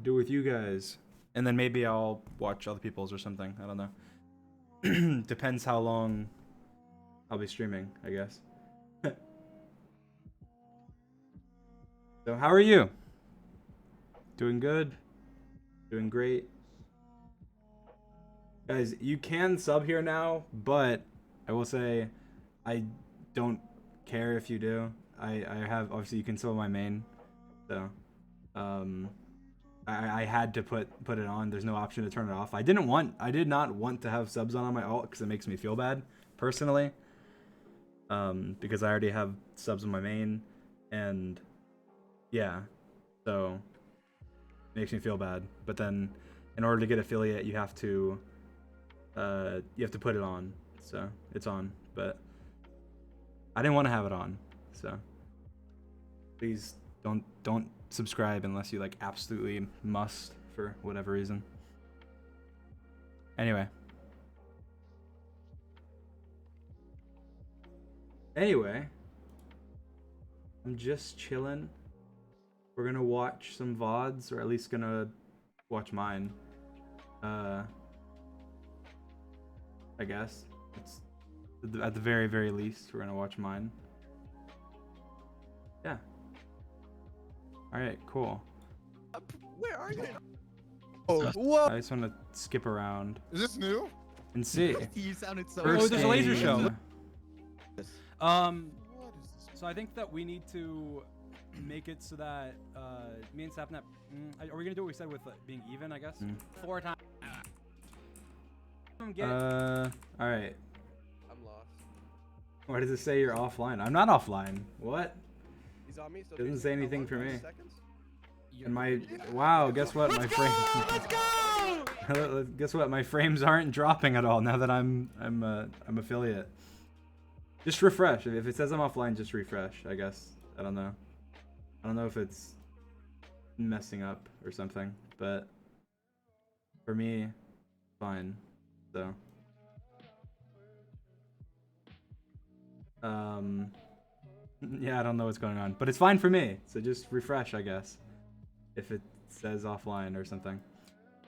do with you guys. And then maybe I'll watch other people's or something. I don't know. Depends how long I'll be streaming, I guess. So how are you? Doing good? Doing great? Guys, you can sub here now, but I will say I don't care if you do. I have, obviously you can sub on my main. So I had to put it on. There's no option to turn it off. I did not want to have subs on my alt because it makes me feel bad personally. Because I already have subs on my main, and yeah, so it makes me feel bad. But then in order to get affiliate, you have to put it on. So it's on, but I didn't want to have it on. So please don't subscribe unless you like absolutely must for whatever reason. Anyway, I'm just chilling. We're gonna watch some VODs, or at least gonna watch mine. I guess it's at the very least we're gonna watch mine. Yeah. All right, cool. Where are you? Oh, So, whoa! I just want to skip around Is this new? and see. You sounded so. First there's a laser show. game. What is this? So I think that we need to make it so that me and Sapnap. Are we gonna do what we said with being even? I guess. 4 times. Get it. All right. I'm lost. Why does it say you're offline? I'm not offline. What? He's on me. So Doesn't say anything for me. Seconds? And my wow, guess what? My frames. Let's go! Guess what? My frames aren't dropping at all now that I'm affiliate. Just refresh. If it says I'm offline, just refresh. I guess. I don't know. I don't know if it's messing up or something, but for me, fine. So. Yeah, I don't know what's going on, but it's fine for me. So just refresh, I guess, if it says offline or something.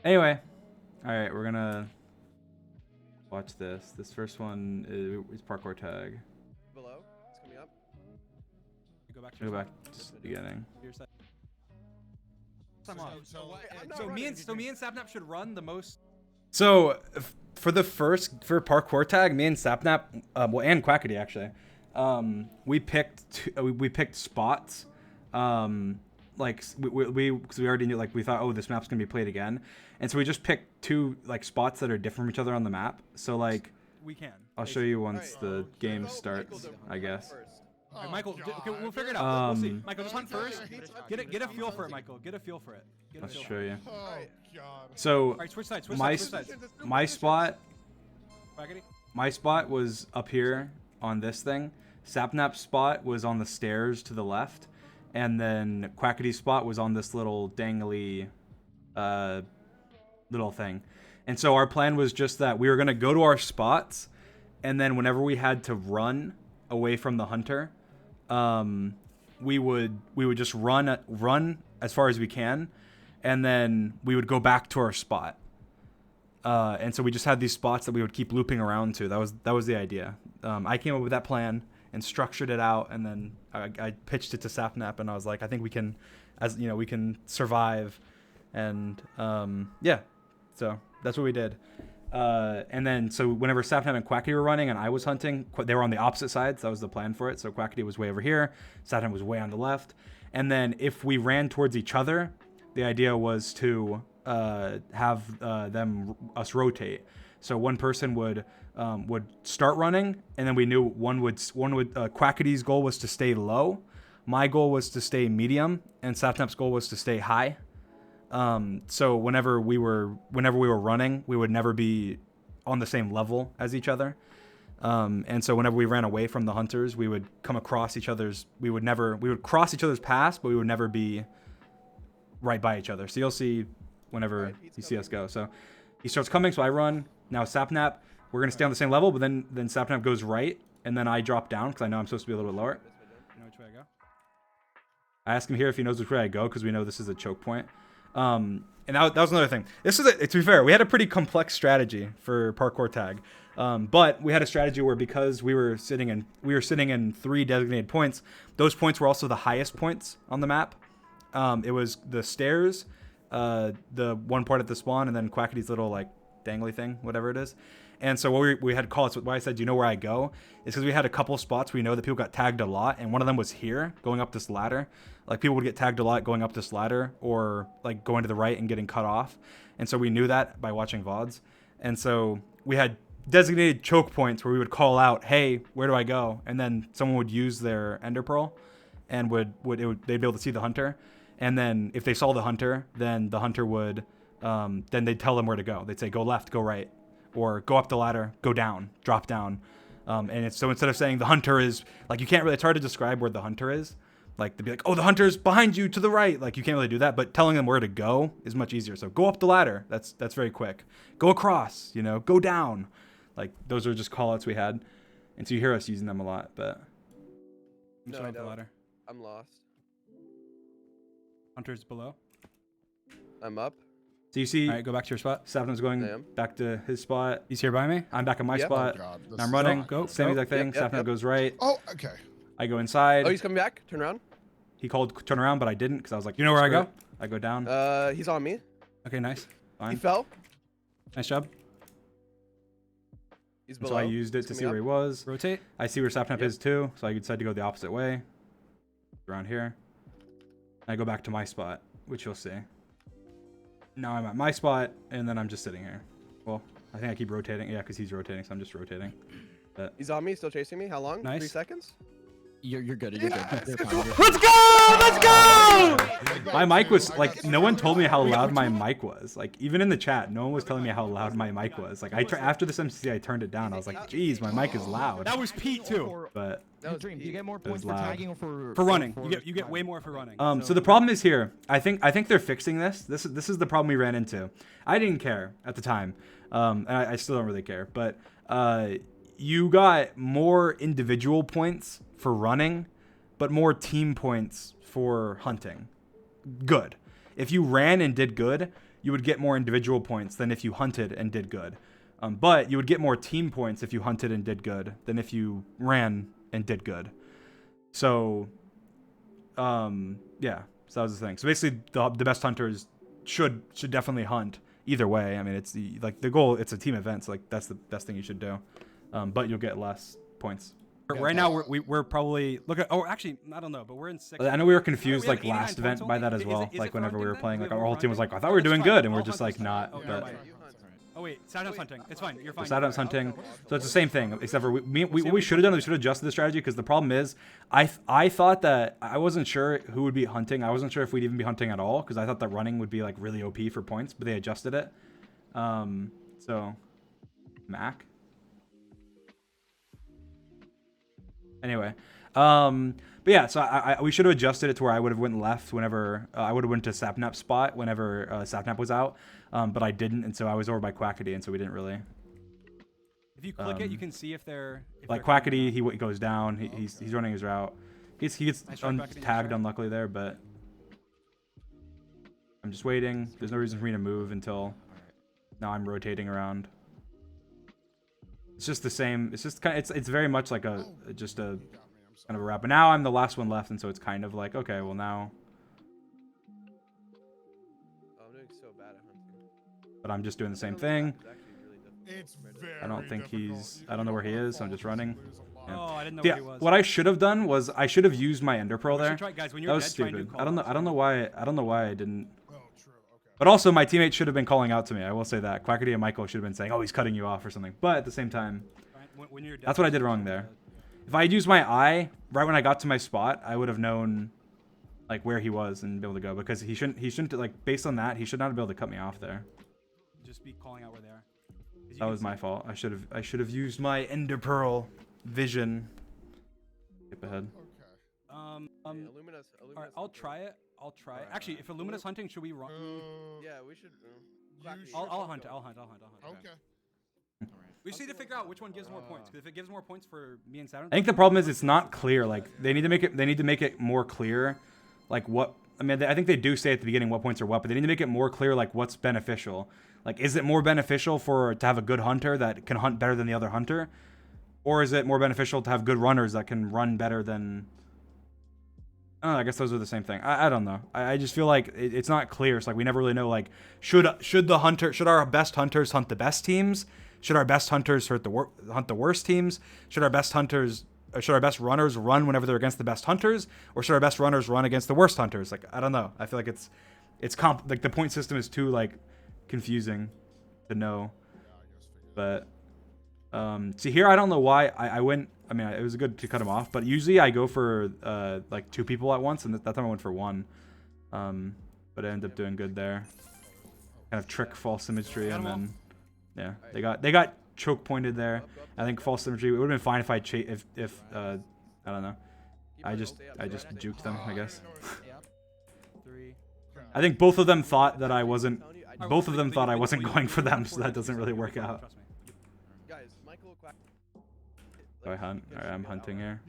Anyway, all right, we're gonna watch this. This first one is parkour tag. Below. It's coming up. You go back to Go back to the beginning. your side. So So me and Sapnap should run the most. So for parkour tag, me and Sapnap, well, and Quackity actually, we picked spots, like because we already knew, like we thought, oh, this map's gonna be played again, and so we just picked 2 like spots that are different from each other on the map. So like We can. I'll show you once Alright, the game Michael, starts, I guess. first. Alright, Michael, Oh, okay, we'll figure it God. out. We'll see. Michael, just hunt first. Get Get a feel for it, Michael. Get a feel for it. Get a I'll feel show for it. you. Oh Alright. god. So Alright, switch sides. Switch my sides. Switch sides. my spot Quackity. my spot was up here on this thing. Sapnap's spot was on the stairs to the left, and then Quackity's spot was on this little dangly little thing. And so our plan was just that we were gonna go to our spots, and then whenever we had to run away from the hunter, we would just run as far as we can, and then we would go back to our spot. And so we just had these spots that we would keep looping around to. That was the idea. I came up with that plan and structured it out, and then I pitched it to Sapnap, and I was like, I think we can, we can survive, and yeah, so that's what we did. And then so whenever Sapnap and Quackity were running and I was hunting, they were on the opposite sides. That was the plan for it. So Quackity was way over here, Sapnap was way on the left, and then if we ran towards each other, the idea was to have us rotate. So one person would start running, and then we knew one would Quackity's goal was to stay low, my goal was to stay medium, and Sapnap's goal was to stay high. So whenever we were running, we would never be on the same level as each other. And so whenever we ran away from the hunters, we would come across each other's. We would cross each other's paths, but we would never be right by each other. So you'll see whenever you see us go. So he starts coming, so I run. Now Sapnap, we're gonna stay on the same level, but then Sapnap goes right, and then I drop down because I know I'm supposed to be a little bit lower. You know which way I go? I ask him here if he knows which way I go because we know this is a choke point. And that was another thing. This is to be fair, we had a pretty complex strategy for parkour tag. But we had a strategy where because we were sitting in 3 designated points, those points were also the highest points on the map. It was the stairs, the one part at the spawn, and then Quackity's little like dangly thing, whatever it is. And so what we had called, so why I said, do you know where I go? Is because we had a couple spots we know that people got tagged a lot, and one of them was here, going up this ladder. Like people would get tagged a lot going up this ladder, or like going to the right and getting cut off. And so we knew that by watching VODs. And so we had designated choke points where we would call out, hey, where do I go? And then someone would use their ender pearl and they'd be able to see the hunter. And then if they saw the hunter, then the hunter would, then they'd tell them where to go. They'd say, go left, go right, or go up the ladder, go down, drop down. And so instead of saying the hunter is, like, you can't really, it's hard to describe where the hunter is. Like, they'd be like, oh, the hunter's behind you to the right. Like, you can't really do that, but telling them where to go is much easier. So go up the ladder. That's very quick. Go across, go down. Like, those are just call outs we had. And so you hear us using them a lot, but. I'm just No, I up the don't. ladder. I'm lost. Hunter's below. I'm up. So you see, All right, go back to your spot. Sapnum's I going am. back to his spot. He's here by me. I'm back at my Yep. spot. Oh, God, this I'm is running. not- Go, Same go. exact thing. Yep, Sapnum yep. goes right. Oh, okay. I go inside. Oh, he's coming back. Turn around. He called turn around, but I didn't because I was like, You know where I screw go? it. I go down. He's on me. Okay, nice. Fine. He fell. Nice job. He's And below. so I used it He's to see coming where he up. was. Rotate. I see where Sapnap Yep. is too, so I decided to go the opposite way. Around here. I go back to my spot, which you'll see. Now I'm at my spot, and then I'm just sitting here. Well, I think I keep rotating. Yeah, because he's rotating, so I'm just rotating. But He's on me. Still chasing me. How long? Nice. 3 seconds. You're good. You're good. You're fine, you're let's go! Let's go! My mic was I like, got no one two. told me how loud my mic was. Like, even in the chat, no one was telling me how loud my mic was. Like, after this MCC, I turned it down. I was like, geez, my mic is loud. That was Pete too. But That was Dream, do you Pete. get more It was points for loud. tagging or for running. for You get way more for running. So the problem is here. I think they're fixing this. This is the problem we ran into. I didn't care at the time, and I still don't really care. But you got more individual points for running, but more team points for hunting. Good. If you ran and did good, you would get more individual points than if you hunted and did good. But you would get more team points if you hunted and did good than if you ran and did good. So, yeah. So that was the thing. So basically, the best hunters should definitely hunt either way. I mean, it's the goal. It's a team event, so like that's the best thing you should do. But you'll get less points. Right now we're probably look at. Oh, actually, I don't know, but we're in 6th. I know we were confused We have like 89 last points event by only? that as Is well. it- is Like it for whenever we hunting were then? playing, We like have our more whole team was like, hunting? I thought we were doing good, and we're All just hunters like not. hunt. But You hunt. Oh wait, Sadam's hunting. It's fine. You're fine. Sadam's hunting. So it's the same thing, except for what we we should have done. We should have adjusted the strategy because the problem is, I thought that I wasn't sure who would be hunting. I wasn't sure if we'd even be hunting at all because I thought that running would be like really OP for points, but they adjusted it. So Mac. Anyway, but yeah, so we should have adjusted it to where I would have went left whenever I would have went to Sapnap's spot whenever Sapnap was out, but I didn't, and so I was over by Quackity, and so we didn't really. If you click it, you can see if they're Like they're coming Quackity, down. he goes down. He's running his route. He gets Nice try, Quackity, nice tagged try. unluckily there, but I'm just waiting. There's no reason for me to move until now. I'm rotating around. It's just the same. It's just kind of, it's very much like just a kind of a wrap. But now I'm the last one left, and so it's kind of like, okay, well now. Oh, I'm doing so bad at hunting. But I'm just doing the same thing. It's actually really difficult. It's very I don't think difficult. he's. I don't know where he is. So I'm just running. Yeah. Oh, I didn't know Yeah. where he was. What I should have done was I should have used my Ender Pearl We there. should try, guys, when That you're was dead, try and do stupid. call I don't know. outs. I don't know why. I don't know why I didn't. Oh, true. Okay. But also, my teammates should have been calling out to me. I will say that. Quackity and Michael should have been saying, "Oh, he's cutting you off" or something. But at the same time, When you're dead, that's what I did wrong there. If I had used my eye right when I got to my spot, I would have known like where he was and be able to go because he shouldn't like based on that he should not be able to cut me off there. Just be calling out where they are. 'Cause you That can was see- my fault. I should have used my Ender Pearl vision. Skip ahead. Okay. Illuminous. All right, I'll try it. Actually, if Illuminous hunting, should we run? Yeah, we should. Quackity, should- I'll let's hunt. go. I'll hunt. Okay. We just need to figure out which one gives more points. Because if it gives more points for me and Saturn, I think the problem is it's not clear. Like they need to make it more clear, like what I mean, I think they do say at the beginning what points are what, but they need to make it more clear, like, what's beneficial. Like, is it more beneficial to have a good hunter that can hunt better than the other hunter? Or is it more beneficial to have good runners that can run better than... I don't know, I guess those are the same thing. I don't know. I just feel like it's not clear. It's like we never really know, like, should our best hunters hunt the best teams? Should our best hunters hunt the worst teams? Should our best runners run whenever they're against the best hunters? Or should our best runners run against the worst hunters? Like, I don't know. I feel like like the point system is too, like, confusing to know. But see here, I don't know why I went. I mean, it was good to cut him off, but usually I go for like 2 people at once, and that time I went for 1. But I ended up doing good there. Kind of trick false symmetry, and then yeah, they got choke pointed there. I think false symmetry. It would have been fine if I I don't know. I just juked them, I guess. I think both of them thought that I wasn't. Both of them thought I wasn't going for them, so that doesn't really work out. Do I hunt? Alright, I'm hunting here.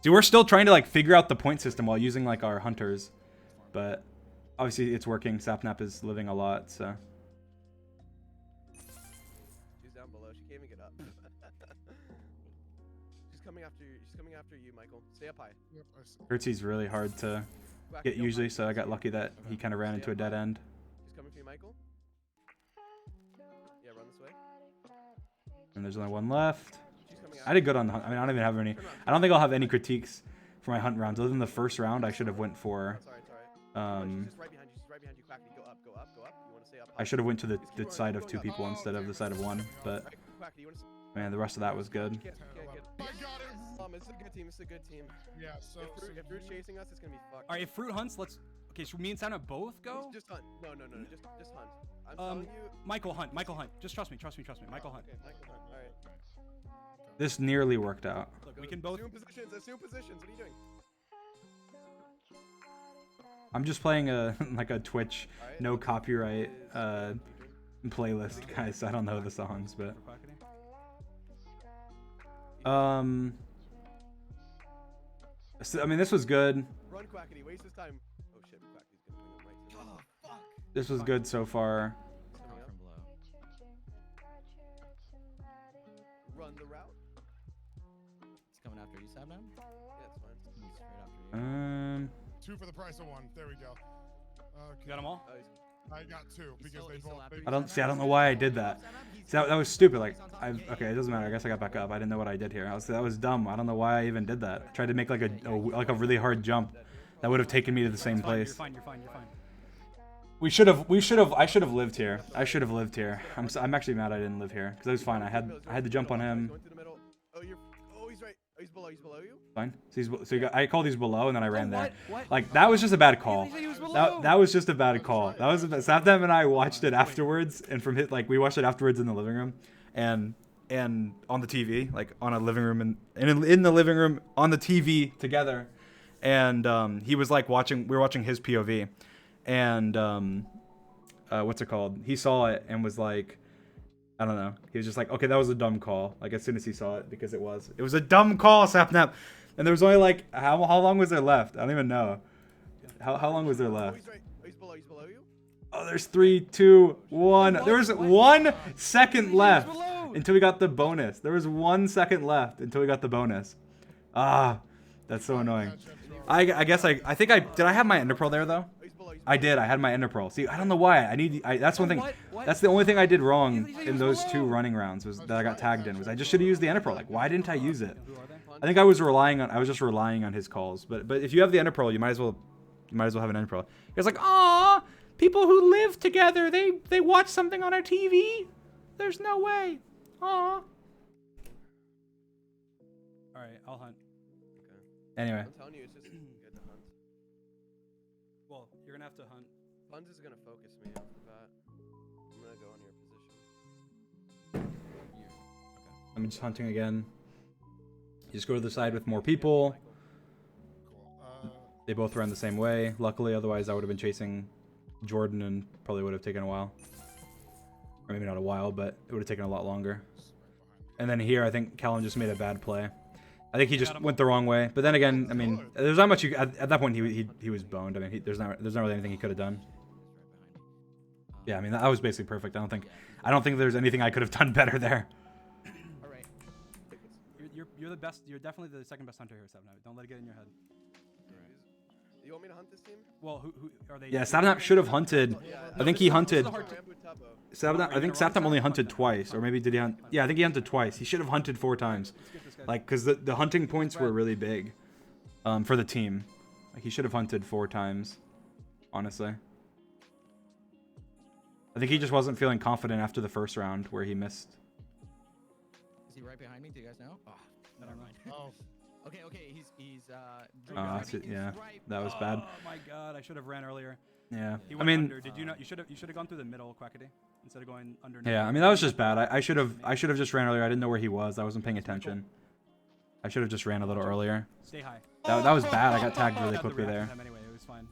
See, we're still trying to like figure out the point system while using like our hunters, but obviously it's working. Sapnap is living a lot, so. She's down below. She can't even get up. She's coming after you. She's coming after you, Michael. Stay up high. Hertzy's really hard to get usually, so I got lucky that he kind of ran into a dead end. She's coming for you, Michael. Yeah, run this way. And there's only 1 left. I did good on the hunt. I mean, I don't even have any. I don't think I'll have any critiques for my hunt rounds. Other than the first round, I should have went for. She's right behind you. She's right behind you. Quackity, go up, go up, go up. You want to stay up high? I should have went to the side of 2 people instead of the side of 1, but man, the rest of that was good. It's a good team. It's a good team. Yeah. So if Fruit's chasing us, it's gonna be fucked. All right, if Fruit hunts, let's. Okay, should me and Santa both go? Just hunt. No. Just hunt. I'm telling you. Michael hunt. Just trust me. Michael hunt. Okay, Michael hunt. All right. This nearly worked out. Look, we can both. Assume positions. Assume positions. What are you doing? I'm just playing a like a Twitch no copyright playlist, guys. So I don't know the songs, but so, I mean, this was good. Run, Quackity. Waste his time. Oh shit, Quackity's gonna bring him right to me. Oh fuck. This was good so far. Run the route. It's coming after you, Sabnam? Yeah, it's fine. He's straight after you. 2 for the price of 1. There we go. Okay. You got them all? I got 2 because they both. I don't know why I did that. See, that was stupid. Like, okay, it doesn't matter. I guess I got back up. I didn't know what I did here. That was dumb. I don't know why I even did that. I tried to make like a really hard jump that would have taken me to the same place. You're fine. I should have lived here. I should have lived here. I'm actually mad I didn't live here because it was fine. I had to jump on him. Oh, he's right. Oh, he's below you. Fine. So I called these below and then I ran there. What? Like, that was just a bad call. That was just a bad call. That was Sapnam and I watched it afterwards, and we watched it afterwards in the living room, and on the TV, like on a living room and in the living room on the TV together, and he was like we were watching his POV, and what's it called? He saw it and was like, I don't know. He was just like, okay, that was a dumb call. Like, as soon as he saw it, because it was a dumb call, Sapnap. And there was only like, how long was there left? I don't even know. How long was there left? He's right. Oh, he's below you. Oh, there's 3, 2, 1. There was 1 second left until we got the bonus. There was 1 second left until we got the bonus. Ah, that's so annoying. I guess I think did I have my ender pearl there though? I did. I had my ender pearl. See, I don't know why. That's one thing. That's the only thing I did wrong in those 2 running rounds was that I got tagged in. Was I just should have used the ender pearl? Like, why didn't I use it? I think I was just relying on his calls. But if you have the ender pearl, you might as well have an ender pearl. It's like, aw, people who live together, they watch something on our TV. There's no way. Aw. All right, I'll hunt. Okay. Anyway. I'm telling you, it's just good to hunt. Well, you're gonna have to hunt. Hunt is gonna focus me off the bat. I'm gonna go on your position. I'm just hunting again. You just go to the side with more people. They both ran the same way. Luckily, otherwise I would have been chasing Jordan and probably would have taken a while. Or maybe not a while, but it would have taken a lot longer. And then here, I think Callum just made a bad play. I think he just went the wrong way. But then again, I mean, there's not much you at that point. He was boned. I mean, there's not really anything he could have done. Yeah, I mean that was basically perfect. I don't think there's anything I could have done better there. All right. You're the best. You're definitely the second best hunter here, Seven. Don't let it get in your head. You want me to hunt this team? Well, who are they? Yeah, Sapnap should have hunted. I think he hunted. Rambo Tubbo. Sapnap, I think Sapnap only hunted twice, or maybe did he hunt? Yeah, I think he hunted twice. He should have hunted 4 times, like because the hunting points were really big, for the team. Like he should have hunted 4 times, honestly. I think he just wasn't feeling confident after the first round where he missed. Is he right behind me? Do you guys know? Oh, never mind. Oh. Okay, he's Yeah, that was bad. Oh my god, I should have ran earlier. Yeah, He I went mean, under. Did you not? You should have gone through the middle, Quackity, instead of going under. yeah, I mean that was just bad. I should have just ran earlier. I didn't know where he was. I wasn't paying attention. I should have just ran a little earlier. Stay high. That was bad. I got tagged really Got the quickly there. reaction time anyway, it was fine.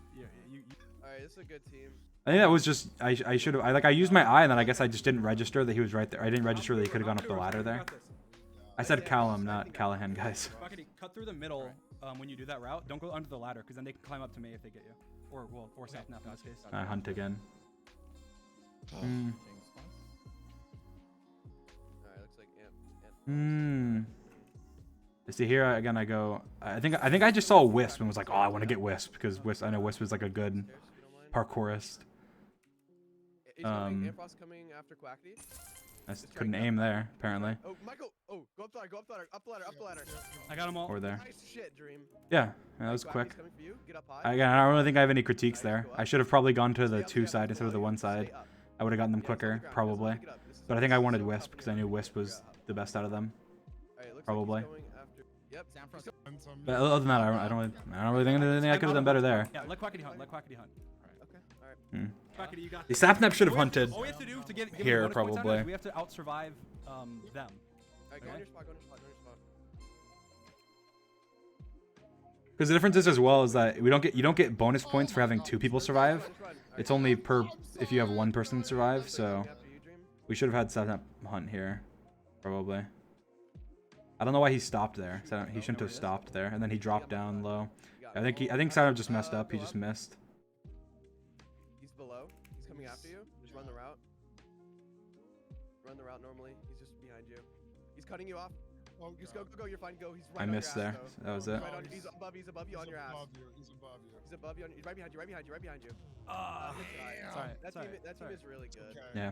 Alright, this is a good team. I think that was just I should have I used my eye and then I guess I just didn't register that he was right there. I didn't register that he could have gone up the ladder there. I said Callum, not Callahan, guys. Quackity, cut through the middle when you do that route. Don't go under the ladder, because then they can climb up to me if they get you. Or Sapnap in this case. I hunt again. Alright, looks like Ant. You see here again I go I think I just saw Wisp and was like, oh, I want to get Wisp because I know Wisp is like a good parkourist. He's coming. Antfrost coming after Quackity. I just couldn't aim there apparently. Oh, Michael! Oh, go up the ladder, up the ladder. I got them all. Or there. Nice shit, Dream. Yeah, that was Quackity's quick. coming for you. Get up high. Again, I don't really think I have any critiques there. I should have probably gone to the 2 side instead of the 1 side. I would have gotten them quicker, probably. But I think I wanted Wisp because I knew Wisp was the best out of them. Probably. Yep. But other than that, I don't really think there's anything I could have done better there. Yeah, let Quackity hunt. Okay, alright. Quackity, you got The Sapnap should have hunted. All we have to do to give Here, bonus points out probably. is we have to out-survive them. Alright, go on your spot, Because the difference is as well is that you don't get bonus points for having 2 people survive. It's only per if you have 1 person survive. So we should have had Sapnap hunt here, probably. I don't know why he stopped there. He shouldn't have stopped there, and then he dropped down low. I think Sapnap just messed up. He just missed. He's below. He's coming after you. Just run the route. Run the route normally. He's just behind you. He's cutting you off. Oh, just go. You're fine. Go. He's right I on missed your ass, there. though. That was it. Right on, he's above you on your ass. He's above you. He's above you. He's right behind you. Right behind you. Sorry. That team is really good. Yeah.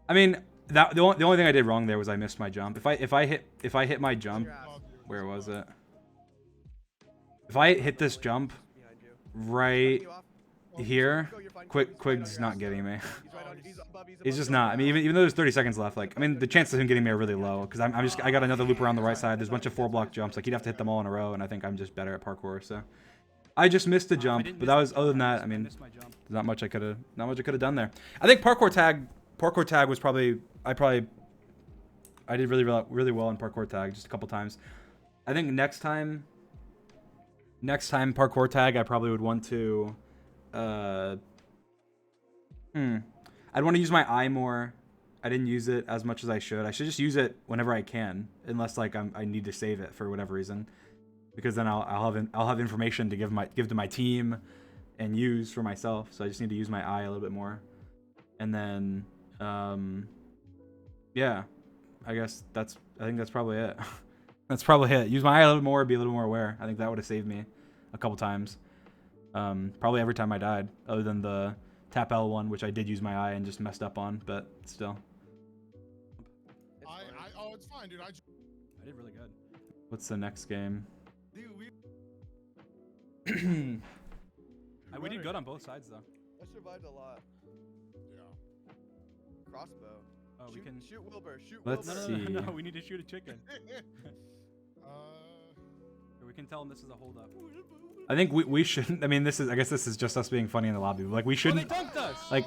I mean, the only thing I did wrong there was I missed my jump. If I hit my jump, where was it? If I hit this jump right here, Quig's not getting me. He's just not. I mean, even though there's 30 seconds left, like, I mean, the chances of him getting me are really low because I got another loop around the right side. There's a bunch of 4-block jumps. Like, he'd have to hit them all in a row, and I think I'm just better at parkour. So I just missed the jump, but that was other than that. I mean, there's not much I could have done there. I think parkour tag was probably I did really well in parkour tag just a couple times. I think next time parkour tag I probably would want to I'd want to use my eye more. I didn't use it as much as I should. I should just use it whenever I can, unless like I need to save it for whatever reason, because then I'll have information to give to my team and use for myself. So I just need to use my eye a little bit more, and then yeah, I think that's probably it. That's probably it. Use my eye a little more, be a little more aware. I think that would have saved me a couple times. Probably every time I died, other than the tap L one, which I did use my eye and just messed up on, but still. Oh, it's fine, dude. I did really good. What's the next game? We did good on both sides though. I survived a lot. Yeah. Crossbow. Oh, we can shoot Wilbur. Shoot Let's Wilbur. see. No, we need to shoot a chicken. We can tell him this is a holdup. I think we shouldn't. I mean, I guess this is just us being funny in the lobby. But like we shouldn't. They dunked us. Like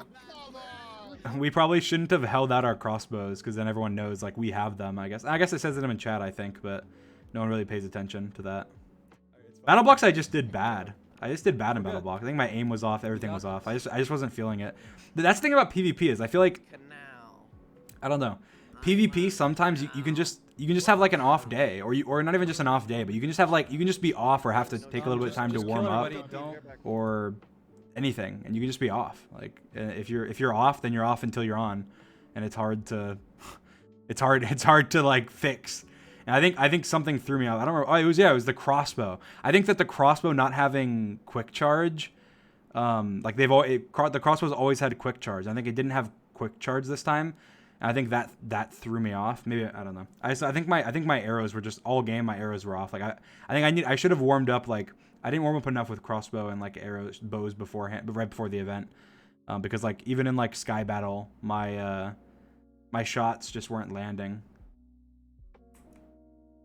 we probably shouldn't have held out our crossbows because then everyone knows like we have them. I guess it says them in chat. I think, but no one really pays attention to that. Battle blocks I just did bad. I just did bad in battle block. I think my aim was off. Everything was off. I just wasn't feeling it. That's the thing about PvP is I feel like I don't know. PvP sometimes you can just have like an off day, or not even just an off day, but you can just have like you can just be off or have to take a little bit of time to Just warm kill up everybody, don't. or anything, and you can just be off. Like if you're off, then you're off until you're on, and it's hard to it's hard to like fix. And I think something threw me off. I don't remember. Oh, it was the crossbow. I think that the crossbow not having quick charge, like the crossbow's always had quick charge. I think it didn't have quick charge this time. And I think that threw me off. Maybe I don't know. I think my arrows were just all game. My arrows were off. Like I should have warmed up. Like I didn't warm up enough with crossbow and like bows beforehand, but right before the event, because like even in like sky battle, my shots just weren't landing.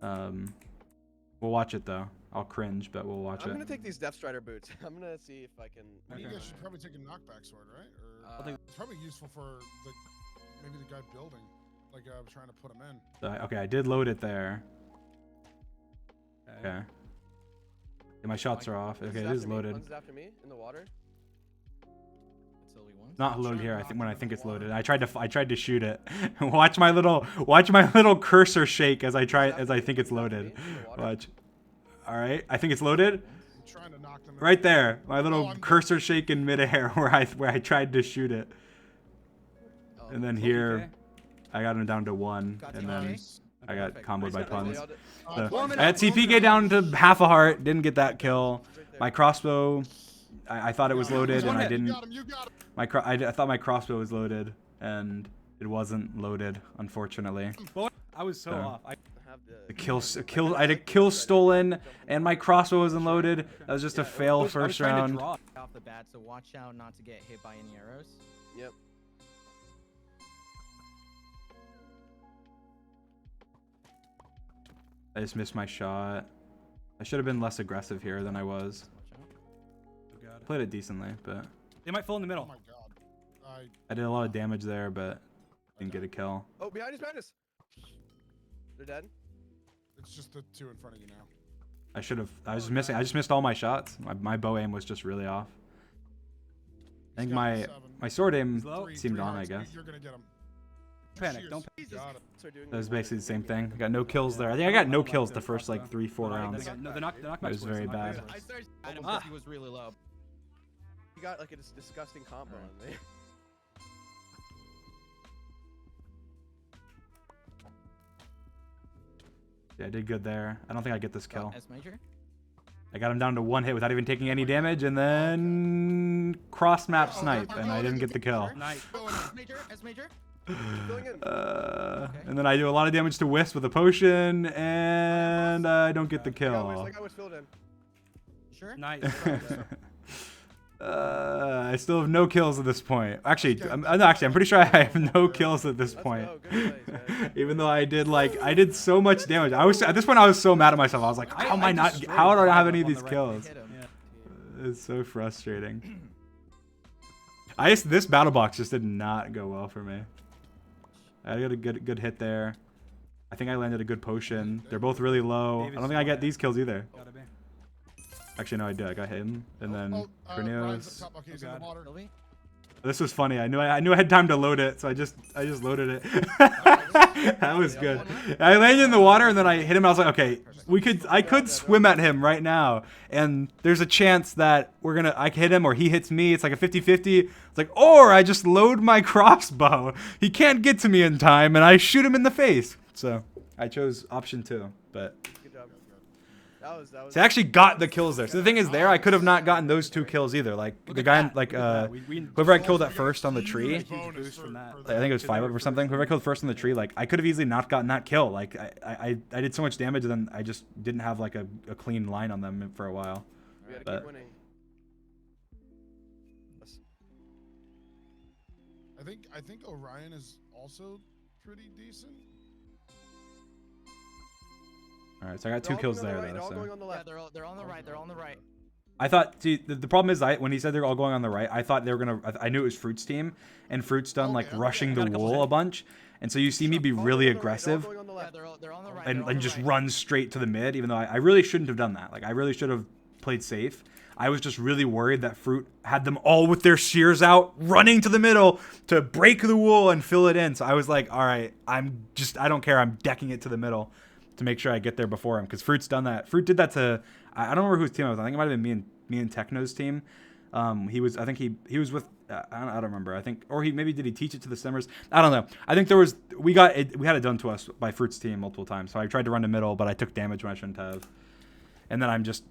We'll watch it though. I'll cringe, but we'll watch it. I'm gonna take these Death Strider boots. I'm gonna see if I can. I think you guys should probably take a knockback sword, right? Or it's probably useful for maybe the guy building, like trying to put him in. Okay, I did load it there. Okay. Yeah, my shots are off. Okay, it is loaded. One's after me in the water. Not loaded here. I think when I think it's loaded. I tried to shoot it. watch my little cursor shake as I think it's loaded. Watch. All right, I think it's loaded. I'm trying to knock them in. Right there, my little cursor shake in midair where I tried to shoot it. And then here, I got him down to 1, and then I got comboed by puns. So, I had CPK down to half a heart. Didn't get that kill. My crossbow, I thought it was loaded, and I didn't. I thought my crossbow was loaded, and it wasn't loaded, unfortunately. I was so off. I had a kill stolen, and my crossbow wasn't loaded. That was just a fail first round. Off the bat, so watch out not to get hit by any arrows. Yep. I just missed my shot. I should have been less aggressive here than I was. Played it decently, but They might fall in the middle. Oh my god. I did a lot of damage there, but didn't get a kill. Oh, behind us! They're dead. It's just the 2 in front of you now. I should have. I just missed all my shots. My bow aim was just really off. I think my sword aim seemed on. I guess. You're gonna get him. Panic. Don't panic. That was basically the same thing. I got no kills there. I think I got no kills the first like 3-4 rounds. No, the knockback It was very bad. I started at him because he was really low. You got like a disgusting combo on me. Yeah, I did good there. I don't think I get this kill. S major? I got him down to 1 hit without even taking any damage, and then cross map snipe, and I didn't get the kill. Nice. S major? S major? And then I do a lot of damage to Wisp with a potion, and I don't get the kill. Like I was filled in. Sure. Nice. I still have no kills at this point. Actually, I'm pretty sure I have no kills at this point. Even though I did so much damage. At this point I was so mad at myself. I was like, how do I not have any of these kills? It's so frustrating. This battle box just did not go well for me. I got a good hit there. I think I landed a good potion. They're both really low. I don't think I get these kills either. Actually, no, I did. I got him, and then Cornelius. This was funny. I knew I had time to load it, so I just loaded it. That was good. I landed in the water, and then I hit him. I was like, okay, I could swim at him right now, and there's a chance that I hit him or he hits me. It's like a 50-50. It's like, or I just load my crossbow. He can't get to me in time, and I shoot him in the face. So I chose option 2, but. So I actually got the kills there. So the thing is, I could have not gotten those 2 kills either. Like the guy, whoever I killed at first on the tree. I think it was 5 or something. Whoever I killed first on the tree, like I could have easily not gotten that kill. Like I did so much damage, and then I just didn't have like a clean line on them for a while. We gotta keep winning. I think Orion is also pretty decent. All right, so I got 2 kills there. They're all going on the left. Yeah, they're on the right. They're on the right. I thought, see, the problem is, when he said they're all going on the right, I thought they were gonna. I knew it was Fruit's team, and Fruit's done rushing the wool a bunch, and so you see me be really aggressive, and just run straight to the mid, even though I really shouldn't have done that. Like I really should have played safe. I was just really worried that Fruit had them all with their shears out, running to the middle to break the wool and fill it in. So I was like, all right, I don't care. I'm decking it to the middle to make sure I get there before him, because Fruit's done that. Fruit did that to, I don't remember whose team I was. I think it might have been me and Techno's team. He was with, I don't remember. I think, or did he teach it to the Simmers? I don't know. I think we had it done to us by Fruit's team multiple times. So I tried to run to middle, but I took damage when I shouldn't have. And then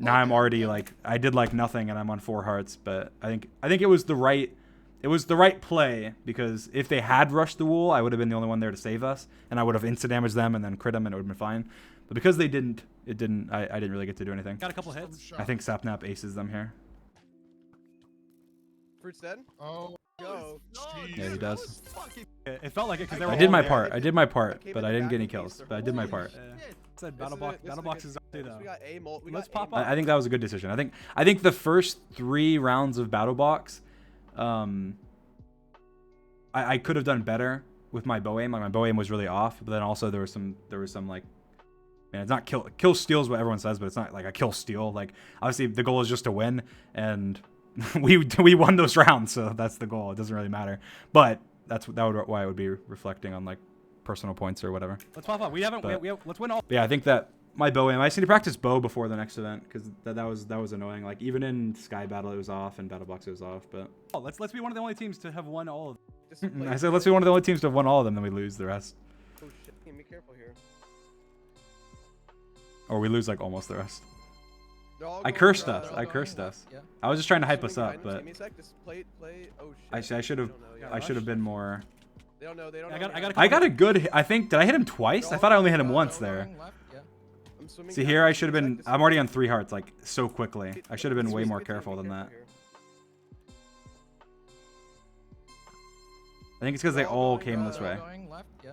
I'm already like, I did like nothing and I'm on 4 hearts. But I think it was the right play, because if they had rushed the wool, I would have been the only one there to save us, and I would have insta damaged them and then crit them and it would have been fine. But because they didn't, I didn't really get to do anything. Got a couple hits. I think Sapnap aces them here. Fruit's dead. Oh, Go. Yeah, he does. It felt like it because they were I did all my there. part. I did my part, but I didn't get any kills. But I did my part. Said battle boxes up too, though. We got A mult. Let's pop up. I think that was a good decision. I think the first 3 rounds of battle box, I could have done better with my bow aim. Like my bow aim was really off, but then also there was some like, man, it's not kill steal is what everyone says, but it's not like a kill steal. Like obviously the goal is just to win, and we won those rounds, so that's the goal. It doesn't really matter, but why it would be reflecting on like personal points or whatever. Let's pop up. Let's win all. Yeah, I think that my bow aim, I just need to practice bow before the next event, because that was annoying. Like even in Sky Battle it was off, and Battle Box it was off. But let's be one of the only teams to have won all of them. I said let's be one of the only teams to have won all of them, then we lose the rest, Oh shit! Be careful here. or we lose like almost the rest. They're all I going, cursed uh, us. they're I all cursed going us. left, yeah. I was just trying to hype Swimming us up, behind them. but Give me a sec. Just play. Oh shit. I should have. They don't know. I should have been more. They don't know. They don't I know. got I got a good. I think did I hit him twice? I thought I only hit him once there. I'm swimming See behind here, them. I should have Give me a been. sec. Just I'm already on 3 hearts like so quickly. I should have been Just way more be careful than that. here. I think it's because they They're all going, came this they're way. Going left, yeah.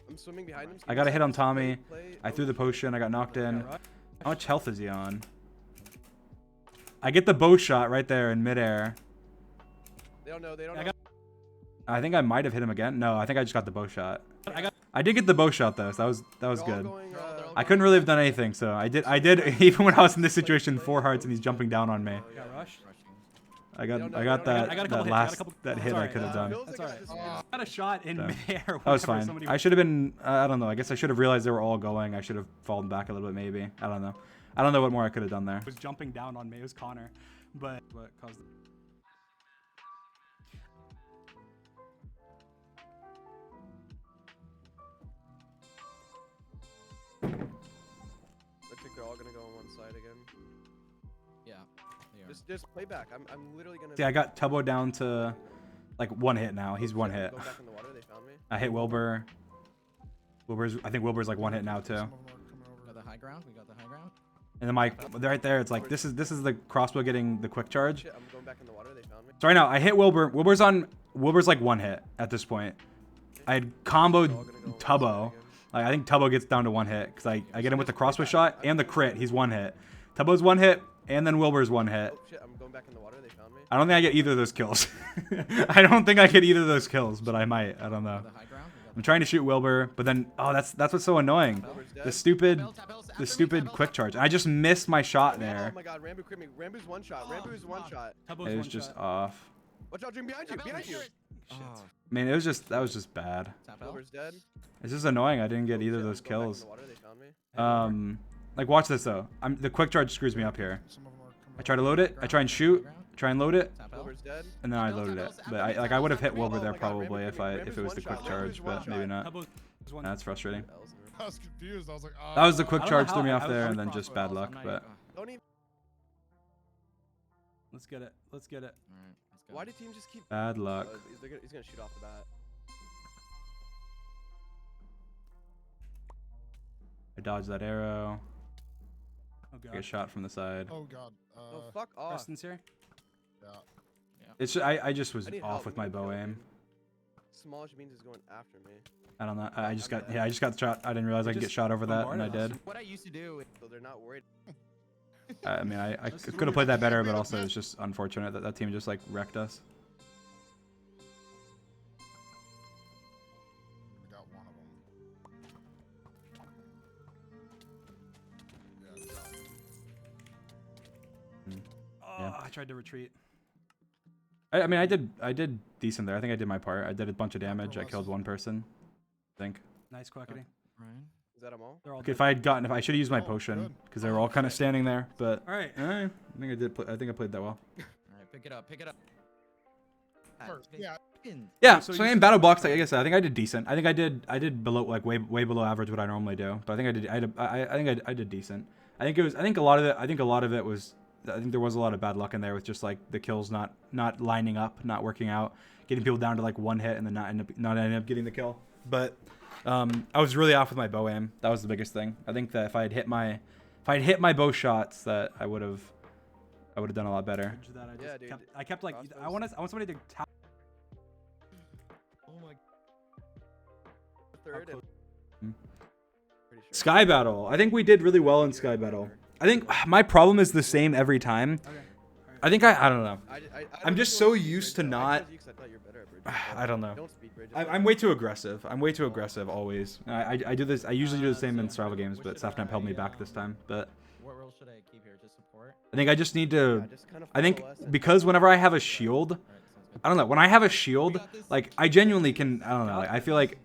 I'm swimming behind them. I got a hit on Tommy. Play. I threw the shit. potion. I got knocked in. Right. How much health is he on? I get the bow shot right there in midair. They don't know. They don't I know. I think I might have hit him again. No, I think I just got the bow shot. I I did get the bow shot though, so that was They're all good. going, I couldn't really have done anything, so I did even when I was in this situation, 4 hearts and he's jumping down on me. got rushed. I got I that got a couple that hits, I got a last couple- that That's hit I alright, could have done. feels That's like alright. it's- Got a shot in So, midair. That was whenever fine. somebody I should have been. I don't know. I guess I should have realized they were all going. I should have fallen back a little bit, maybe. I don't know. I don't know what more I could have done there. was jumping down on me. It was Connor, but what caused it? Looks like they're all gonna go on one side again. Yeah. They are. Just play back. I'm literally gonna. See, I got Tubbo down to like 1 hit now. He's 1 hit. Go back in the water. They found me. I hit Wilbur. I think Wilbur's like 1 hit now too. Some of them are coming over. Got the high ground. We got the high ground. And then right there, it's like this is the crossbow getting the quick charge. Shit, I'm going back in the water. They found me. So right now I hit Wilbur. Wilbur's like 1 hit at this point. I had comboed They're all gonna go on one side Tubbo. again. Like I think Tubbo gets down to 1 hit because I get him with the crossbow shot and the crit. He's 1 hit. Tubbo's 1 hit and then Wilbur's 1 hit. Oh shit! I'm going back in the water. They found me. I don't think I get either of those kills. I don't think I get either of those kills, but I might. I don't know. The high ground. We got I'm trying to shoot Wilbur, but then that's what's so annoying. Wilbur's dead. The stupid Tap L's after the me, stupid tap L's quick after charge. I just missed my shot Oh there. my god, Rambo crit me. Rambo's one shot. Rambo's one shot. Tubbo's It was one just shot. off. Watch out, Dream behind you. Behind you. Oh, I mean, that was just bad. tap L. Wilbur's dead. It's just annoying. I didn't get either of Shit, those I'm going back in kills. the water. They found me. Like watch this though. The quick charge screws me up here. Some of them are coming I try to load it. I try and shoot. Try and load it, Tap L. Wilbur's dead. and then I loaded it. But I would have hit Wilbur there Oh my God, probably Rambo if it was the quick one-shot. charge, Rambo's but maybe one-shot. not. Tubbo's one. That's frustrating. L's in I was confused. I was like, That was the quick I don't charge know threw me how- off I there, was and then just bad luck. But Don't even. Let's get it. Let's get it. All right, let's go. Why do teams just keep? bad luck. He's gonna shoot off the bat. I dodged that arrow. Oh Get god. shot from the side. Oh god. Oh fuck off. Preston's here. Yeah. It's I just was I need off help. with my bow aim. Smallish means is going after me. I don't know. I just got shot. I didn't realize I could get just shot over that, and I bombarded did. What I used to do. So they're not worried. I mean, I could have played that better, but also it's just unfortunate that that team just like wrecked us. I got one of them. Yeah, I got one. Yeah. I tried to retreat. I mean, I did decent there. I think I did my part. I did a bunch of damage. I killed one person, I think. Nice quackity. Ryan. Is that them all? They're all Okay, dead. if I should have used my potion because they were all kind of standing there, but All right. I think I did. I think I played that well. All right, pick it up. Pick it up. Yeah. Yeah. So So, you in battle box, like I said, I think I did decent. I think I did below like way below average what I normally do, but I think I did decent. I think a lot of it was. I think there was a lot of bad luck in there with just like the kills not lining up, not working out, getting people down to like one hit and then not ending up getting the kill. But I was really off with my bow aim. That was the biggest thing. I think that if I had hit my bow shots, that I would have done a lot better. That I just Yeah, dude. I kept like I want somebody to tap. Oh my. Third. close- And... Pretty sure. Sky battle. I think we did really well in sky battle. I think my problem is the same every time. Okay. I think I don't know. I'm just so used to not- I I don't know. Don't speed bridges. I'm way too aggressive. I'm way too aggressive always. I do this. I usually do the same in survival games, but Safnap held me back this time. But What role should I keep here? Just support? I think I just need to. Yeah, just kind of I think follow us and- because whenever I have a shield, All right, sounds good. I don't know. When I have a shield, like I genuinely can. I don't know. Like, I feel like,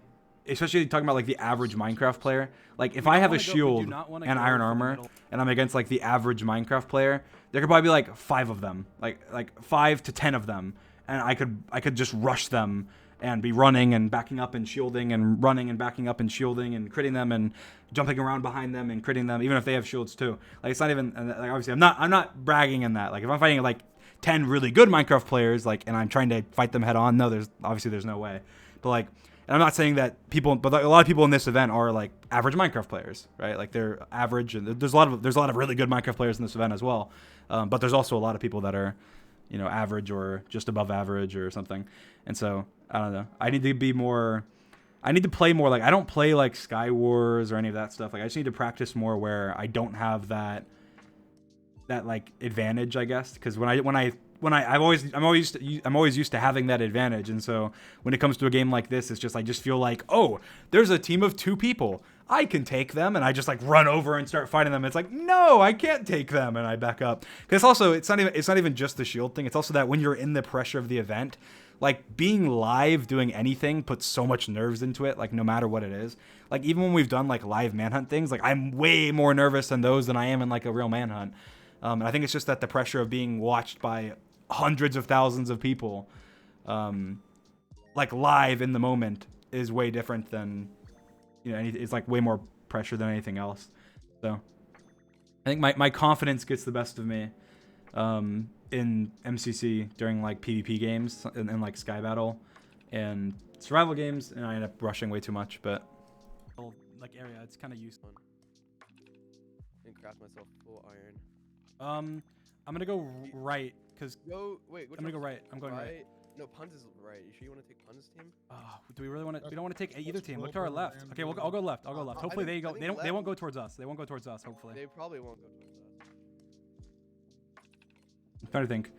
especially talking about like the average Minecraft player. Like if I have a shield and iron armor, and I'm against like the average Minecraft player, there could probably be like 5 of them, like 5 to 10 of them, and I could just rush them and be running and backing up and shielding and running and backing up and shielding and critting them and jumping around behind them and critting them, even if they have shields too. Like it's not even like obviously I'm not bragging in that. Like if I'm fighting like 10 really good Minecraft players, like and I'm trying to fight them head on, no, there's no way. But like, and I'm not saying that people, but like, a lot of people in this event are like average Minecraft players, right? Like they're average, and there's a lot of really good Minecraft players in this event as well. But there's also a lot of people that are, you know, average or just above average or something. And so I don't know. I need to be more. I need to play more. Like I don't play like Sky Wars or any of that stuff. Like I just need to practice more where I don't have that like advantage, I guess. Because I'm always used to having that advantage, and so when it comes to a game like this, it's just I just feel like, oh, there's a team of 2 people, I can take them, and I just like run over and start fighting them. It's like, no, I can't take them, and I back up. Because also it's not even just the shield thing. It's also that when you're in the pressure of the event, like being live doing anything puts so much nerves into it. Like no matter what it is, like even when we've done like live manhunt things, like I'm way more nervous in those than I am in like a real manhunt. And I think it's just that the pressure of being watched by hundreds of thousands of people, like live in the moment, is way different than, you know, it's like way more pressure than anything else. So I think my confidence gets the best of me in MCC during like PvP games and like Sky Battle and survival games, and I end up rushing way too much. But like area, it's kind of useful. And craft myself full iron. I'm gonna go right because Wait. I'm gonna go right. I'm going right. No, Puns is right. You sure you want to take Puns' team? Do we really want to? We don't want to take either team. Look to our left. Okay, I'll go left. I'll go left. Hopefully they go. They won't go towards us. They won't go towards us. Hopefully. They probably won't go towards us. I'm trying to think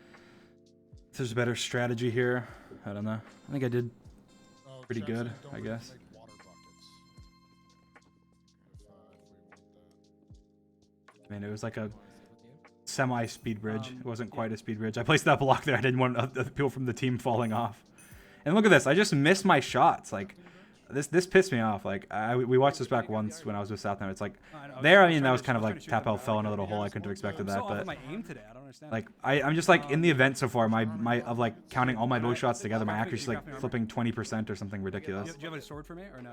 if there's a better strategy here. I don't know. I think I did pretty good, I guess. I mean, it was like a semi-speed bridge. It wasn't quite a speed bridge. I placed that block there. I didn't want other people from the team falling off. And look at this. I just missed my shots. Like, this pissed me off. Like, we watched this back once when I was with Southtown. It's like, there, I mean, that was kind of like Tapel fell in a little hole. I couldn't have expected that. But my aim today. I don't understand. like, I'm just like in the event so far, my of like counting all my bow shots together, my accuracy is like flipping 20% or something ridiculous. Do you have a sword for me or no?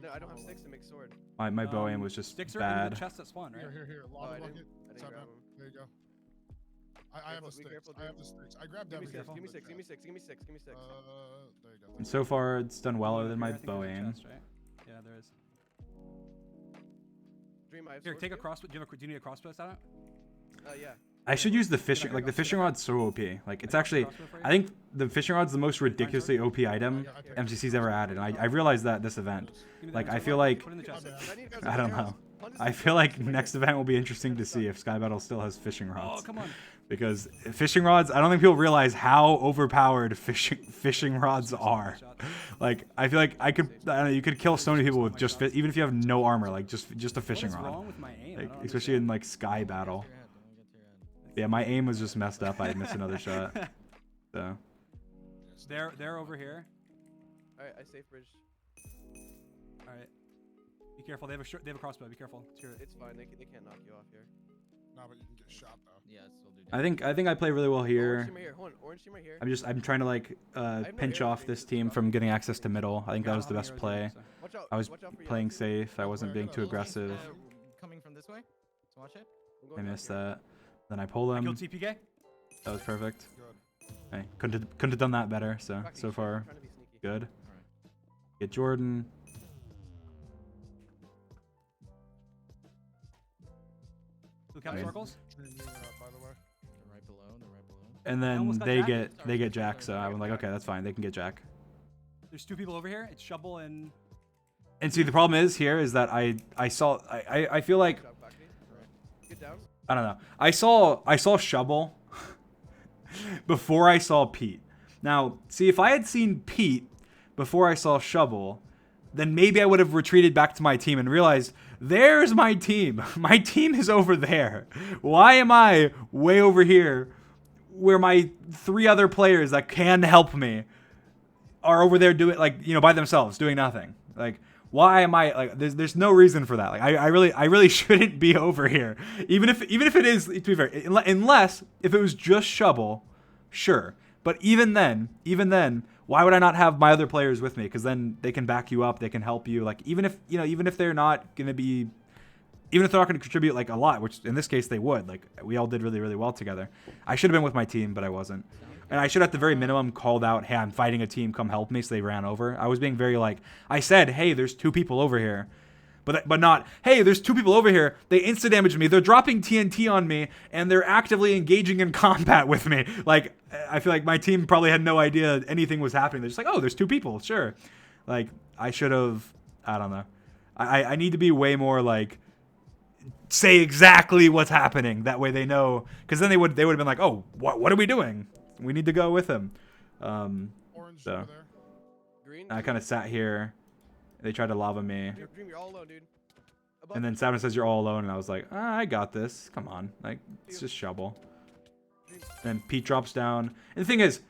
No, I don't have sticks to make sword. My bow aim was just Sticks are in bad. the chest at spawn, right? Here. Oh, Lava I bucket. didn't grab them. There you go. I have the Be sticks. careful, I have dude. the sticks. I grabbed Give me everything. six. Give me six. Give me six. Give me six. Give me six. There you go. And so far, it's done well other than my I think bow there's a aim. chest, right? Yeah, there is. Dream, I have Here, sword take a too? crossbow. Do you need a crossbow stat? Yeah. I should use the fishing, like the fishing rod's so OP. Like it's actually, I think the fishing rod's the most ridiculously OP item MCC's ever added, and I realized that this event. Like I feel like, Put it in the chest. I don't know. I feel like next event will be interesting to see if Sky Battle still has fishing Oh, rods. come on. Because fishing rods, I don't think people realize how overpowered fishing rods are. Like I feel like I don't know, you could kill so many people with just even if you have no armor, like just a fishing What is rod. wrong with my aim? I Like don't especially in understand. like Sky Battle. Yeah, my aim was just messed up. I missed another shot. So. They're over here. All right, I safe bridge. All right. Be careful. They have a crossbow. Be careful. It's fine. They can't knock you off here. No, but you can get shot though. Yeah, still do. I think I play really well here. Orange team right here. Hold on, orange team right here. I'm trying to like pinch off this team from getting access to middle. I think that was the best play. Watch out. I was watch out for playing yellow. safe. I wasn't being too aggressive. Coming from this way. So watch it. I'm I going down missed here. that. Then I pull I him. killed TPK. That was perfect. Good. Hey, couldn't have done that better. So Back to so you, far I'm trying to be sneaky. good. Get Jordan. Blue cap Nice. circles. Tree moving up, by the way. They're right below. They're right below. And I then almost got they Jack. get Jack. So I'm like, okay, that's fine. They can get Jack. There's 2 people over here. It's Shovel and And see, the problem is here is that I feel like Good job, Cockney. Get down. I don't know. I saw Shovel before I saw Pete. Now, see, if I had seen Pete before I saw Shovel, then maybe I would have retreated back to my team and realized there's my team. My team is over there. Why am I way over here where my 3 other players that can help me are over there doing by themselves, doing nothing? Like, why am I like? There's no reason for that. Like, I really shouldn't be over here. Even if it is, to be fair, unless if it was just Shovel, sure. But even then, why would I not have my other players with me? Because then they can back you up, they can help you. Like, even if they're not gonna be, even if they're not gonna contribute like a lot, which in this case they would. Like, we all did really, really well together. I should have been with my team, but I wasn't. And I should, at the very minimum, called out, hey, I'm fighting a team, come help me, so they ran over. I was being very I said, hey, there's 2 people over here. But not, hey, there's 2 people over here, they insta-damaged me, they're dropping TNT on me, and they're actively engaging in combat with me. Like, I feel like my team probably had no idea anything was happening. They're just like, oh, there's 2 people, sure. Like, I should have, I don't know. I need to be way more, say exactly what's happening. That way they know. Because then they would have been like, oh, what are we doing? We need to go with him. Orange So. over there. Green. I kind of sat here. They tried to lava me. Dream, you're all alone, dude. Above And then Savin says you're all alone. And I was like, I got this. Come on. Like, it's just Shovel. Then Pete drops down. And the thing is,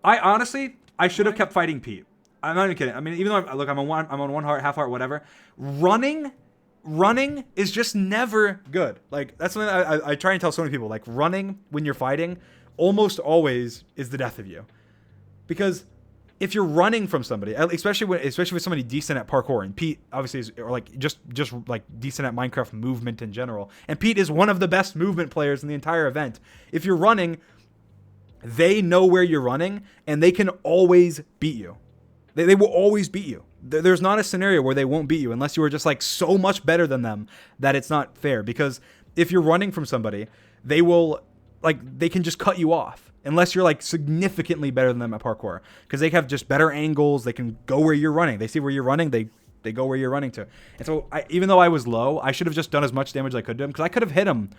I should have kept fighting Pete. I'm not even kidding. I mean, even though I'm on 1 heart, half heart, whatever. Running is just never good. Like, that's something I try and tell so many people. Like, running when you're fighting almost always is the death of you. Because if you're running from somebody, especially with somebody decent at parkour, and Pete obviously is, or just decent at Minecraft movement in general, and Pete is one of the best movement players in the entire event. If you're running, they know where you're running, and they can always beat you. They will always beat you. There's not a scenario where they won't beat you unless you are just so much better than them that it's not fair. Because if you're running from somebody, they will they can just cut you off unless you're significantly better than them at parkour, because they have just better angles. They can go where you're running. They see where you're running. They go where you're running to. And so even though I was low, I should have just done as much damage as I could to him, because I could have hit him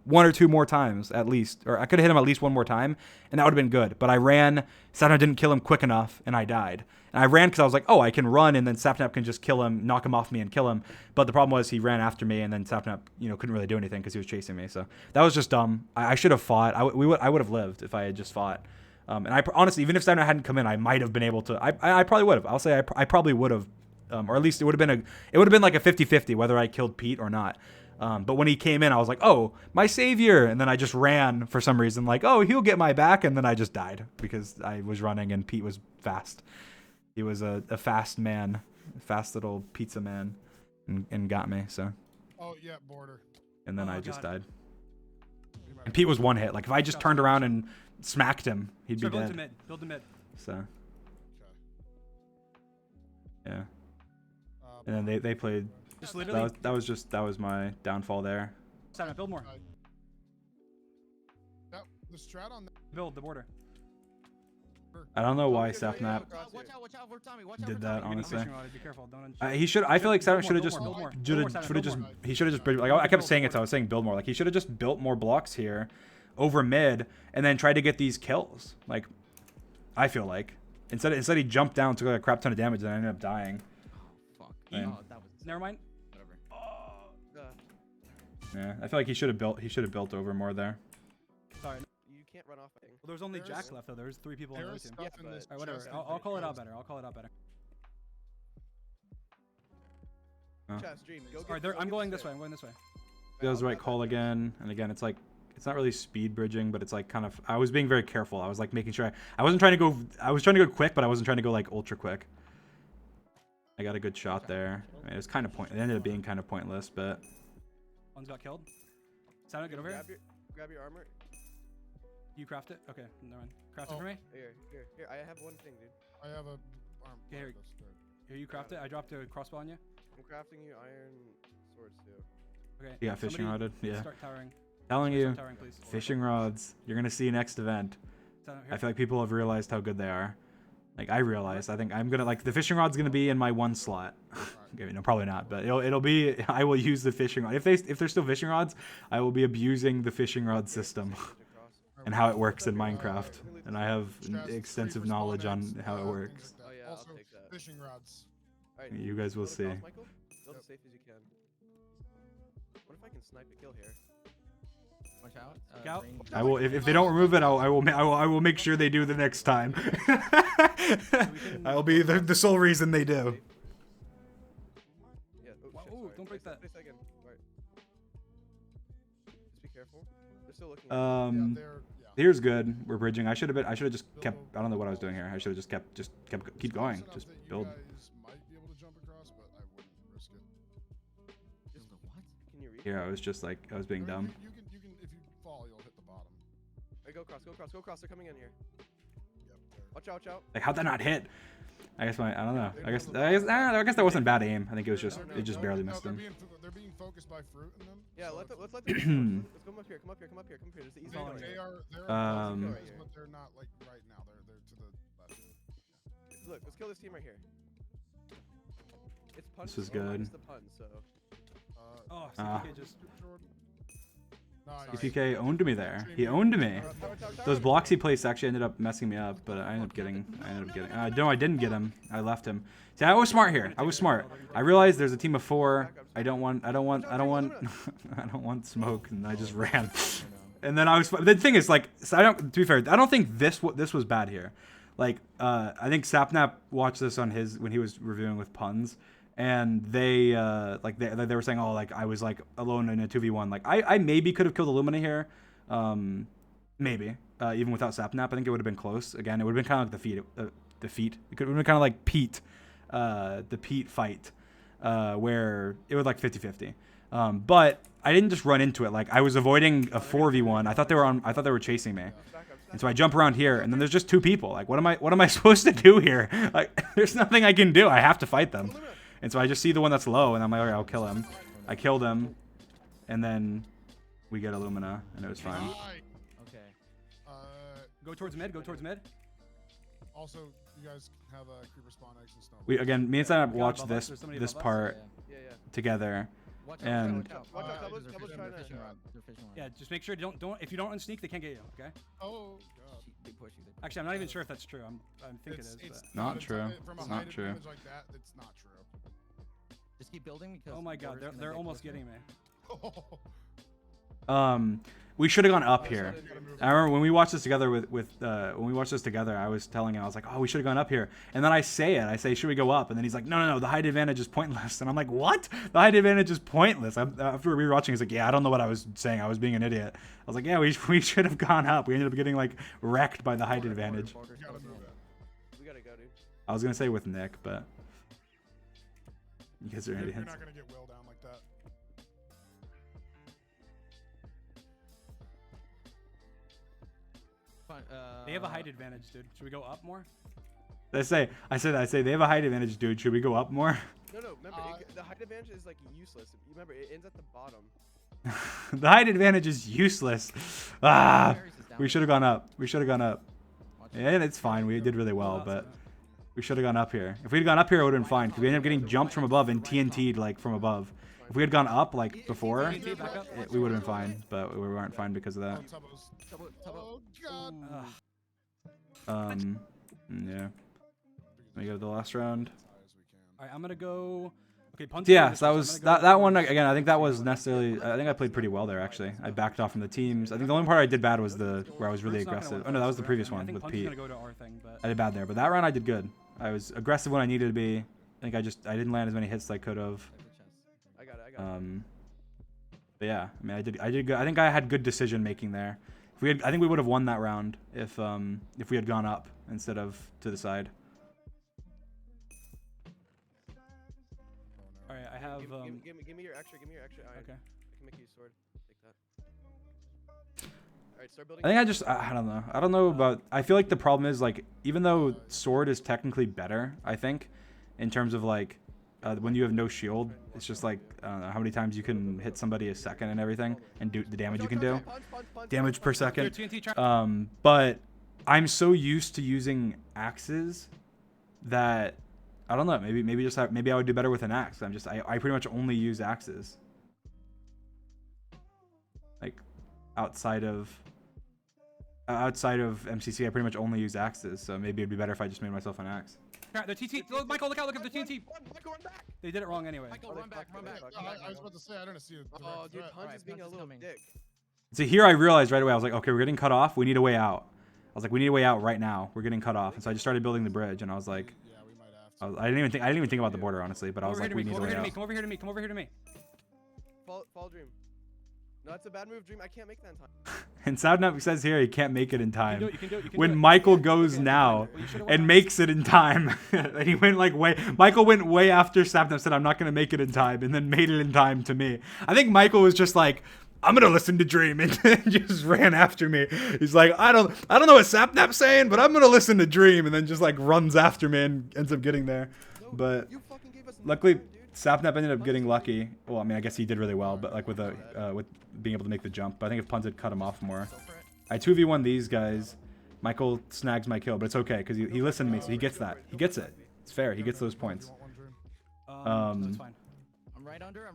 1 or 2 more times at least, or I could have hit him at least 1 more time, and that would have been good. But I ran, Sapnap didn't kill him quick enough, and I died. And I ran because I was like, oh, I can run, and then Sapnap can just kill him, knock him off me, and kill him. But the problem was he ran after me, and then Sapnap, couldn't really do anything because he was chasing me. So that was just dumb. I should have fought. I would have lived if I had just fought. And I honestly, even if Sapnap hadn't come in, I might have been able to. I probably would have. I'll say I probably would have, or at least it would have been like a 50-50 whether I killed Pete or not. But when he came in, I was like, oh, my savior. And then I just ran for some reason, oh, he'll get my back. And then I just died because I was running and Pete was fast. He was a fast man, fast little pizza man, and got me. So. Oh yeah, border. And then Oh, I just God. died. He might And Pete was 1 hit. Like, if I just turned around and smacked him, he'd be build to dead. mid. Build to mid. So, Okay. yeah. And then they played. Just literally. That was my downfall there. Sapnap, build more. The strat on that. Build the border. I don't know why Watch out, Sapnap Watch out for Tommy. Watch out did for that, Tommy. honestly. Fishing rod, be careful. Don't. He should. I feel like Sapnap should have just build more. he should have just like I kept saying it. So I was saying build more. Like, he should have just built more blocks here, over mid, and then tried to get these kills. Like, I feel like instead he jumped down, took a crap ton of damage, and I ended up dying. Fuck. Man. Oh, that was Never mind. whatever. Yeah, I feel like he should have built over more there. can't run off. I think. Well, there's only There's- Jack left though. There's 3 people on the There other is team. stuff Yeah, in this but- Alright, whatever. chest I'll that call it out goes- better. I'll call it out better. Oh. Chest, Dream, go. Alright, go I'm get going the this way. spare. I'm going this way. That was the I'll right grab call that. again. And again, it's like, it's not really speed bridging, but it's like kind of, I was being very careful. I was like making sure I wasn't trying to go, I was trying to go quick, but I wasn't trying to go like ultra quick. I got a good shot there. I mean, it was kind of it ended up being kind of pointless, but One's got killed. Sound get over here. Grab your armor. You craft it? Okay, never mind. Craft it Oh. for me? Here. I have one thing, dude. I have a arm. Okay, here. Here, you craft it. I dropped a crossbow on you. I'm crafting you iron swords too. Okay. you got fishing somebody rodded. Yeah. Start towering. Telling you, Start towering, please. fishing rods. You're gonna see next event. Here. I feel like people have realized how good they are. Like I realized. I think I'm gonna like the fishing rod's gonna be in my one slot. Okay, no, probably not, but it'll be. I will use the fishing rod if there's still fishing rods. I will be abusing the fishing rod system and how it works in Minecraft, and I have extensive knowledge on how it works. Oh, yeah, I'll Also, take that. fishing rods. Alright, You guys will build see. across, Michael. Build as safe as you can. What if I can snipe a kill here? Watch out. Scout. green- I will if they don't remove it. I will make sure they do the next time. I'll be the sole reason they do. Yeah. Oh, Wow, shit, ooh, sorry. don't break Wait a that. second. Alright. Just be careful. They're still looking. Um, Yeah. here's good. We're bridging. I should have just kept. I don't know what I was doing here. I should have just kept keep going. Close enough Just that you build. guys might be able to jump across, but I wouldn't risk it. Just what? Can you read? Here, I was just like I was being I mean, dumb. You can if you fall, you'll hit the bottom. Alright, go across. They're coming in here. Yep. There. Watch out. Like how'd that not hit? I guess I don't know. I guess that wasn't bad aim. I think it was just No, it just no, barely no, missed they're him. they're being focused by fruit in them. Yeah, so let's it's- let them. Let's come up here. Come up here. There's the easy They, one. they are Um, positive, but they're not like right now. They're to the left. Look, let's kill this team right here. It's punch. This is or minus good. The pun, so. Oh, Ah. CPK just. Nice. CPK owned me there. He owned me. Those blocks he placed actually ended up messing me up, but I ended up getting. No, I didn't get him. I left him. See, I was smart here. I was smart. I realized there's a team of 4. I don't want smoke, and I just ran. And then I was. The thing is, like, so to be fair, I don't think this was bad here. Like, I think Sapnap watched this on his when he was reviewing with puns, and they were saying, oh, like I was like alone in a 2v1. Like I maybe could have killed Illumina here, maybe even without Sapnap. I think it would have been close. Again, it would have been kind of like the feat. It could have been kind of like Pete, the Pete fight, where it was like 50-50. But I didn't just run into it. Like I was avoiding a 4v1. I thought they were chasing me. And so I jump around here, and then there's just 2 people. Like, what am I supposed to do here? Like, there's nothing I can do. I have to fight them. And so I just see the one that's low, and I'm like, all right, I'll kill him. I killed him, and then we get Illumina, and it was fine. Okay. Go towards mid. Also, you guys have a creeper spawn eggs and stuff. Me and Sam God, watched above us, this there's somebody this above us? part Yeah. together. Watch out. And- Watch out, They're Doubles fishing- trying they're to- fishing rod. They're fishing rod. Yeah, just make sure don't if you don't unsneak, they can't get you. Okay. Oh god. They push you. Actually, I'm not even sure if that's true. I think it is. It's But. Not a true. ton- From a It's height not true. advantage like that, it's not true. Just keep building because. Oh my the God, border's gonna they're get almost closer. getting me. We should have gone up here. You gotta move I remember when we watched this together when we watched this together, I was telling him, I was like, oh, we should have gone up here. And then I say, should we go up? And then he's like, no, the height advantage is pointless. And I'm like, what? The height advantage is pointless. After rewatching, he's like, yeah, I don't know what I was saying. I was being an idiot. I was like, yeah, we should have gone up. We ended up getting like wrecked by the height advantage. Border's You gotta closing move in. it. We gotta go, dude. I was gonna say with Nick, but you guys are You're idiots. not gonna get well down like that. Fine, They have a height advantage, dude. Should we go up more? I say they have a height advantage, dude. Should we go up more? No, remember, the height advantage is like useless. Remember, it ends at the bottom. The height advantage is useless. Ah, Varys is down we there. should have gone up. We should have gone up. Watch Yeah, it's fine. We did really well, Oh, but that's we should have gone up here. If we had gone up here, it would have been fine. Because we ended up getting jumped from above and TNT'd like from above. If we had gone up like before, TNT back up. we would have been fine. But we weren't fine because of that. Tubbo's. Tubbo. Oh god. Ugh. Yeah. We go to the last round. As high as we can. All right, I'm gonna go Okay, punt. So yeah, so that was that one again. I think that was necessarily. I think I played pretty well there actually. I backed off from the teams. I think the only part I did bad was the where I was really aggressive. Oh no, that was the previous one with Pete. I did bad there, but that round I did good. I was aggressive when I needed to be. I think I didn't land as many hits as I could have. I got it. But yeah, I mean I did good. I think I had good decision making there. I think we would have won that round if we had gone up instead of to the side. All right, I have. Give me your extra. Give me your extra. Okay. I can make you a sword. Take that. All right, start building. I think I don't know. I don't know about. I feel like the problem is like even though sword is technically better, I think, in terms of like when you have no shield, it's just like I don't know how many times you can hit somebody a second and everything and do the damage you can do. Damage per second. But I'm so used to using axes that I don't know. Maybe I would do better with an axe. I pretty much only use axes. Like outside of MCC, I pretty much only use axes. So maybe it'd be better if I just made myself an axe. The TT. Michael, look out! Look at the TT. Michael, run back. They did it wrong anyway. Michael, run back. I was about to say I didn't see it. Oh, dude, Punch is being a little dick. So here I realized right away, I was like, okay, we're getting cut off. We need a way out. I was like, we need a way out right now. We're getting cut off. And so I just started building the bridge, and I was like, Yeah, we might have to. I didn't even think about the border honestly, but I was like, we need a way out. Come over here to me. Come over here to me. Fall Dream. No, that's a bad move, Dream. I can't make that in time. And Soundnap says here he can't make it in time. You can do it. When Michael goes now and makes it in time, and he went like Michael went way after Soundnap said I'm not gonna make it in time, and then made it in time to me. I think Michael was just like, I'm gonna listen to Dream, and just ran after me. He's like, I don't know what Sapnap's saying, but I'm gonna listen to Dream, and then just like runs after me and ends up getting there. But luckily, Sapnap ended up getting lucky. Well, I mean, I guess he did really well, but like with being able to make the jump. But I think if Punt had cut him off more. I 2v1 these guys. Michael snags my kill, but it's okay because he listened to me, so he gets that. He gets it. It's fair. He gets those points. That's fine. I'm right under.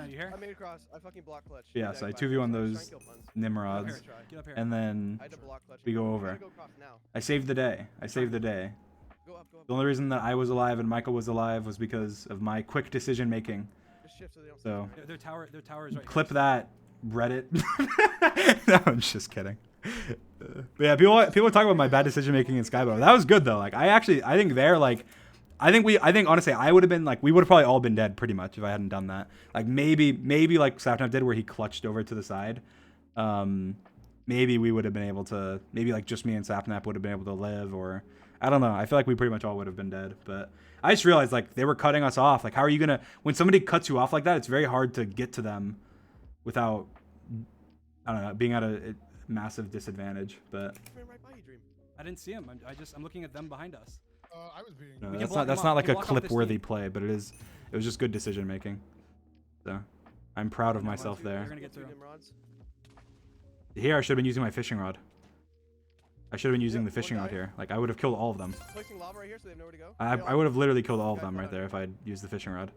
You here? I made it across. I fucking block clutch. Yeah, so I 2v1 those Nimrods, Get up here. and then I had to block clutch. we go over. I saved the day. Go up. The only reason that I was alive and Michael was alive was because of my quick decision making. Just shift so they don't So Their tower is right clip that, Reddit. No, I'm just kidding. But yeah, people talk about my bad decision making in Skybow. That was good though. Like I think they're like, I think honestly I would have been like, we would have probably all been dead pretty much if I hadn't done that. Like maybe like Sapnap did where he clutched over to the side. Maybe we would have been able to, maybe like just me and Sapnap would have been able to live, or I don't know. I feel like we pretty much all would have been dead. But I just realized like they were cutting us off. Like how are you gonna, when somebody cuts you off like that, it's very hard to get to them without, I don't know, being at a massive disadvantage. But I didn't see him. I'm looking at them behind us. I was being. no, that's not like a clip-worthy play, but it was just good decision making. So I'm proud of myself there. Here I should have been using my fishing rod. I should have been using the fishing rod here. Like I would have killed all of them. Placing lava right here so they have nowhere to go. I would have literally killed all of them right there if I had used the fishing rod.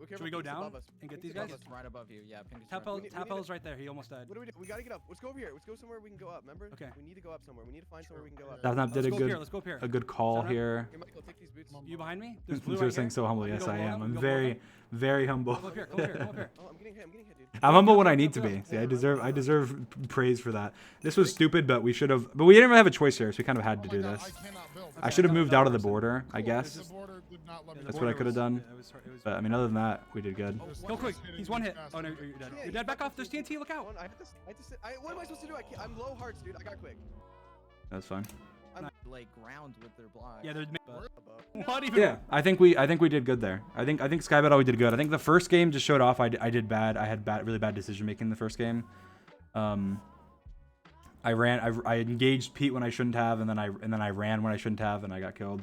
Should we go down and get these guys? Right above you. Yeah. Tapel's right there. He almost died. What do we do? We gotta get up. Let's go over here. Let's go somewhere we can go up. Remember? Okay. We need to go up somewhere. We need to find somewhere we can go up. Sapnap did Let's go up here. a good call here. Here, Michael, take these boots. You behind me? There's blue You're right saying here. so humble. You Yes, go I below am. them? I'm You go very, very humble. Come up here. Come up here. Oh, I'm getting hit, dude. I'm humble when I need to be. See, I deserve praise for that. This was stupid, but we should have. But we didn't really have a choice here, so we kind of had to do this. I cannot build. I should have moved out of the border, I guess. The border did not let me That's build. what I could have done. It was But I mean, other than that, we did good. Go quick. He's one hit. Oh no, you're dead. You're dead. Back off. There's TNT. Look out. I have to sit. What am I supposed to do? I'm low hearts, dude. I got quick. That's fine. Like ground with their block. Yeah, there's. Above. What even? Yeah, I think we did good there. I think Sky Battle we did good. I think the first game just showed off I did bad. I had really bad decision making in the first game. I engaged Pete when I shouldn't have, and then I ran when I shouldn't have, and I got killed.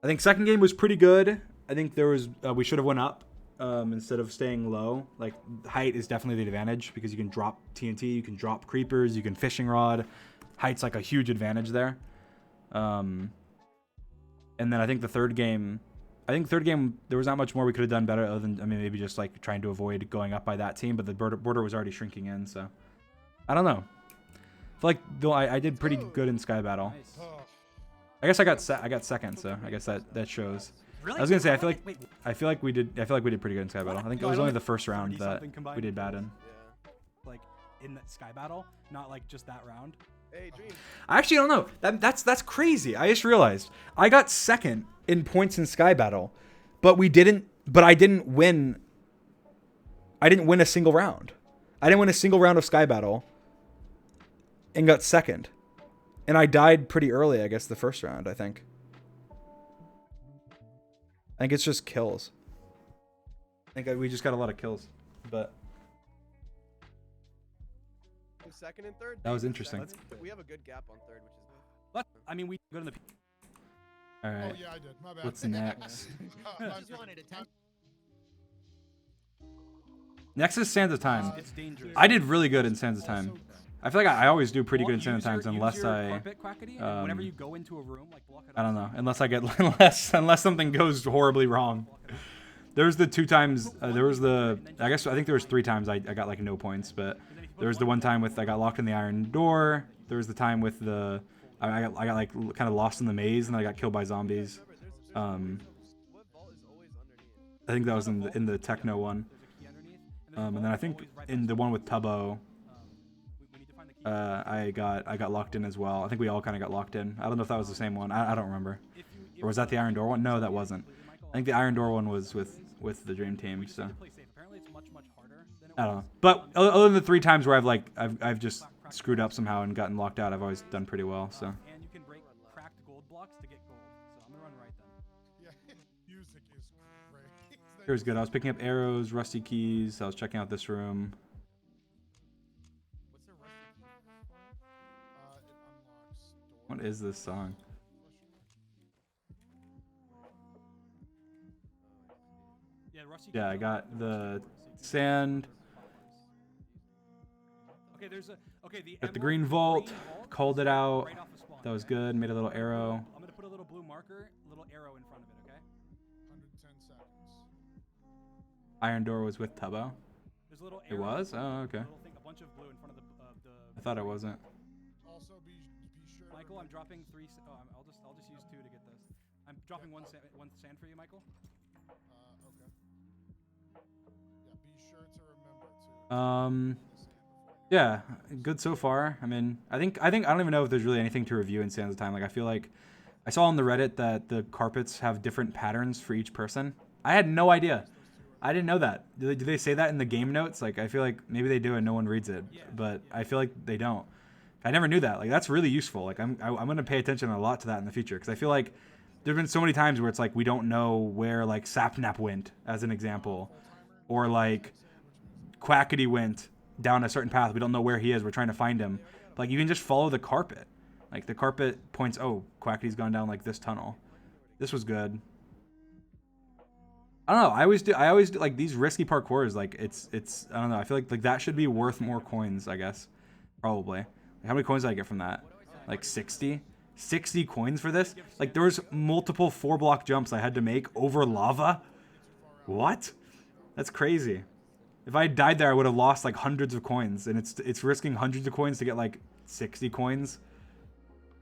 I think second game was pretty good. I think there was we should have went up instead of staying low. Like height is definitely the advantage because you can drop TNT, you can drop creepers, you can fishing rod. Height's like a huge advantage there. And then I think the third game, there was not much more we could have done better other than, I mean, maybe just like trying to avoid going up by that team, but the border was already shrinking in, so I don't know. I feel like though I did pretty good in Sky Battle. Nice. Oh, I guess I got second, so I guess that shows. Really? I was gonna say, Wait, I feel like we did pretty good in Sky Battle. I think it No, I was don't only think the first round 30 that something combined we did bad in. Yeah. like in the Sky Battle, not like just that round. Hey, Dream. I actually don't know. That's crazy. I just realized I got second in points in Sky Battle, but I didn't win. I didn't win a single round. I didn't win a single round of Sky Battle, and got second. And I died pretty early, I guess, the first round. I think it's just kills. I think we just got a lot of kills, but Second and third. that was interesting. We have a good gap on third, which is. But I mean, we go to the. All right. Oh yeah, I did. My bad. What's next? My Just wanted to tell. Next is Sands of Time. It's dangerous. I did really good in Sands of Time. I feel like I always do pretty good in Sands of Times Use unless your I carpet quackity, and whenever um, you go into a room, like block it. I don't know, unless I get unless something goes horribly wrong. There's the 2 times. There was the. I think there was 3 times I got like no points, but there was the one time with I got locked in the iron door. There was the time with the I got like kind of lost in the maze and I got killed by zombies. I think that was in the techno one. And then I think in the one with Tubbo, I got locked in as well. I think we all kind of got locked in. I don't know if that was the same one. I don't remember. Or was that the Iron Door one? No, that wasn't. I think the Iron Door one was with the Dream Team. So I don't know. But other than the 3 times where I've just screwed up somehow and gotten locked out, I've always done pretty well. So. And you can break cracked gold blocks to get gold. So I'm gonna run right then. Yeah, music is great. Here's good. I was picking up arrows, rusty keys. I was checking out this room. What's a rusty key? It unlocks doors. What is this song? Yeah, Rusty. Yeah, I got the sand. Okay, there's a. Okay, Got the green vault. Called it out. Right off the spawn. That was good. Made a little arrow. I'm gonna put a little blue marker, a little arrow in front of it. Okay. 110 seconds. Iron Door was with Tubbo. There's a little It arrow. was? Oh, okay. A little thing, a bunch of blue in front of the. I thought it wasn't. Also, be sure. to Michael, I'm remember- dropping 3. I'll just use 2 to get this. I'm dropping one sand for you, Michael. Okay. Yeah, be sure to remember to. Yeah, good so far. I mean, I don't even know if there's really anything to review in Sands of Time. Like, I feel like I saw on the Reddit that the carpets have different patterns for each person. I had no idea. I didn't know that. Do they say that in the game notes? Like, I feel like maybe they do and no one reads it, but I feel like they don't. I never knew that. Like, that's really useful. Like, I'm gonna pay attention a lot to that in the future because I feel like there's been so many times where it's like we don't know where like Sapnap went, as an example, or like Quackity went down a certain path. We don't know where he is. We're trying to find him. But, like, you can just follow the carpet. Like, the carpet points, oh, Quackity's gone down like this tunnel. This was good. I don't know. I always do like these risky parkours. Like, it's I don't know. I feel like that should be worth more coins, I guess. Probably. Like, how many coins did I get from that? Like 60? 60 coins for this? Like, there was multiple 4-block jumps I had to make over lava. What? That's crazy. If I had died there, I would have lost like hundreds of coins, and it's risking hundreds of coins to get like 60 coins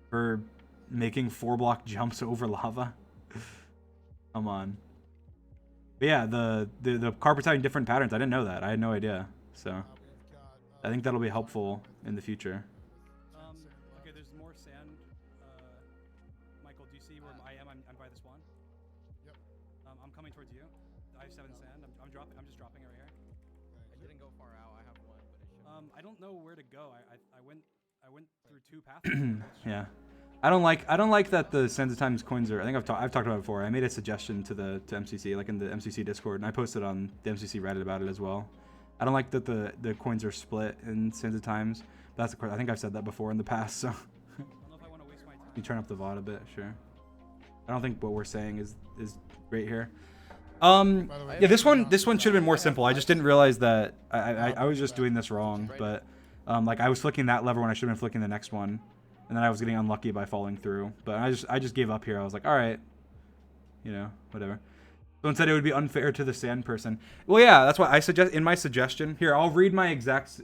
for making 4-block jumps over lava. Come on. But yeah, the carpets having different patterns. I didn't know that. I had no idea. So I think that'll be helpful in the future. Okay, there's more sand. Michael, do you see where I am? I'm by the spawn. Yep. I'm coming towards you. I have 7 sand. I'm dropping. I'm just dropping it right here. I didn't go far out. I have 1, but it should. I don't know where to go. I went through 2 paths. Yeah. I don't like that the Sands of Times coins are. I think I've talked about it before. I made a suggestion to MCC, like in the MCC Discord, and I posted on the MCC Reddit about it as well. I don't like that the coins are split in Sands of Times. That's I think I've said that before in the past. So I don't know if I want to waste my time. you turn up the VOD a bit, sure. I don't think what we're saying is great here. By the way, Yeah, this one should have been more simple. I just didn't realize that I was just doing this wrong, but like I was flicking that lever when I should have been flicking the next one, and then I was getting unlucky by falling through. But I just gave up here. I was like, all right, you know, whatever. Someone said it would be unfair to the sand person. Well, yeah, that's why I suggest in my suggestion. Here, I'll read my exact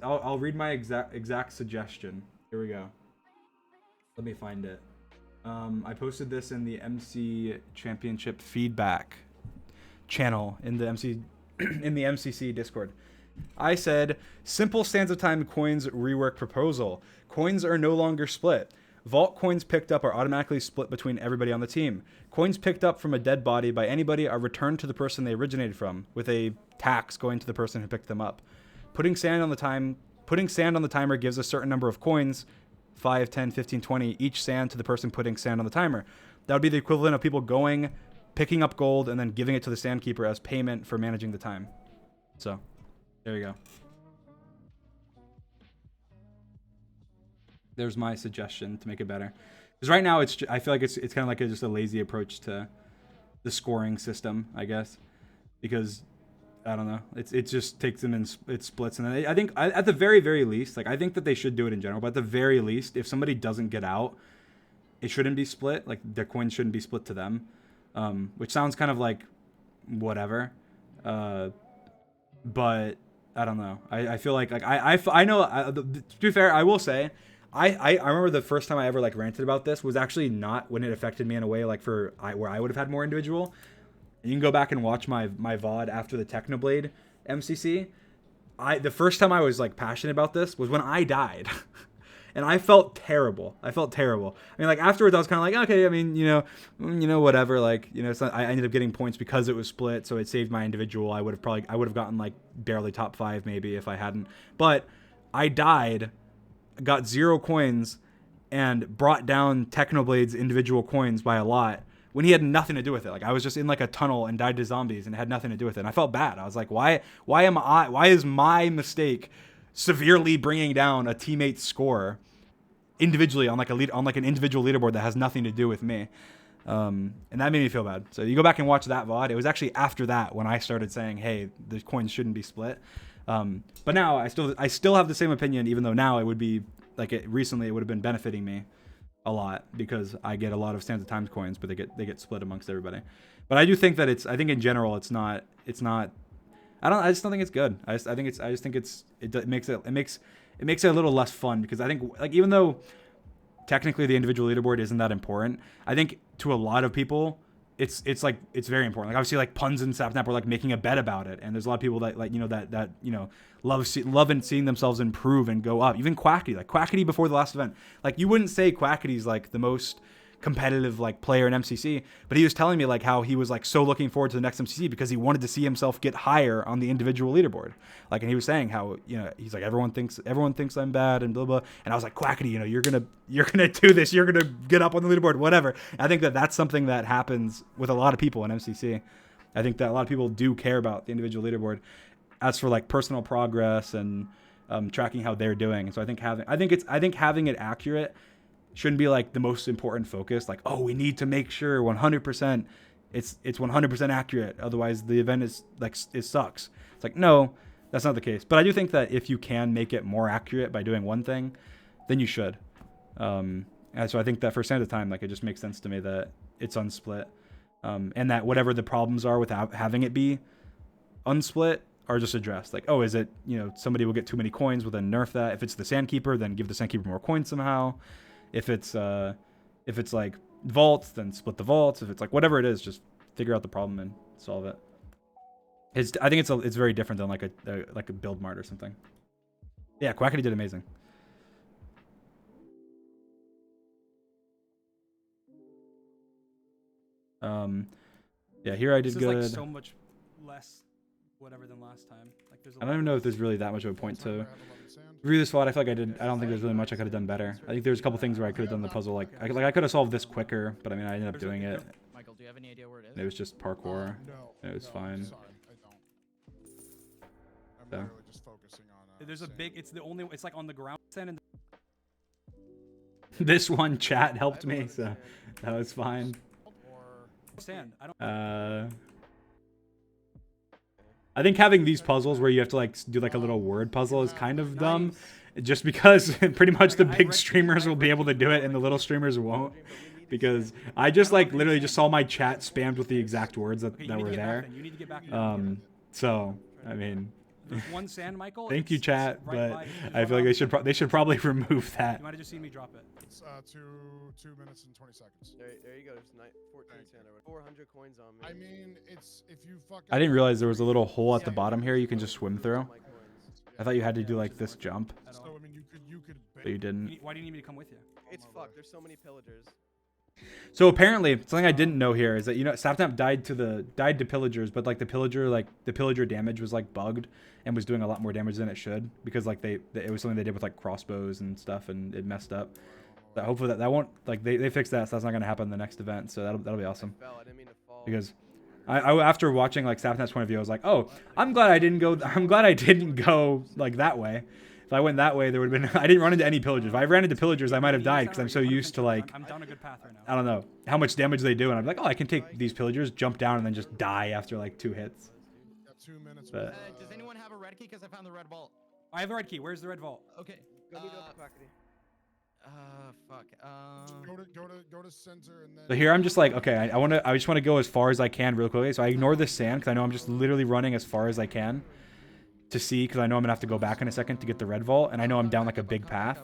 suggestion. Here we go. Let me find it. I posted this in the MC Championship feedback channel in the MCC Discord. I said, simple Sands of Time coins rework proposal. Coins are no longer split. Vault coins picked up are automatically split between everybody on the team. Coins picked up from a dead body by anybody are returned to the person they originated from, with a tax going to the person who picked them up. Putting sand on the timer gives a certain number of coins, 5, 10, 15, 20, each sand to the person putting sand on the timer. That would be the equivalent of people going, picking up gold, and then giving it to the sandkeeper as payment for managing the time. So, there you go. There's my suggestion to make it better. Because right now, I feel like it's kind of like just a lazy approach to the scoring system, I guess. Because, I don't know, it just takes them in, it splits. And I think, at the very, very least, like, I think that they should do it in general. But at the very least, if somebody doesn't get out, it shouldn't be split. Like, their coins shouldn't be split to them. Which sounds kind of like whatever. But I don't know. I feel like I know, to be fair, I will say, I remember the first time I ever like ranted about this was actually not when it affected me in a way like where I would have had more individual. You can go back and watch my VOD after the Technoblade MCC. The first time I was like passionate about this was when I died. And I felt terrible. I mean, like afterwards I was kind of like, okay, I mean, you know, whatever. Like, you know, it's not, I ended up getting points because it was split, so it saved my individual. I would have gotten like barely top 5 maybe if I hadn't. But I died, got 0 coins, and brought down Technoblade's individual coins by a lot when he had nothing to do with it. Like I was just in like a tunnel and died to zombies and it had nothing to do with it. And I felt bad. I was like, why is my mistake severely bringing down a teammate's score individually on like an individual leaderboard that has nothing to do with me? And that made me feel bad. So you go back and watch that VOD. It was actually after that when I started saying, hey, the coins shouldn't be split. But now I still have the same opinion, even though now it would be like recently it would have been benefiting me a lot because I get a lot of Sands of Times coins, but they get split amongst everybody. But I do think that I think in general it's not I just don't think it's good. It makes it a little less fun because I think like even though technically the individual leaderboard isn't that important, I think to a lot of people it's very important. Like obviously like Puns and Sapnap were like making a bet about it, and there's a lot of people that like that love and seeing themselves improve and go up. Even Quackity before the last event, like you wouldn't say Quackity's like the most competitive like player in MCC, but he was telling me like how he was like so looking forward to the next MCC because he wanted to see himself get higher on the individual leaderboard. Like, and he was saying how, you know, he's like, everyone thinks I'm bad and blah blah. And I was like, Quackity, you know, you're gonna do this, you're gonna get up on the leaderboard, whatever. And I think that that's something that happens with a lot of people in MCC. I think that a lot of people do care about the individual leaderboard as for like personal progress and tracking how they're doing. And so I think having it accurate shouldn't be like the most important focus. Like, oh, we need to make sure 100% it's 100% accurate. Otherwise the event is like, it sucks. It's like, no, that's not the case. But I do think that if you can make it more accurate by doing one thing, then you should. And so I think that for Sands of Time, like it just makes sense to me that it's unsplit. And that whatever the problems are without having it be unsplit are just addressed. Like, oh, is it, you know, somebody will get too many coins, well then nerf that. If it's the Sandkeeper, then give the Sandkeeper more coins somehow. If it's like vaults, then split the vaults. If it's like whatever it is, just figure out the problem and solve it. I think it's very different than like a build mart or something. Yeah, Quackity did amazing. Yeah, here I did good. This is like so much less whatever than last time. Like there's I don't even know if there's really that much of a point to review this VOD. I feel like I don't think there's really much I could have done better. I think there's a couple things where I could have done the puzzle like I could have solved this quicker, but I mean I ended up doing it. Michael, do you have any idea where it is? It was just parkour. No. It was fine. Sorry, I don't. I'm So. literally just focusing on. There's a sand. big. It's like on the ground sand and This one chat helped me, so that was fine. Or sand. I don't. I think having these puzzles where you have to like do like a little word puzzle is kind of dumb, just because pretty much the big streamers will be able to do it and the little streamers won't. Because I just like literally just saw my chat spammed with the exact words that were there. You need to get back. So I mean, There's one sand, Michael. Thank you, it's chat, right but by- there's I one feel like off. they should probably remove that. You might have just seen me drop it. It's 2 minutes and 20 seconds. There you go. There's 14 sand over 400 coins on me. I mean, it's if you fuck. I didn't realize there was a little hole at the bottom here you can just swim through. My coins. I thought you had to do like this jump, At all. So I mean, you could. but you didn't. Why do you need me to come with you? It's fucked. There's so many pillagers. So apparently, something I didn't know here is that Sapnap died to pillagers, but like the pillager damage was like bugged and was doing a lot more damage than it should because like it was something they did with like crossbows and stuff and it messed up. But hopefully that won't like they fixed that, so that's not gonna happen in the next event. So that'll be awesome. I fell. I didn't mean to fall. Because I after watching like Sapnap's point of view, I was like, oh, I'm glad I didn't go like that way. If I went that way, there would have been. I didn't run into any pillagers. If I ran into pillagers, I might have died because I'm so used to like. I'm down a good path right now. I don't know how much damage they do, and I'm like, oh, I can take these pillagers, jump down, and then just die after like 2 hits. Got 2 minutes. But Does anyone have a red key? Because I found the red vault. I have the red key. Where's the red vault? Okay. Go meet up with Quackity. Fuck. Go to center and then. so here I'm just like, okay, I just want to go as far as I can real quickly. So I ignore this sand because I know I'm just literally running as far as I can to see because I know I'm gonna have to go back in a second to get the red vault, and I know I'm down like a big path.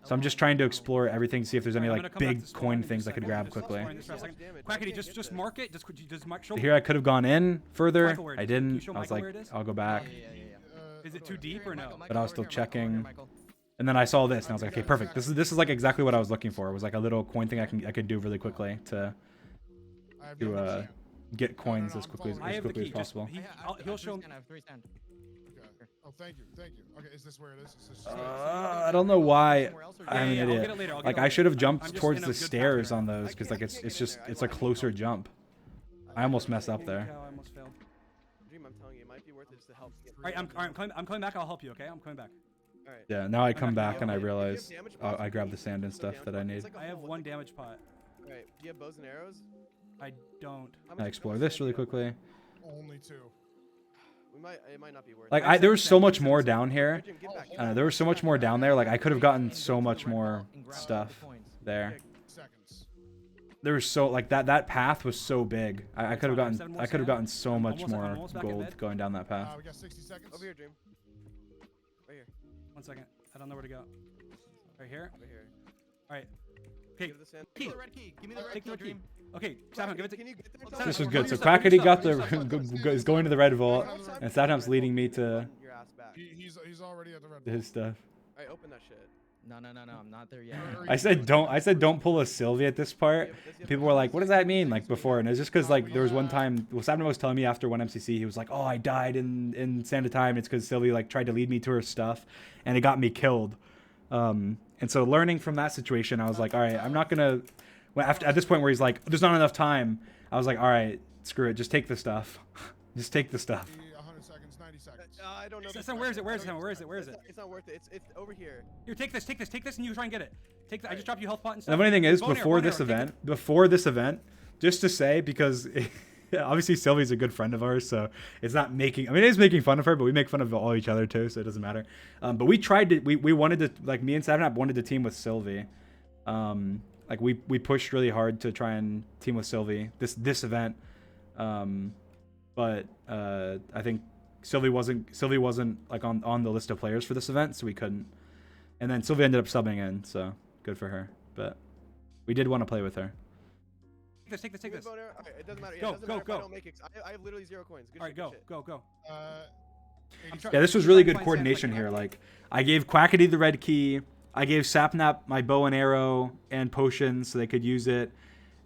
So I'm just trying to explore everything to see if there's any I'm gonna like come back big to spawn coin and things I just- could I'm grab just quickly. exploring this for a second. Quackity, just mark it. Just mark. Show So here I could have gone in further. Michael, where it I is. Can you didn't. show I was Michael like, where it is? I'll go back. Is it too deep or no? But I was still checking. And then I saw this, and I was like, okay, perfect. This is like exactly what I was looking for. It was like a little coin thing I could do really quickly to get coins as quickly I have the key. as possible. He'll show. I have 3 sand. Okay. Oh, thank you. Okay, is this where it is? Is this I don't know why I'm an Yeah, I'll get idiot. it later, I'll get Like it I later. should have I'm jumped just towards in a the good path stairs right on now. those because like it's a closer jump. I almost messed up there. Yeah, I almost failed. Dream, I'm telling you, it might be worth it just to help. All right, I'm coming back. I'll help you. Okay, I'm coming back. All right. Yeah, now I come back. back and I If you have realize damage pots, I grab the please sand and use stuff damage that I pots. need. It's like a I have whole- it's one like- damage pot. Right. Do you have bows and arrows? I don't. How I much explore arrows this do you really have? quickly. only 2? It might not be worth Like it. there was so much more down here. Dream, get back, get I don't know, back. there was so much more down there. Like I could have gotten so much more stuff there. Seconds. There was so like that path was so big. I could have Seven more gotten sand. so I'm much almost- I'm more almost back in gold bed. going down that path. We got 60 seconds. Over here, Dream. Right here. 1 second. I don't know where to go. Right here. Over here. All right. Okay. Give the sand. Give me the red key. Give me the red Take key, the key. Dream. Okay, Sapnap, give it to. Can you get there? Sapnap, This was run good. So your stuff, run your Quackity got stuff. is going to the red vault, and Sapnap's leading me to Your ass back. He's already at the red. his stuff. All right, open that shit. No, I'm not there yet. I said don't pull a Sylvie at this part. People were like, what does that mean? Like before, and it's just because like there was one time, well, Sapnap was telling me after one MCC, he was like, oh, I died in Sand of Time. It's because Sylvie like tried to lead me to her stuff, and it got me killed. And so learning from that situation, I was like, all right, I'm not gonna. Well, at this point where he's like, there's not enough time, I was like, all right, screw it, just take the stuff, just take the stuff. 100 seconds, 90 seconds. I don't know. Sapnap, where is it? Where is it? Where is it? Where is it? It's not worth it. It's over here. Here, take this, and you try and get it. Take that. I just dropped you health pot and And stuff. the funny thing is, Bow and before arrow, this take it. event, just to say, because obviously Sylvie's a good friend of ours, so it's not making. I mean, it is making fun of her, but we make fun of all each other too, so it doesn't matter. But we tried to. We wanted to, like, me and Sapnap wanted to team with Sylvie. Like we pushed really hard to try and team with Sylvie this event. But I think Sylvie wasn't like on the list of players for this event, so we couldn't. And then Sylvie ended up subbing in, so good for her. But we did want to play with her. Take this. All right, it doesn't matter. Go, it doesn't go, matter if go. I don't make it. I have literally 0 coins. Good All right, shit, good go, shit. go. I'm 80 trying- Yeah, this was really Try good and find coordination sand, here. like- Like, I gave Quackity the red key. I gave Sapnap my bow and arrow and potions so they could use it.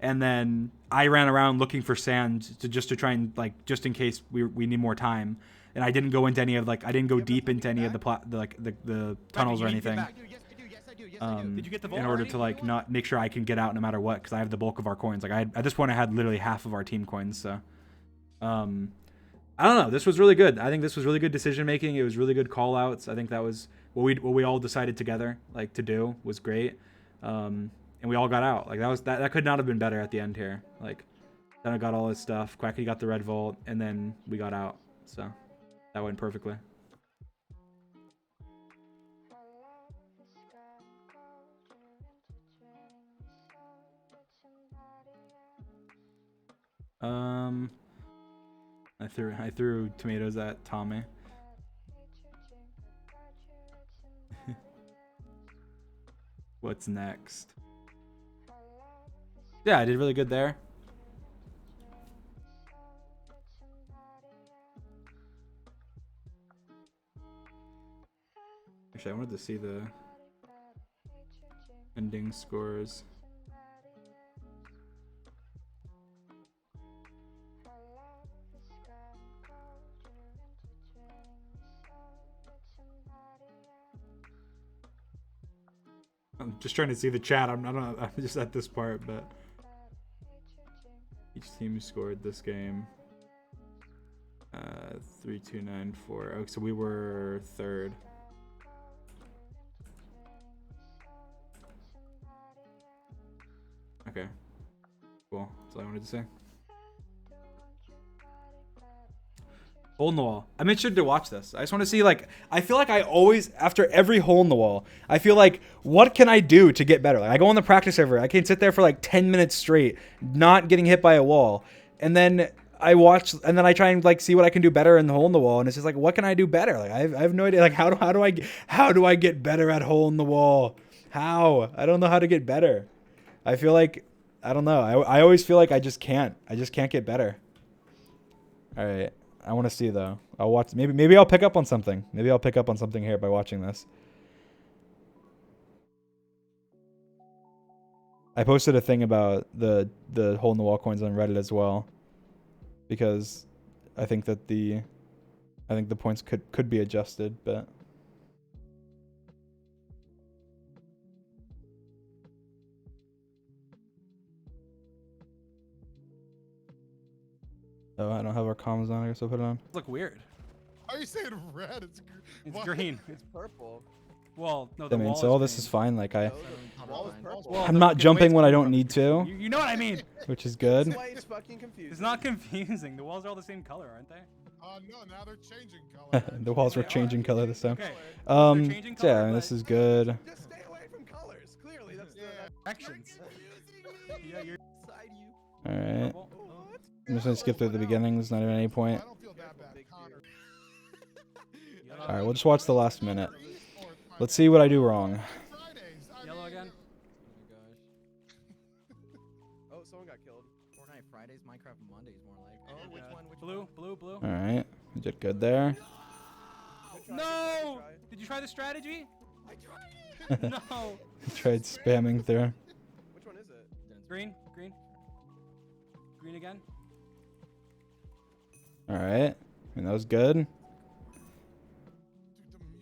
And then I ran around looking for sand to try and, like, just in case we need more time. And I didn't go into any of, like, I didn't go deep into any of the tunnels or you need to get anything. back. Yes, I do. Yes, I do. Did you get the vault In order already? to, like, not make sure I can get out no matter what, because I have the bulk of our coins. Like, at this point I had literally half of our team coins. So I don't know. This was really good. I think this was really good decision making. It was really good call outs. I think that was what we all decided together, like, to do was great. And we all got out. Like, that could not have been better at the end here. Like, then I got all his stuff. Quacky got the red vault, and then we got out. So that went perfectly. I threw tomatoes at Tommy. What's next? Yeah, I did really good there. Actually, I wanted to see the ending scores. I'm just trying to see the chat. I'm just at this part, but each team scored this game. 3-2-9-4. Oh, so we were third. Okay. Cool. That's all I wanted to say. Hole in the wall. I made sure to watch this. I just want to see, like, I feel like I always, after every hole in the wall, I feel like, what can I do to get better? Like, I go on the practice server. I can sit there for like 10 minutes straight, not getting hit by a wall. And then I watch, and then I try and like see what I can do better in the hole in the wall. And it's just like, what can I do better? Like, I have no idea. Like, how do I get better at hole in the wall? How? I don't know how to get better. I feel like, I don't know. I always feel like I just can't get better. All right. I want to see though. I'll watch. Maybe I'll pick up on something. Maybe I'll pick up on something here by watching this. I posted a thing about the hole in the wall coins on Reddit as well, because I think that the points could be adjusted, but. Oh, I don't have our comms on. I guess I'll put it on. Look weird. How are you saying red? It's what? green. It's purple. Well, no, the I mean, wall so all is this green. is fine. Like No, the wall is purple. Well, I'm the not fucking jumping wave's when I coming don't from- need to, You know what I mean? which is good. That's why it's fucking confusing. It's not confusing. The walls are all the same color, aren't they? No, now they're changing color. The walls were They are. changing color this time. Okay. Um, changing so yeah, color, I mean, but- this is good. Just stay away from colors. Clearly, that's Actions. Yeah, you're side you. All right. purple. What? I'm just gonna skip through the beginning. There's not even any I point. don't feel that bad. Connor. All right, we'll just watch the last minute. Let's see what I do wrong. Fridays. Yellow again. Oh my gosh. Oh, someone got killed. Fortnite Fridays, Minecraft Mondays, more like. Oh, which Yeah. one? Which Blue, one? blue. All right, we did good there. Good try, No! good try. Did you try the strategy? I tried it. No. Tried spamming through. Which one is it? Green, green. Green again. All right, I mean, that was good. Dude,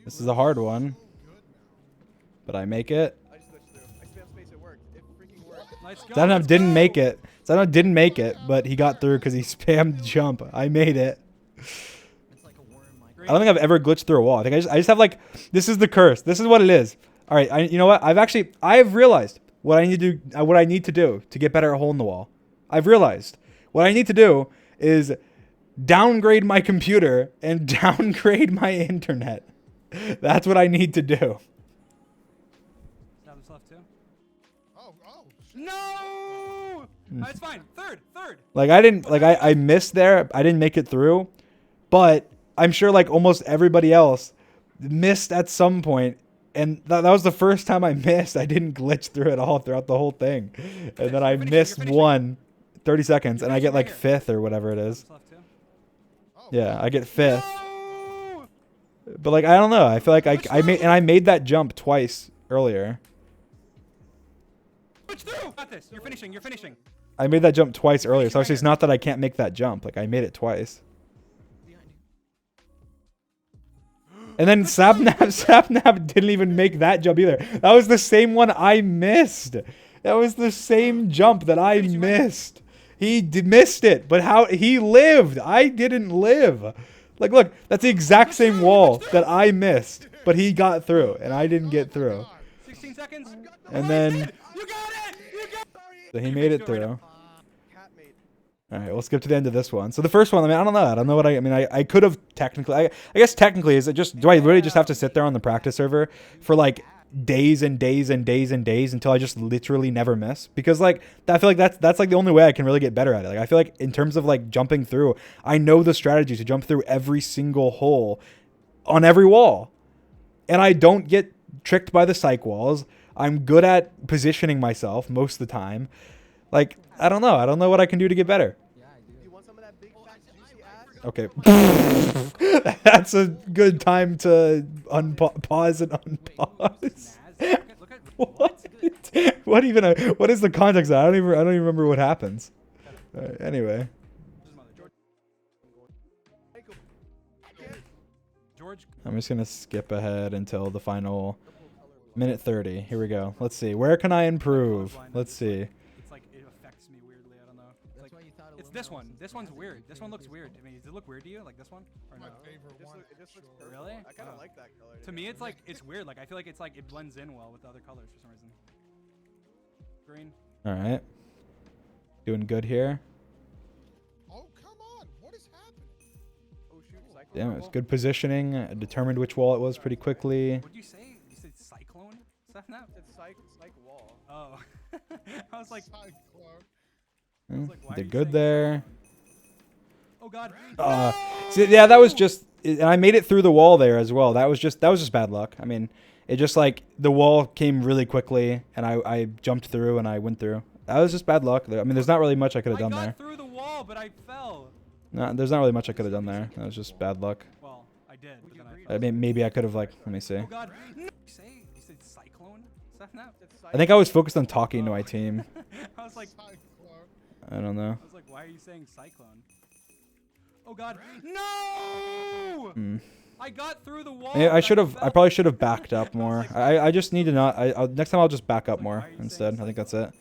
This is a hard one, but I make it. I just switched through. I spam space. It worked. It freaking worked. Let's go. Zanab let's didn't go. make it. Zanab didn't make it, but he got through because he spammed jump. I made it. It's like a worm, like. I don't think I've ever glitched through a wall. I think I just have like, this is the curse. This is what it is. All right, you know what? I've realized what I need to do to get better at hole in the wall. I've realized what I need to do is downgrade my computer and downgrade my internet. That's what I need to do. Snap's left too. Oh, No! It's fine. Third. Like I missed there. I didn't make it through, but I'm sure like almost everybody else missed at some point. And that was the first time I missed. I didn't glitch through it all throughout the whole thing. And then I You're missed finishing. one, 30 seconds, You're and I get finishing like right fifth or whatever it is. Snap's left too. oh. Yeah, I get fifth. No! But like I don't know. I feel like I made that jump twice earlier. Switch through. Got this. You're finishing. I made that jump twice earlier. So obviously it's not that I can't make that jump. Like I made it twice. Behind you. And then Sapnap didn't even make that jump either. That was the same one I missed. That was the same jump that I missed. He missed it, but how he lived. I didn't live. Like, look, that's the exact same wall that I missed, but he got through, and I didn't get through. 16 seconds. And then, You got it. so he made it through. Cat mate. All right, we'll skip to the end of this one. So the first one, I don't know what I could have technically, I guess technically, is it just, do I really just have to sit there on the practice server for like days and days and days and days until I just literally never miss? Because like, I feel like that's like the only way I can really get better at it. Like I feel like in terms of like jumping through, I know the strategy to jump through every single hole on every wall. And I don't get tricked by the psych walls. I'm good at positioning myself most of the time. Like, I don't know. I don't know what I can do to get better. Yeah, I do. Do you want some of that big fat juicy ass? Okay. That's a good time to pause and unpause. Look at What? What even? What is the context of that? I don't even remember what happens. Anyway. George. I'm just gonna skip ahead until the final minute 30. Here we go. Let's see. Where can I improve? Let's see. It's like it affects me weirdly. I don't know. That's Like why you thought it's this one. This one's weird. This one looks weird. I mean, does it look weird to you? Like this one? Or no? My favorite one. It just looks actually. purple. Really? I kind of Oh. like that color. To me, it's like it's weird. Like I feel like it's like it blends in well with the other colors for some reason. Green. All right. Doing good here. Oh, come on. What is happening? Oh shoot, cyclone. Damn, it was good positioning. I determined which wall it was pretty quickly. What did you say? You said cyclone? Snap? It's psych wall. Oh. I was like, Cyclone. like, why are Did you good saying there. oh god. See, yeah, that was just, and I made it through the wall there as well. That was just bad luck. I mean, it just like the wall came really quickly, and I jumped through and I went through. That was just bad luck. I mean, there's not really much I could have done I got there. through the wall, but I fell. No, there's not really much I could have done there. That was just bad luck. Well, I did, but then I I fell. mean, maybe I could have like, let me see. Oh god. No. You said cyclone? Snap? It's I think I was focused on talking to my team. I was like, Cyclone. I don't know. I was like, why are you saying cyclone? Oh god. No! Hmm. I got through the wall. I but should have. I fell. probably should have backed up more. I just need to not. Next time I'll just back up more instead. I think that's it.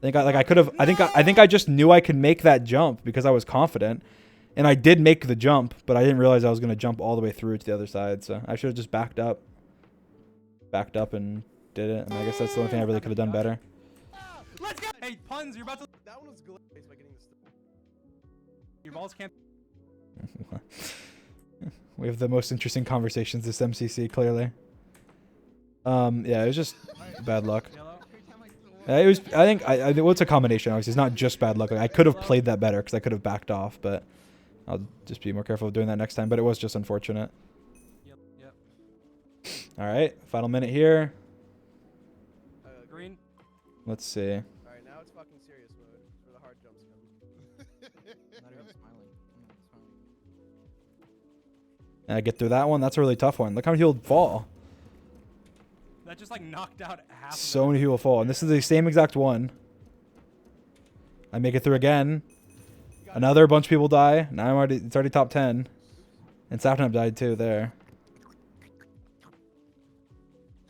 I could have. I think I just knew I could make that jump because I was confident, and I did make the jump, but I didn't realize I was gonna jump all the way through to the other side. So I should have just backed up and did it. I mean, I guess that's the only thing I really could have done better. Let's go. Hey, puns, you're about to. That one was glazed by getting this. Your balls can't. We have the most interesting conversations this MCC clearly. Yeah, it was just bad luck. Yellow. It was. I think. Well, it's a combination. Obviously, it's not just bad luck. Like, I could have played that better because I could have backed off, but I'll just be more careful of doing that next time. But it was just unfortunate. Yep. All right, final minute here. Green. Let's see. All right, now it's fucking serious mode. It's where the hard jumps come. I'm not even smiling. I'm not smiling. And I get through that one. That's a really tough one. Look how many people fall. That just like knocked out half. So of many people fall, and this is the same exact one. I make it through again. Another bunch of people die. Now I'm already. It's already top 10. And Sapnap died too there.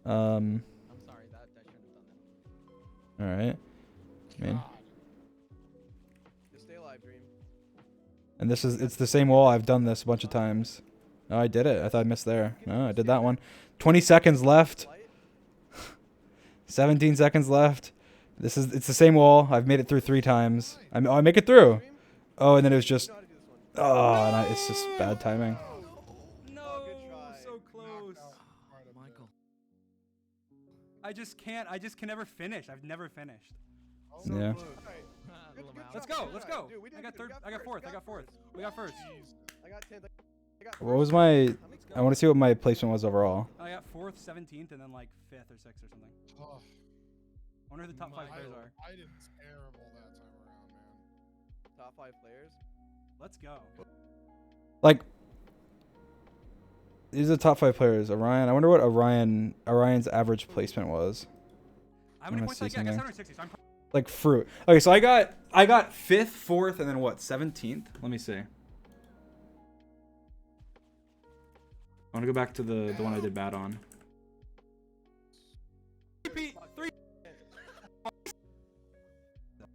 I'm sorry. That I shouldn't have done that. All right. I mean, Just stay alive, Dream. and it's the same wall. I've done this a bunch of times. Oh, I did it. I thought I missed there. No, I did that one. 20 seconds left. 17 seconds left. It's the same wall. I've made it through 3 times. I make it through. Oh, and then it was just, You know how to do this one. oh, and it's just bad timing. No, good try. so close. Michael. I just can't. I just can never finish. I've never finished. Yeah. All right. Little mouth. Let's go. Let's go. Dude, we did I got good. third. We I got fourth. first. I got fourth. We got first. I got 10th. I got What was first. my? I want to see what my placement was overall. I got fourth, 17th, and then like 5th or 6th or something. Oh, I wonder who the top 5 players are. I did terrible that time around, man. Top 5 players. Let's go. Like, these are the top 5 players. Orion. I wonder what Orion's average placement was. How many gonna points did I see get? I got something. 760. So I'm Like fruit. Okay, so I got 5th, 4th, and then what? 17th. Let me see. I want to go back to the one I did bad on. three.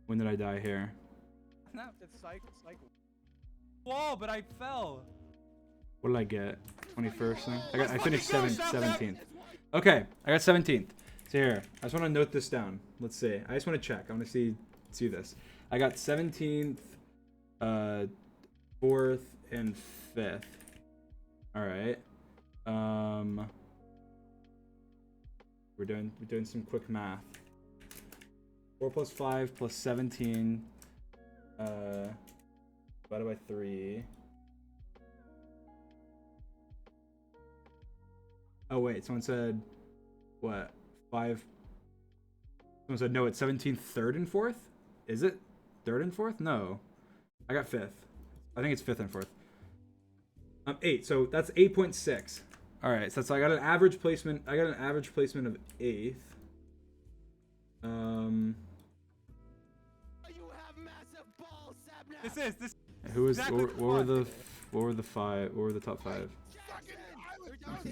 When did I die here? Snap. It's psych. Wall, but I fell. What did I get? 21st thing? I finished fucking go, 17th. Okay, I got 17th. So here, I just want to note this down. Let's see. I just want to check. I want to see this. I got 17th, 4th, and 5th. All right. We're doing some quick math. 4 plus 5 plus 17 divided by 3. Oh wait, someone said what? 5. Someone said no. It's 17th, 3rd, and 4th. Is it 3rd and 4th? No, I got 5th. I think it's 5th and 4th. 8. So that's 8.6. All right. So I got an average placement. I got an average placement of 8th. This. Who was? Exactly What were the? What were the 5? What were the top 5?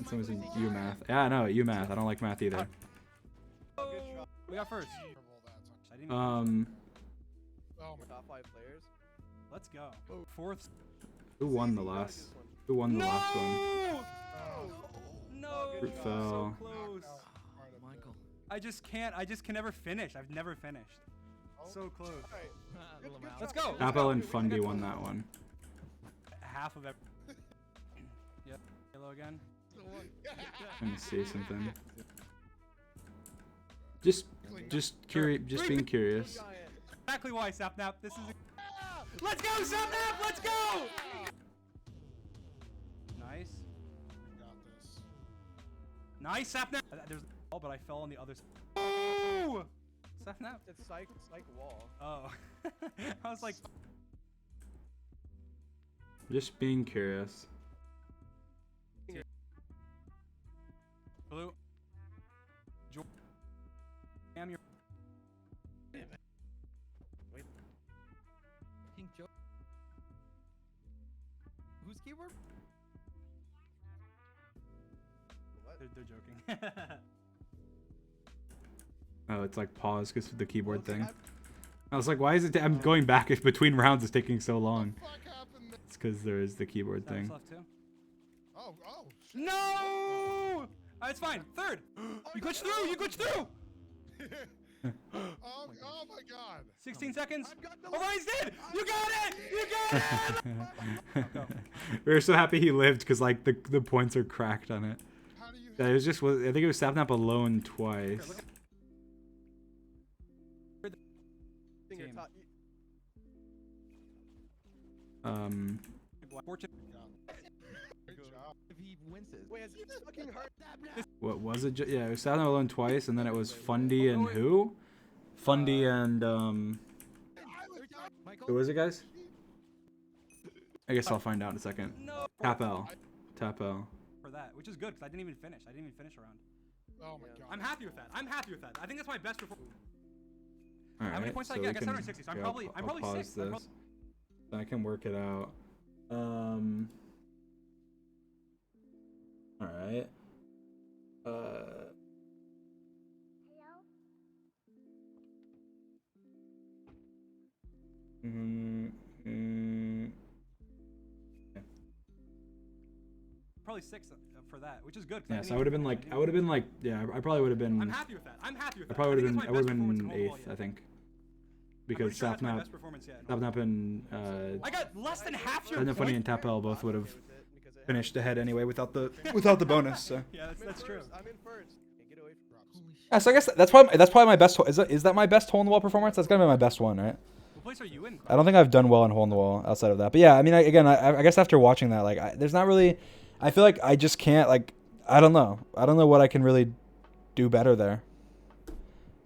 Someone said UMath. Yeah, I know UMath. I don't like math either. We got first. I didn't Oh my Top 5 players. Let's go. Fourth. Who won the last? Who won the last one? No. Fruit fell. So close. Michael. I just can never finish. I've never finished. So close. Alright. Little mouse. Let's go. Apple and Fundy won that one. Half of it. Yep. Hello again. Let me say something. Just being curious. Exactly why, Sapnap. This is. Let's go, Sapnap. Let's go. Nice. got this. Nice, Sapnap. There's a ball, but I fell on the other side. Oh! Sapnap. It's psych wall. Oh. I was like. Just being curious. Blue. Damn your. Pink Joe. Whose keyboard? They're joking. Oh, it's like pause because of the keyboard thing. I was like, why is it? I'm going back if between rounds is taking so long. What the fuck happened there? It's because there is the keyboard thing. Left too. Oh, shit. No! It's fine. Third. You glitched through. You glitched through. Oh my god. 16 seconds. Orion's dead. You got it. You got it. We were so happy he lived because like the points are cracked on it. How do you Yeah, it was just. I think it was Sapnap alone twice. Finger Team. top. Fortune. great job. If he wins it. Wait, has he fucking hurt? What was it? Yeah, it was Sapnap alone twice, and then it was Fundy and who? Fundy and Michael. who was it, guys? I guess I'll find out in a second. No. Tap L. Tap L. For that, which is good because I didn't even finish. I didn't even finish a round. Oh my god. I'm happy with that. I think that's my best performance. All right. How many points did I so get? I we got can- 760, so I'm here, probably I'll pause sixth. I'm this. I can work it out. All right. Probably sixth for that, which is good. Yeah, so I would have been like, yeah, I probably would have been. I'm happy with that. I probably would have been. I would have been 8th, I think, because Sapnap, Sapnap and I got less than half your Sapnap, Funny, point. and Tap L both would have Because it finished ahead anyway without the bonus. So. Yeah, that's true. I'm in first. Can't get away from props. Yeah, so I guess that's probably my best. Is that my best hole in the wall performance? That's gonna be my best one, right? What place are you in? I don't think I've done well in hole in the wall outside of that. But yeah, I mean, I guess after watching that, like, there's not really. I feel like I just can't, like, I don't know what I can really do better there.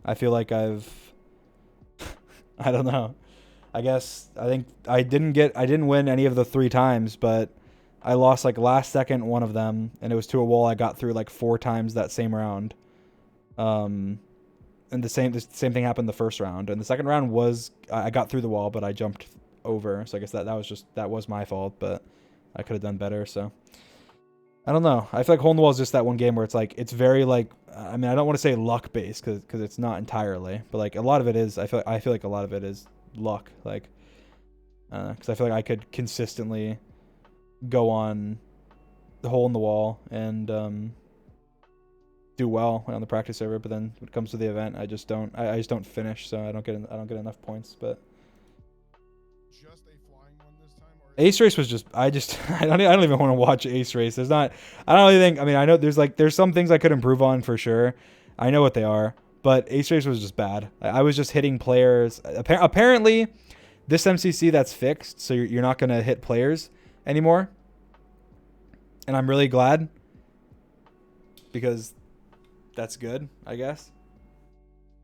I feel like I don't know. I think I didn't win any of the 3 times, but I lost like last second one of them, and it was to a wall I got through like 4 times that same round. And the same thing happened the first round, and the second round was I got through the wall, but I jumped over. So I guess that was my fault, but I could have done better. So I don't know. I feel like hole in the wall is just that one game where it's like it's very like I mean I don't want to say luck based because it's not entirely, but like a lot of it is. I feel like a lot of it is luck, like because I feel like I could consistently go on the hole in the wall and do well on the practice server, but then when it comes to the event, I just don't finish, so I don't get enough points. But Just a flying one this time, or Ace Race was just I don't even want to watch Ace Race. I don't really think. I mean, I know there's some things I could improve on for sure. I know what they are, but Ace Race was just bad. I was just hitting players. Apparently, this MCC that's fixed, so you're not gonna hit players anymore, and I'm really glad because that's good, I guess.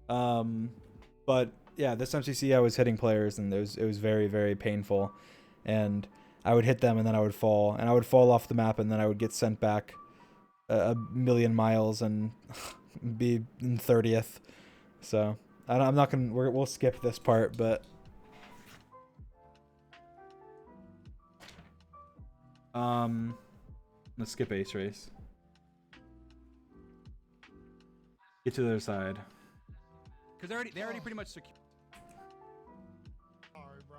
But yeah, this MCC I was hitting players and it was very, very painful, and I would hit them and then I would fall, and I would fall off the map, and then I would get sent back a million miles and be in 30th. So I'm not gonna. We'll skip this part, but let's skip ace race. Get to the other side. Because they already pretty much secure. Sorry, bro.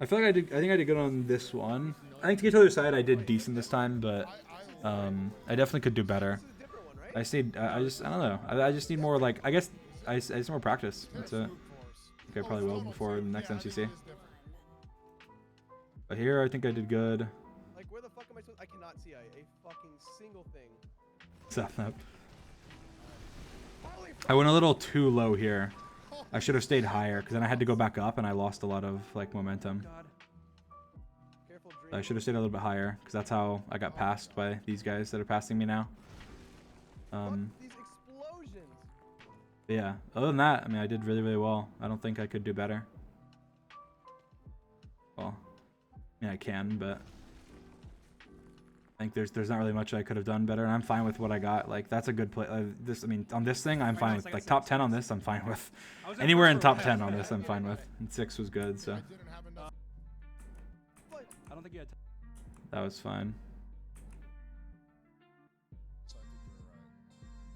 I feel like I think I did good on this one. I think to get to the other side, I did decent this time, but I definitely could do better. This is a different one, right? I stayed. I don't know. I just need more, like, I guess I just need more practice. That's it. I think I probably will before the next MCC. But here I think I did good. Like, where the fuck am I supposed? I cannot see a fucking single thing. Stop that. I went a little too low here. I should have stayed higher, because then I had to go back up and I lost a lot of, like, momentum. Careful, I should have stayed a little bit higher, because that's how I got passed by these guys that are passing me now. These explosions. Yeah, other than that, I mean, I did really, really well. I don't think I could do better. Well, yeah, I can, but I think there's not really much I could have done better, and I'm fine with what I got. Like, that's a good play. I mean, on this thing, I'm fine with. Like, top 10 on this, I'm fine with. Anywhere in top 10 on this, I'm fine with. And 6 was good, so I don't think you had. that was fine. So I think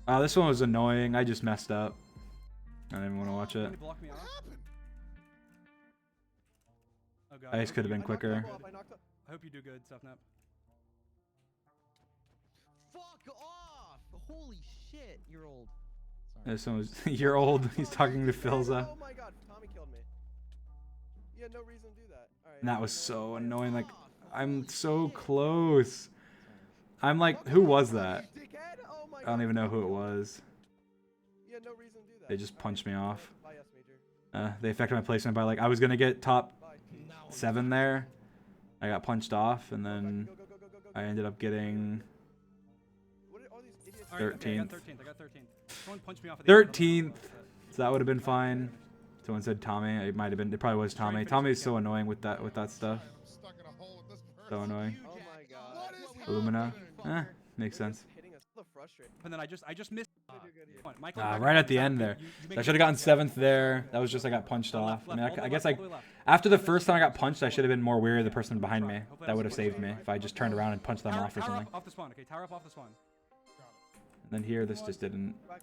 you're right. This one was annoying. I just messed up. I didn't want to watch it. Can you block me What off? happened? Oh god. I just could have been quicker. I hope you do good, Stuffnap. Fuck off! Holy shit, you're old. Sorry. This one was. You're old. He's talking to Philza. Oh my god, Tommy killed me. You had no reason to do that. Alright. And that was so annoying. Like, I'm so close. I'm like, who was that? Dickhead? Oh my I don't even know who it was. You had no reason to do that. They just punched me off. Bye, yes, Major. They affected my placement by, like, I was gonna get top Bye. 7 there. I got punched off, and then Go, go, go, go, go, go, I go. ended up getting What are all these idiots? All right, okay, 13th. I got 13th. Someone punched me off at the end. 13th. So that would have been fine. Someone said Tommy. It might have been. It probably was Tommy. Tommy is so annoying with that stuff. I'm stuck in a hole with this person. So annoying. Oh my god. What is Illumina. happening? Makes sense. Hitting us so frustrating. And then I just missed. Michael, Right at the end there. I should have gotten 7th there. That was just I got punched off. I mean, I guess like after the first time I got punched, I should have been more wary of the person behind me. That would have saved me if I just turned around and punched them off or Tower something. up off the spawn. Okay, tower up off the spawn. And then here, this just didn't. I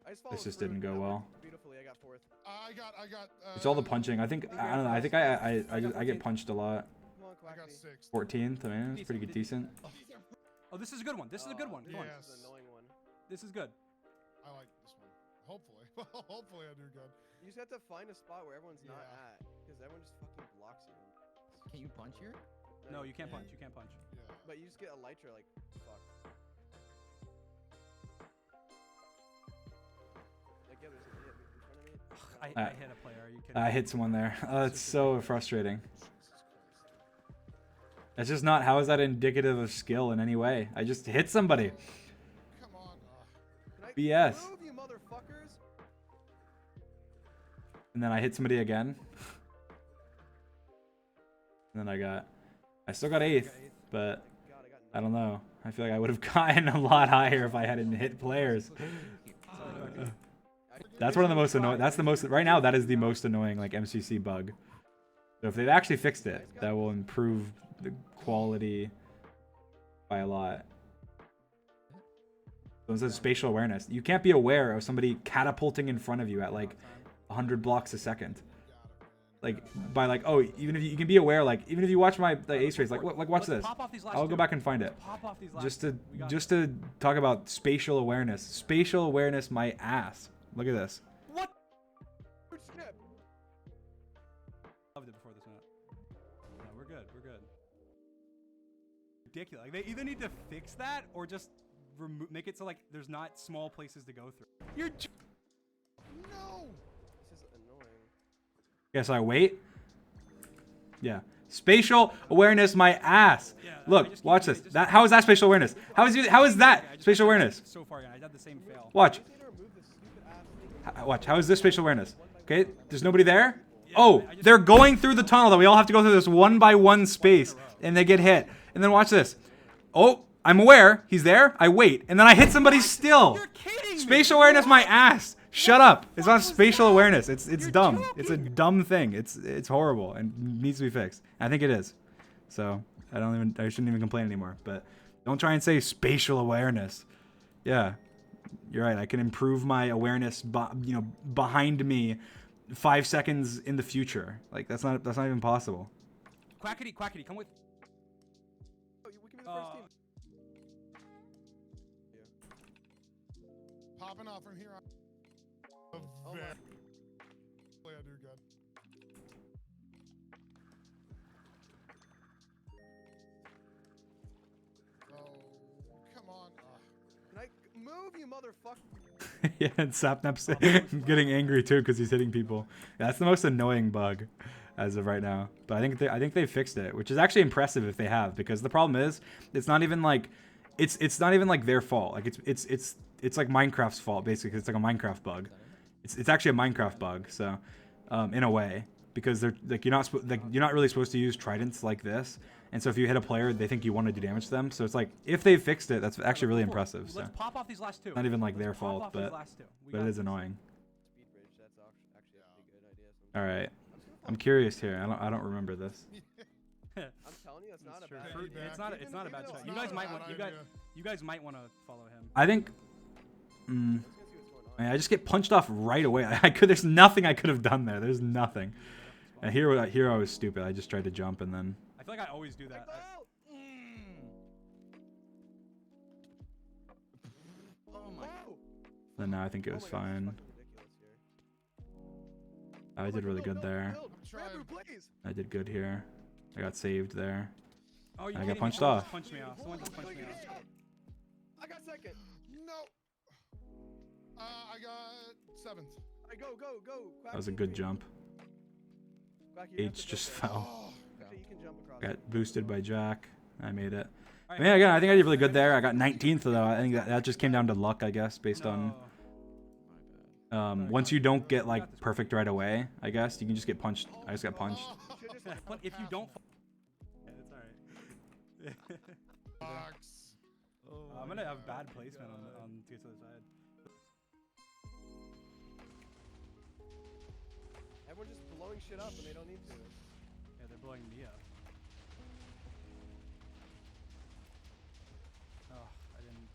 just This followed just through, didn't and go that well. worked Beautifully, I got 4th. I got. It's all the punching. I think I don't know. I think I get punched a lot. Come on, I got Quackity. 6. 14th. I mean, it's pretty good, decent. Oh, this is a good one. This is a good one. Come on. This is an annoying one. This is good. I like this one. Hopefully. Hopefully I do good. You just have to find a spot where everyone's not Yeah. at, because everyone just fucking blocks you. Can you punch here? No, you can't punch. You can't punch. Yeah. But you just get elytra like fuck. Like yeah, there's an idiot in front of me. I hit a player. Are you kidding? I hit someone there. Oh, it's so frustrating. That's just not. How is that indicative of skill in any way? I just hit somebody. Come on. Can I BS. move, you motherfuckers? And then I hit somebody again. And then I still got 8th, but God, I got I don't know. I feel like I would have gotten a lot higher if I hadn't hit players. That's one of the most annoying. That's the most right now. That is the most annoying like MCC bug. So if they've actually fixed it, that will improve the quality by a lot. So it says spatial awareness. You can't be aware of somebody catapulting in front of you at like 100 blocks a second. Like by like even if you can be aware, like even if you watch my ace race, like watch this. I'll go back and find it. Just to talk about spatial awareness. Spatial awareness, my ass. Look at this. What? Skip. Loved it before this went up. No, we're good. We're good. Ridiculous. Like, they either need to fix that or just make it so like there's not small places to go through. You're. No. This is annoying. Yeah, so I wait. Yeah. Spatial awareness, my ass. Look, watch this. How is that spatial awareness? How is that spatial awareness? So far, I had the same fail. Watch. Watch. How is this spatial awareness? Okay, there's nobody there. Oh, they're going through the tunnel that we all have to go through this one by one space, and they get hit. And then watch this. Oh, I'm aware he's there. I wait, and then I hit somebody still. You're kidding me. Spatial awareness, my ass. Shut up. It's not spatial awareness. It's dumb. It's a dumb thing. It's horrible and needs to be fixed. I think it is. So I shouldn't even complain anymore. But don't try and say spatial awareness. Yeah, you're right. I can improve my awareness, behind me, 5 seconds in the future. Like that's not even possible. Quackity, quackity, come with. Oh, we can be the first team. Popping off from here on. Oh Very. my. I do good. Oh, come on. Can I move, you motherfucker? Yeah, and Sapnap's getting angry too because he's hitting people. That's the most annoying bug as of right now. But I think they fixed it, which is actually impressive if they have, because the problem is it's not even like it's not even like their fault. Like it's like Minecraft's fault basically. It's like a Minecraft bug. It's actually a Minecraft bug. So in a way, because they're like you're not really supposed to use tridents like this. And so if you hit a player, they think you want to do damage to them. So it's like, if they fixed it, that's actually really impressive. So Let's pop off these last two. not even like their Let's pop fault, off these but last two. We it got is this. annoying. Speed bridge. That's actually a pretty good idea. All right, I'm curious here. I don't remember this. I'm telling you, it's not a True. bad Fruit- idea. It's not a bad Even shot. though You it's guys not might a want bad you guys might want to follow him. I think. Let's go see what's going on. I just get punched off right away. There's nothing I could have done there. There's nothing. And here I was stupid. I just tried to jump and then. I feel like I always do that. Oh! Oh my. Whoa! Then now I think it was Oh my God, this is fine. fucking ridiculous here. I did really Build, good build, there. build. Bamboo, please. I did good here. I got saved there. Oh, you I got kidding me? punched Someone off. just punched me off. Someone just punched me off. I got second. No. I got 7th. Alright, go. That was a good jump. H just fell. Oh. Okay, you can jump across. Got boosted by Jack. I made it. All I mean, again, I think I did really good there. I got 19th though. I think that just came down to luck, I guess, based on once you don't get like perfect right away. I guess you can just get punched. I just got punched. If you don't. Yeah, it's alright. Box. I'm gonna have bad placement on to the other side. Everyone's just blowing shit up and they don't need to. Yeah, they're blowing me up. Oh, I didn't.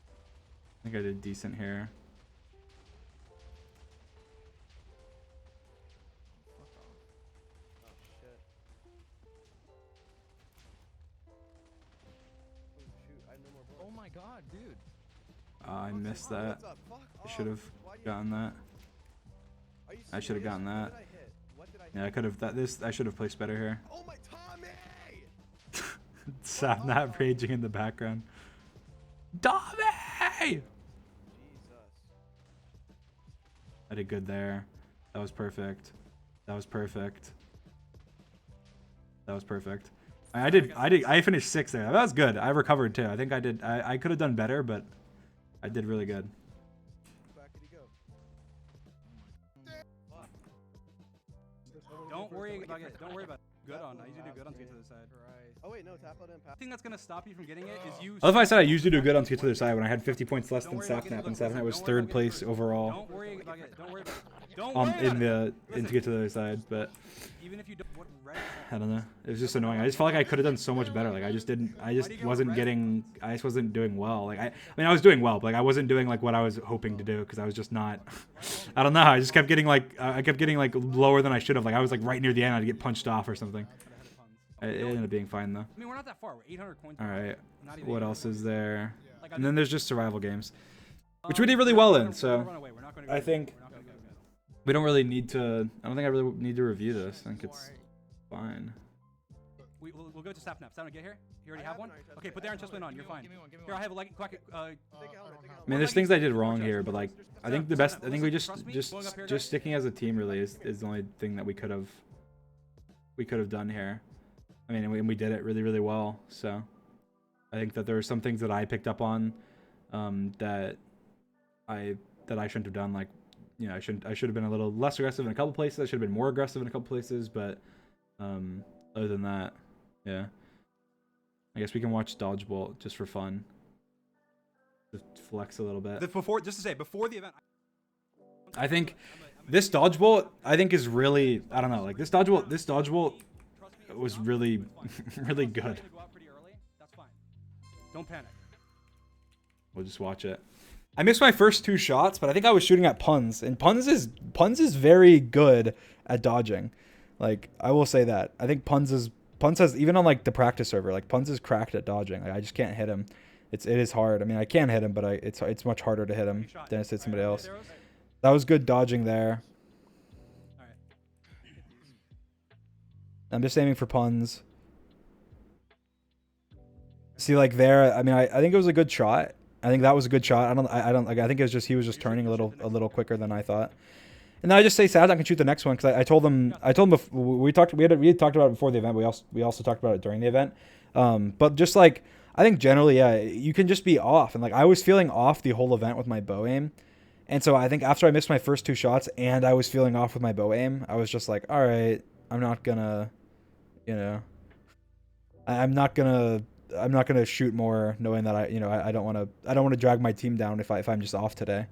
I think I did decent here. Oh shit. Oh shoot, I have no more bullets. Oh my god, dude. I missed Fuck, that. what's up? Fuck I should have off. Why do you- gotten that. Are you I should have serious? gotten What that. did I hit? What did I hit? Yeah, I could have. I should have placed better here. Oh my Tommy! Sapnap raging in the background. Tommy! Jesus. I did good there. That was perfect. That was perfect. That was perfect. I finished 6th there. That was good. I recovered too. I think I did. I could have done better, but I did really good. Quackity go. Don't worry about it. Don't worry about it. Good on. I usually do good on to get to the side. Oh wait, no, tap out and The pass. thing that's gonna stop you from getting it is you. I love how I said I usually do good on to get to the side when I had 50 points less Don't than worry about Sapnap, getting and first. Sapnap was Don't worry 3rd about place getting first. overall. Don't worry about it. Don't worry about it. Don't worry In about the to get to the other side, but Even if you don't. What red? I don't know. It was just annoying. I just felt like I could have done so much better. Like I just wasn't getting. I just wasn't doing well. Like I mean, I was doing well, but like I wasn't doing like what I was hoping to do because I was just not. I don't know. I just kept getting like lower than I should have. Like I was like right near the end. I'd get punched off or something. It ended up being fine though. I mean, we're not that far. We're 800 coins. All right. Not even What 800 else is there? Like, And then there's just survival games, which we did really well in. So Run away. We're not gonna go I good. think We're not gonna go good. we don't really need to. I don't think I really need to review this. I think it's fine. We'll go to Sapnap. Sapnap, get here. You already I have have one? an iron Okay, chest. put the iron chest plate on. You're fine. Here, I have a like quack. Take a helmet, take a I helmet. mean, there's things I did wrong here, but like I think the best. I think we Trust me, going up here, guys. just sticking as a team really is the only thing that we could have could have done here. I mean, and we did it really, really well. So I think that there are some things that I picked up on that I shouldn't have done. Like, you know, I should have been a little less aggressive in a couple places. I should have been more aggressive in a couple places. But other than that, yeah. I guess we can watch Dodgeball just for fun. Just flex a little bit. Before the event, I think this Dodgeball, I think, is really, I don't know, like this Dodgeball was really, really good. Don't panic. We'll just watch it. I missed my first 2 shots, but I think I was shooting at Puns, and Puns is very good at dodging. Like, I will say that. I think Puns has, even on like the practice server, like Puns is cracked at dodging. Like, I just can't hit him. It is hard. I mean, I can hit him, but it's much harder to hit him than to hit somebody else. That was good dodging there. I'm just aiming for Puns. See, like there, I mean, I think it was a good shot. I think that was a good shot. I think it was just, he was just turning a little quicker than I thought. And then I just say Sazak can shoot the next one, because I told him before, we had talked about it before the event. We also talked about it during the event. But just like, I think generally, yeah, you can just be off. And like, I was feeling off the whole event with my bow aim. And so I think after I missed my first 2 shots and I was feeling off with my bow aim, I was just like, all right, I'm not gonna, you know, I'm not gonna shoot more, knowing that I don't want to drag my team down if I'm just off today.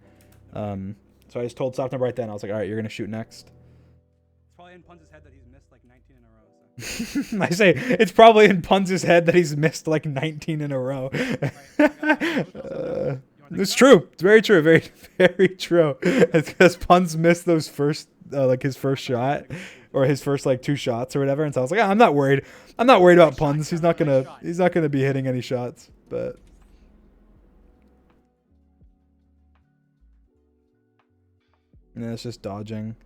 So I just told Sopnub right then, I was like, all right, you're gonna shoot next. It's probably in Punz's head that he's missed like 19 in a row. So. I say it's probably in Punz's head that he's missed like 19 in a row. It's true. It's very true. Very, very true. It's because Punz missed those first, like his first shot, or his first like 2 shots or whatever. And so I was like, I'm not worried. I'm not worried about Punz. He's not gonna be hitting any shots. But yeah, it's just dodging.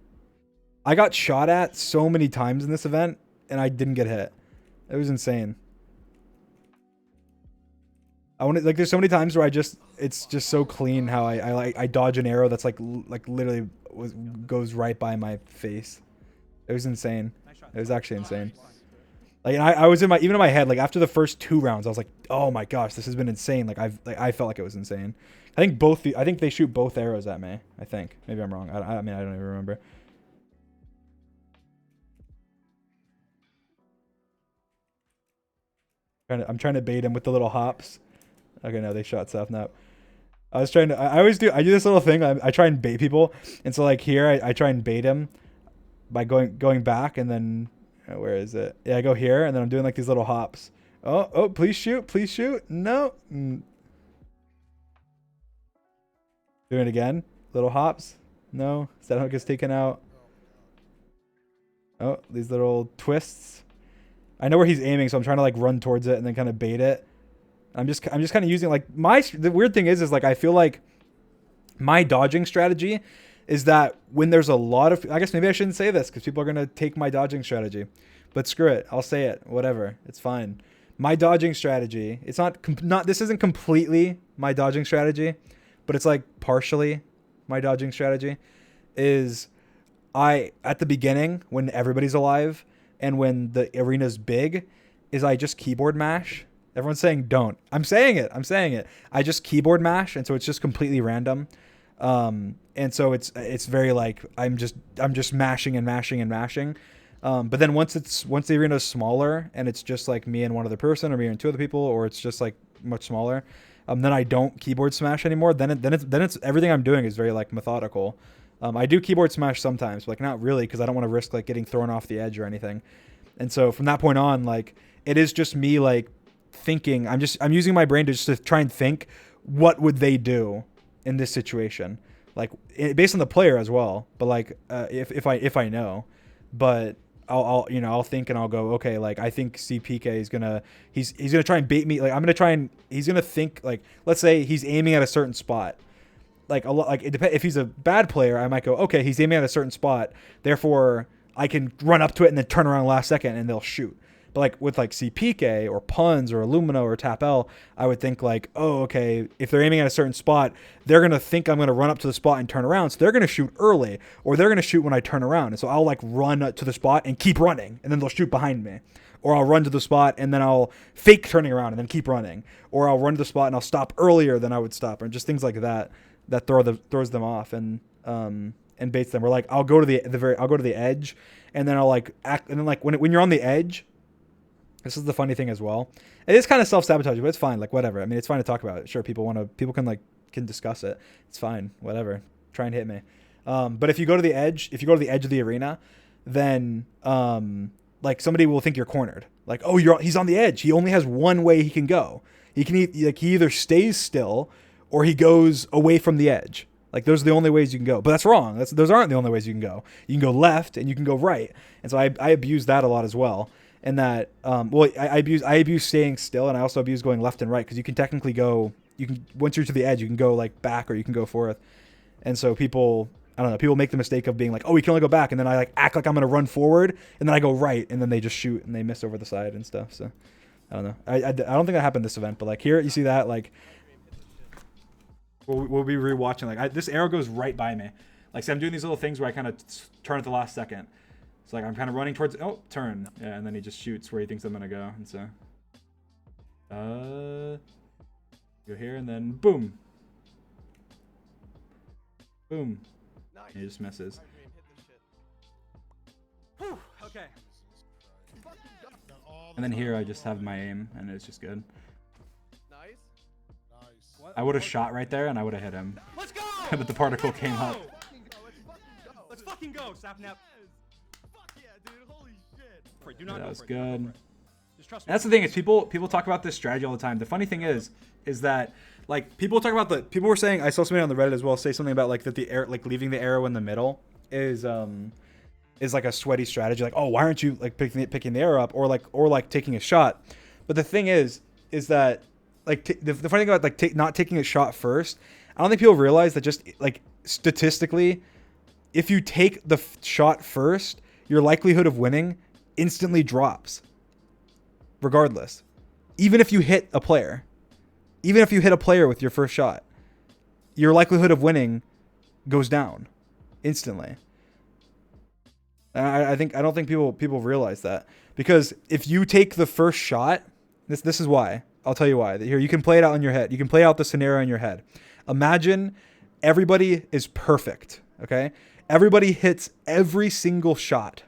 I got shot at so many times in this event, and I didn't get hit. It was insane. There's so many times where it's just so clean how I dodge an arrow that's like literally goes right by my face. It was insane. It was actually insane. Like, and I was even in my head, like after the first 2 rounds, I was like, oh my gosh, this has been insane. Like I felt like it was insane. I think they shoot both arrows at me. I think. Maybe I'm wrong. I mean, I don't even remember. I'm trying to bait him with the little hops. Okay, no, they shot Seth now. I was trying to. I do this little thing. I try and bait people, and so like here, I try and bait him by going back, and then where is it? Yeah, I go here, and then I'm doing like these little hops. Oh, please shoot. No. Doing it again. Little hops. No. Seth gets taken out. Oh, these little twists. I know where he's aiming, so I'm trying to like run towards it and then kind of bait it. I'm just kind of using like the weird thing is like I feel like my dodging strategy is that when there's a lot of, I guess maybe I shouldn't say this because people are gonna take my dodging strategy, but screw it, I'll say it. Whatever, it's fine. My dodging strategy, it's not this isn't completely my dodging strategy, but it's like partially my dodging strategy. Is at the beginning when everybody's alive and when the arena's big, is I just keyboard mash. Everyone's saying don't. I'm saying it. I just keyboard mash, and so it's just completely random. And so it's very like I'm just mashing and mashing and mashing. But then once the arena's smaller and it's just like me and one other person, or me and 2 other people, or it's just like much smaller, then I don't keyboard smash anymore. Then it's everything I'm doing is very like methodical. I do keyboard smash sometimes, but like not really, because I don't want to risk like getting thrown off the edge or anything. And so from that point on, like it is just me like thinking. I'm using my brain to try and think what would they do in this situation, like based on the player as well. But like if I know, but I'll think and I'll go, okay, like I think CPK is he's gonna try and bait me. Like he's gonna think like, let's say he's aiming at a certain spot. Like a lot, like it depends. If he's a bad player, I might go, okay, he's aiming at a certain spot, therefore I can run up to it and then turn around last second and they'll shoot. But But like with like CPK or Puns or Illumina or Tap L, I would think like, oh, okay, if they're aiming at a certain spot, they're going to think I'm going to run up to the spot and turn around. So they're going to shoot early, or they're going to shoot when I turn around. And so I'll like run to the spot and keep running, and then they'll shoot behind me. Or I'll run to the spot and then I'll fake turning around and then keep running. Or I'll run to the spot and I'll stop earlier than I would stop. Or just things like that throws them off and baits them. Or like I'll go to the edge, and then I'll like act, and then like when you're on the edge, this is the funny thing as well. It is kind of self-sabotaging, but it's fine. Like whatever. I mean, it's fine to talk about it. Sure, people can discuss it. It's fine. Whatever. Try and hit me. But if you go to the edge of the arena, then like somebody will think you're cornered. Like, oh, he's on the edge. He only has one way he can go. He either stays still or he goes away from the edge. Like those are the only ways you can go. But that's wrong. Those aren't the only ways you can go. You can go left and you can go right. And so I abuse that a lot as well. And that I abuse staying still, and I also abuse going left and right, because you can technically go. You can, once you're to the edge, you can go like back or you can go forth. And so people make the mistake of being like, oh, we can only go back, and then I like act like I'm gonna run forward, and then I go right, and then they just shoot and they miss over the side and stuff. So I don't know. I don't think that happened this event, but like here you see that like we'll be rewatching. Like this arrow goes right by me. Like so I'm doing these little things where I kind of turn at the last second. It's like I'm kind of running towards turn, yeah, and then he just shoots where he thinks I'm gonna go, and so go here and then boom, boom. Nice. He just misses. Whew, okay. And then here I just have my aim, and it's just good. Nice. I would have shot right there, and I would have hit him. Let's go! But the particle came up. Let's fucking go, Sapnap. Fuck yeah, dude. Holy shit. Do not That go was for it. Do not go good. for it. Just trust me. And that's the thing is people talk about this strategy all the time. The funny thing is that like people were saying, I saw somebody on the Reddit as well say something about like that the air, like leaving the arrow in the middle is like a sweaty strategy. Like, oh, why aren't you like picking the arrow up or like taking a shot? But the thing is that like the funny thing about like not taking a shot first, I don't think people realize that just like statistically, if you take the shot first, your likelihood of winning instantly drops. Regardless, even if you hit a player with your first shot, your likelihood of winning goes down instantly. I don't think people realize that, because if you take the first shot, this is why. I'll tell you why. Here, you can play it out in your head. You can play out the scenario in your head. Imagine everybody is perfect. Okay, everybody hits every single shot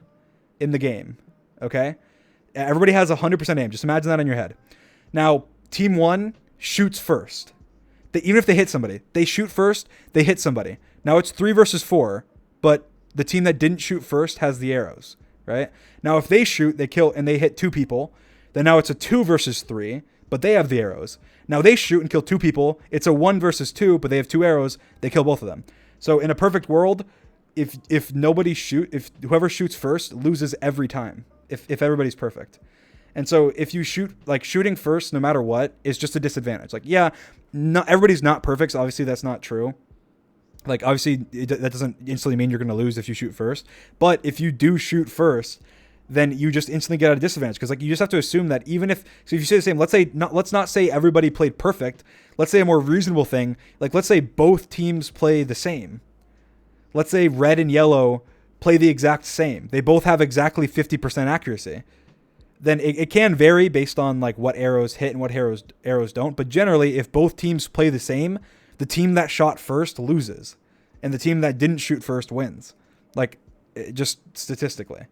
in the game. Okay. Everybody has 100% aim. Just imagine that in your head. Now, team one shoots first. Even if they hit somebody, they shoot first, they hit somebody. Now it's 3 versus 4, but the team that didn't shoot first has the arrows, right? Now, if they shoot, they kill, and they hit 2 people, then now it's a 2 versus 3, but they have the arrows. Now they shoot and kill 2 people. It's a 1 versus 2, but they have 2 arrows. They kill both of them. So in a perfect world, if whoever shoots first loses every time. If everybody's perfect. And so if you shooting first, no matter what, is just a disadvantage. Like, yeah, not everybody's not perfect. So obviously that's not true. Like, obviously that doesn't instantly mean you're going to lose if you shoot first. But if you do shoot first, then you just instantly get at a disadvantage. Because like you just have to assume that if you say the same, let's not say everybody played perfect. Let's say a more reasonable thing. Like, let's say both teams play the same. Let's say red and yellow play the exact same. They both have exactly 50% accuracy. Then it can vary based on like what arrows hit and what arrows don't. But generally, if both teams play the same, the team that shot first loses, and the team that didn't shoot first wins. Like, just statistically.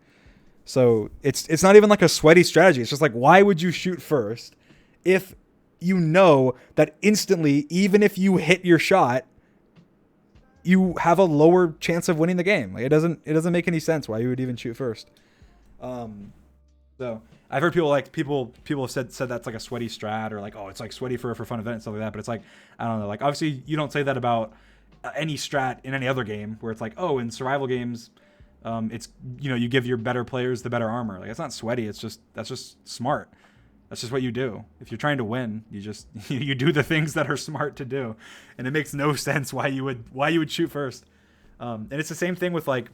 So it's not even like a sweaty strategy. It's just like, why would you shoot first if you know that instantly, even if you hit your shot, you have a lower chance of winning the game? Like, it doesn't make any sense why you would even shoot first. So I've heard people have said that's like a sweaty strat, or like, oh, it's like sweaty for a fun event and stuff like that. But it's like, I don't know. Like, obviously you don't say that about any strat in any other game where it's like, oh, in survival games, it's, you give your better players the better armor. Like, it's not sweaty. That's just smart. That's just what you do. If you're trying to win, you just you do the things that are smart to do, and it makes no sense why you would shoot first. And it's the same thing with like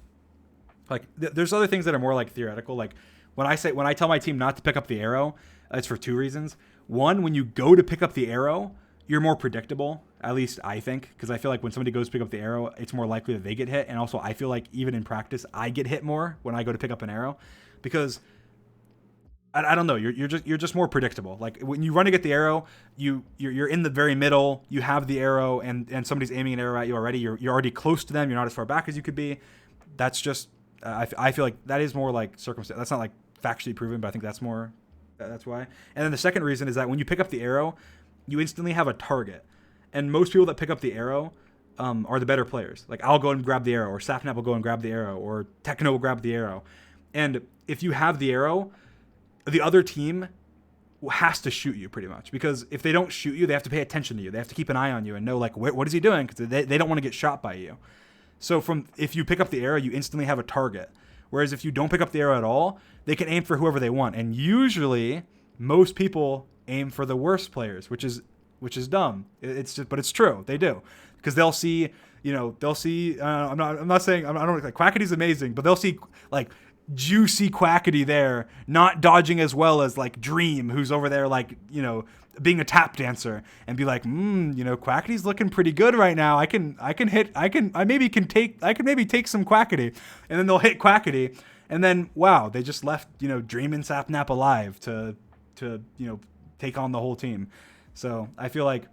there's other things that are more like theoretical. Like when I tell my team not to pick up the arrow, it's for 2 reasons. One, when you go to pick up the arrow, you're more predictable, at least I think, because I feel like when somebody goes to pick up the arrow, it's more likely that they get hit. And also, I feel like even in practice, I get hit more when I go to pick up an arrow, because I don't know, you're just more predictable. Like when you run to get the arrow, you're in the very middle, you have the arrow, and somebody's aiming an arrow at you already. You're already close to them. You're not as far back as you could be. That's just I feel like that is more like circumstance. That's not like factually proven, but I think that's more. That's why. And then the second reason is that when you pick up the arrow, you instantly have a target. And most people that pick up the arrow are the better players. Like I'll go and grab the arrow, or Sapnap will go and grab the arrow, or Techno will grab the arrow. And if you have the arrow, the other team has to shoot you pretty much, because if they don't shoot you, they have to pay attention to you. They have to keep an eye on you and know like what is he doing, because they don't want to get shot by you. So if you pick up the arrow, you instantly have a target. Whereas if you don't pick up the arrow at all, they can aim for whoever they want. And usually most people aim for the worst players, which is dumb. But it's true. They do, because they'll see. I'm not saying I don't like Quackity's amazing, but they'll see like juicy Quackity there, not dodging as well as like Dream, who's over there like being a tap dancer, and be like, Quackity's looking pretty good right now. I can maybe take some Quackity, and then they'll hit Quackity, and then wow, they just left Dream and Sapnap alive to take on the whole team. So I feel like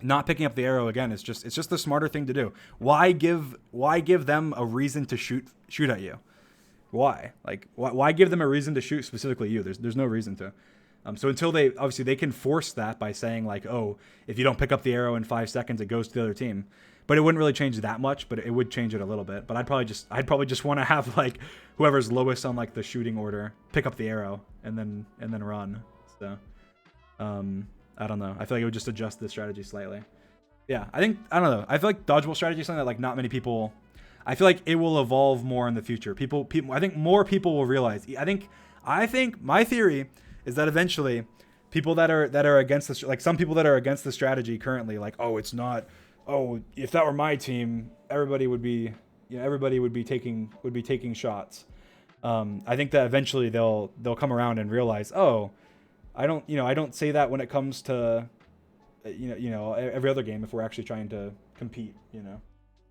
not picking up the arrow again it's just the smarter thing to do. Why give them a reason to shoot at you? Why give them a reason to shoot specifically you? There's no reason to. So until they can force that by saying like, oh, if you don't pick up the arrow in 5 seconds, it goes to the other team. But it wouldn't really change that much, but it would change it a little bit. But I'd probably just want to have like whoever's lowest on like the shooting order pick up the arrow and then run. So I don't know. I feel like it would just adjust the strategy slightly. Yeah, I don't know. I feel like dodgeball strategy is something that like not many people. I feel like it will evolve more in the future. People. I think more people will realize. I think my theory is that eventually, people that are against this, like some people that are against the strategy currently, like, oh, it's not. Oh, if that were my team, everybody would be taking shots. I think that eventually they'll come around and realize, oh, I don't say that when it comes to, every other game if we're actually trying to compete,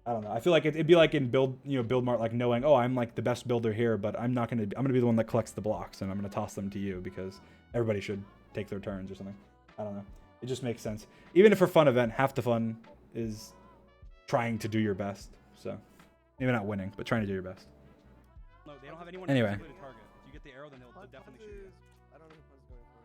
I don't know. I feel like it'd be like in build mart, like knowing, oh, I'm like the best builder here, but I'm gonna be the one that collects the blocks and I'm gonna toss them to you because everybody should take their turns or something. I don't know. It just makes sense. Even if for fun event, half the fun is trying to do your best. So maybe not winning, but trying to do your best. No, they don't have anyone Anyway. to target. If you get the arrow, then they'll definitely shoot you. I don't know who Pun's going for.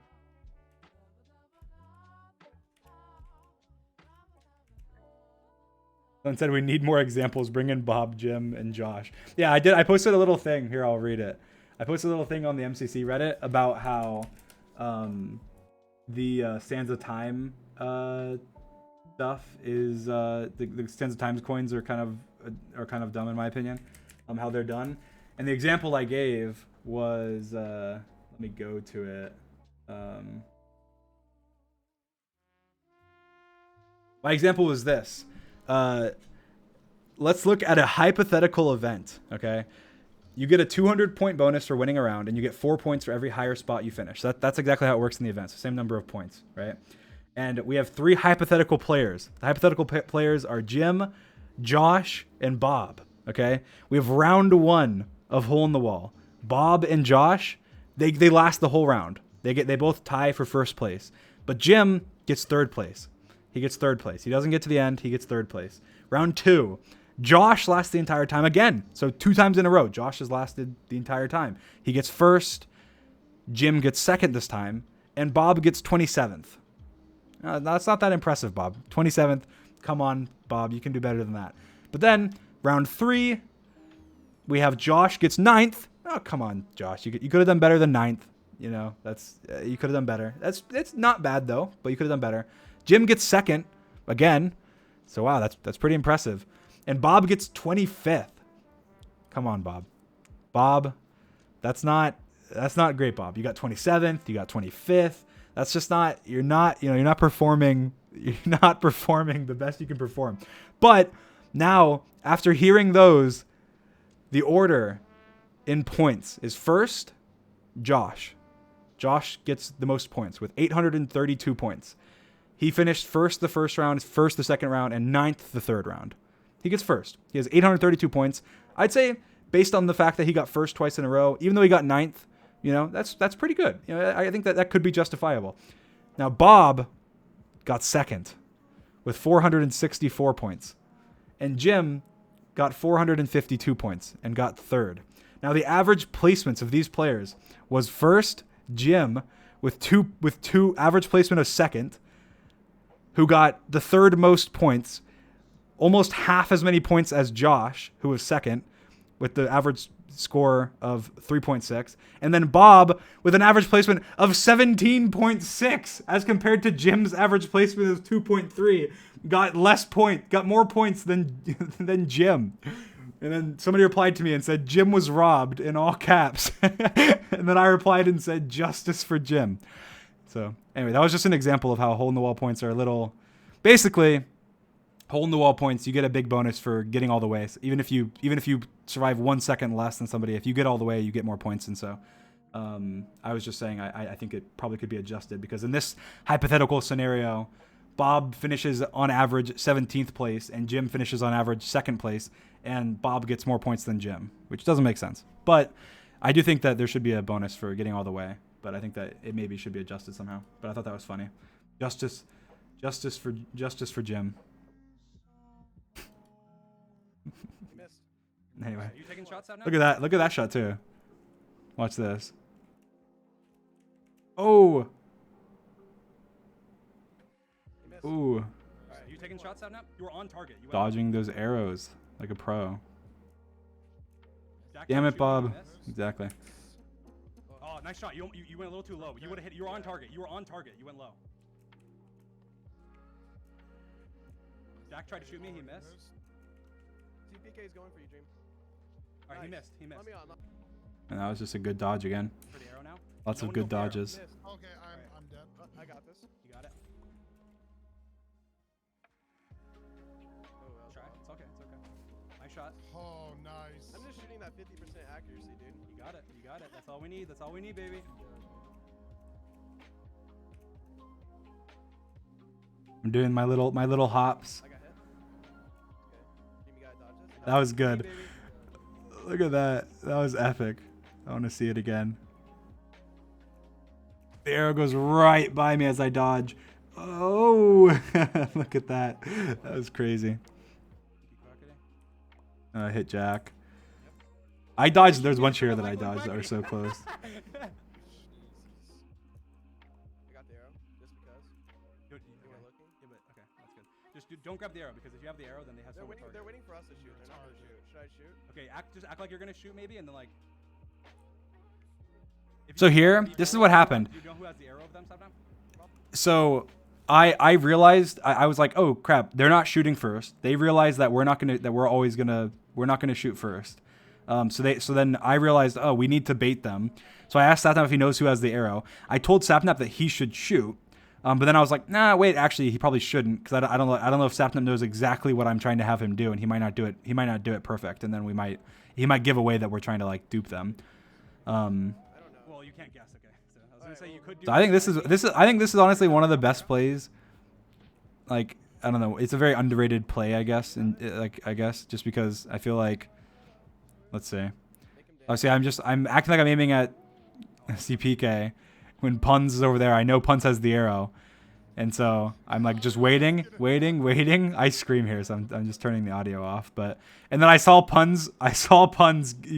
Someone said we need more examples. Bring in Bob, Jim, and Josh. Yeah, I did. I posted a little thing. Here, I'll read it. I posted a little thing on the MCC Reddit about how the Sands of Time stuff is the Sands of Times coins are kind of dumb in my opinion. How they're done. And the example I gave was let me go to it. My example was this. Let's look at a hypothetical event, okay? You get a 200-point bonus for winning a round, and you get 4 points for every higher spot you finish. That's exactly how it works in the events. Same number of points, right? And we have 3 hypothetical players. The hypothetical players are Jim, Josh, and Bob, okay? We have round 1 of Hole in the Wall. Bob and Josh, they last the whole round. They both tie for first place. But Jim gets 3rd place. He gets 3rd place. He doesn't get to the end. He gets 3rd place. Round 2, Josh lasts the entire time again. So 2 times in a row, Josh has lasted the entire time. He gets 1st. Jim gets 2nd this time. And Bob gets 27th. That's not that impressive, Bob. 27th. Come on, Bob. You can do better than that. But then, round 3, we have Josh gets 9th. Oh, come on, Josh. You could have done better than 9th. You could have done better. It's not bad, though, but you could have done better. Jim gets 2nd again. So, wow, that's pretty impressive. And Bob gets 25th. Come on, Bob. Bob, that's not great, Bob. You got 27th, you got 25th. That's just not, you're not performing the best you can perform. But now, after hearing those, the order in points is 1st, Josh. Josh gets the most points with 832 points. He finished first the first round, first the second round, and ninth the third round. He gets first. He has 832 points. I'd say based on the fact that he got first twice in a row, even though he got ninth, that's pretty good. I think that could be justifiable. Now Bob got second with 464 points, and Jim got 452 points and got third. Now the average placements of these players was first Jim with two average placement of second, who got the third most points, almost half as many points as Josh, who was second, with the average score of 3.6. And then Bob with an average placement of 17.6 as compared to Jim's average placement of 2.3. Got more points than Jim. And then somebody replied to me and said, Jim was robbed in all caps. And then I replied and said, justice for Jim. So anyway, that was just an example of how hole-in-the-wall points are a little... Basically, hole-in-the-wall points, you get a big bonus for getting all the way. So even if you survive 1 second less than somebody, if you get all the way, you get more points. And so I was just saying I think it probably could be adjusted, because in this hypothetical scenario, Bob finishes on average 17th place and Jim finishes on average 2nd place, and Bob gets more points than Jim, which doesn't make sense. But I do think that there should be a bonus for getting all the way. But I think that it maybe should be adjusted somehow. But I thought that was funny. Justice for Jim. Anyway, Are you taking shots out now? look at that. Look at that shot too. Watch this. Oh. Ooh. Are you taking shots out now? You were on target. You went Dodging those arrows like a pro. Jack Damn tried it, to shoot Bob. you, you missed. Exactly. Oh, nice shot. You went a little too low. You would have hit. You were on target. You were on target. You went low. Jack tried to shoot me. He missed. TPK is going for you, Dream. All right, he Nice. missed. He missed. Let me on. And that was just a good dodge again. For the arrow now. Lots No of one good go for arrow. dodges. Missed. Okay, I'm dead. I got this. You got it. Oh, that was Try. wrong. It's okay. It's okay. Nice shot. Oh, nice. I'm just shooting that 50% accuracy, dude. You got it. You got it. That's all we need. That's all we need, baby. I'm doing my little hops. I got hit. Okay. Dream, you got dodges. That was good. Baby. Look at that. That was epic. I want to see it again. The arrow goes right by me as I dodge. Oh, look at that. That was crazy. I hit Jack. I dodged. There's one here that I dodged that were so close. I got the arrow just because. Good. You were looking. Yeah, but okay, that's good. Just don't grab the arrow, because if you have the arrow, then they have They're so much waiting. target. They're waiting for us to shoot. They're not gonna shoot. Should I shoot? Okay, just act like you're gonna shoot maybe, and then like. If So you- here, if you this is know- what happened. Do you know who has the arrow of them sometimes? So I realized I was like, oh crap, they're not shooting first. They realized that we're not gonna shoot first. So then I realized, oh, we need to bait them. So I asked Sapnap if he knows who has the arrow. I told Sapnap that he should shoot. But then I was like, nah, wait, actually he probably shouldn't, because I don't know if Sapnap knows exactly what I'm trying to have him do, and he might not do it. He might not do it perfect, and then he might give away that we're trying to like dupe them. I don't know. Well, you can't guess. Okay, so I was gonna say you could do. So I think this is honestly one of the best plays. Like, I don't know, it's a very underrated play, I guess, and just because I feel like, let's see. Make him Obviously, I'm acting like I'm aiming at CPK when Puns is over there. I know Puns has the arrow, and so I'm like just waiting. I scream here, so I'm just turning the audio off. And then I saw Puns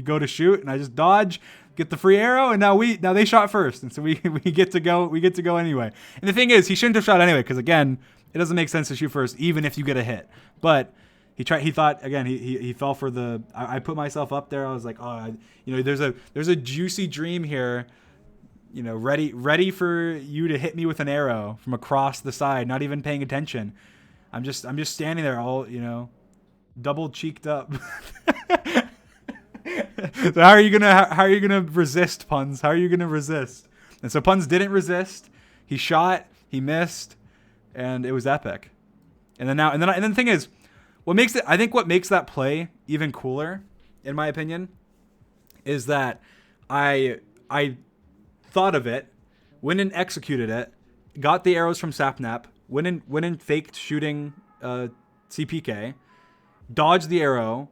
go to shoot, and I just dodge, get the free arrow, and now they shot first, and so we get to go anyway. And the thing is, he shouldn't have shot anyway, because again, it doesn't make sense to shoot first, even if you get a hit. But he thought again. He fell for the. I put myself up there. I was like, oh, there's a juicy dream here. Ready for you to hit me with an arrow from across the side, not even paying attention. I'm just standing there, all double cheeked up. So how are you gonna resist, Puns? How are you gonna resist? And so Puns didn't resist. He shot. He missed, and it was epic. And then the thing is, what makes that play even cooler, in my opinion, is that I thought of it, went and executed it, got the arrows from Sapnap, went and faked shooting CPK, dodged the arrow,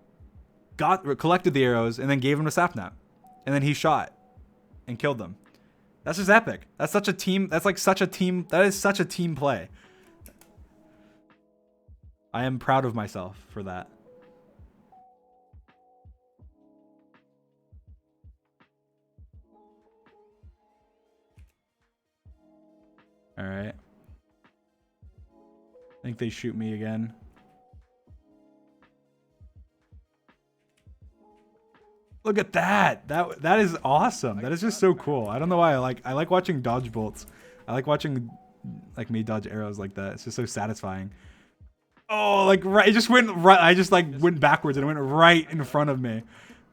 collected the arrows, and then gave him to Sapnap. And then he shot and killed them. That's just epic. That's such a team. That's like such a team. That is such a team play. I am proud of myself for that. All right. I think they shoot me again. Look at that. That is awesome. That is just so cool. I don't know why I like watching dodge bolts. I like watching like me dodge arrows like that. It's just so satisfying. Oh, like right, it just went right. I just like went backwards and it went right in front of me.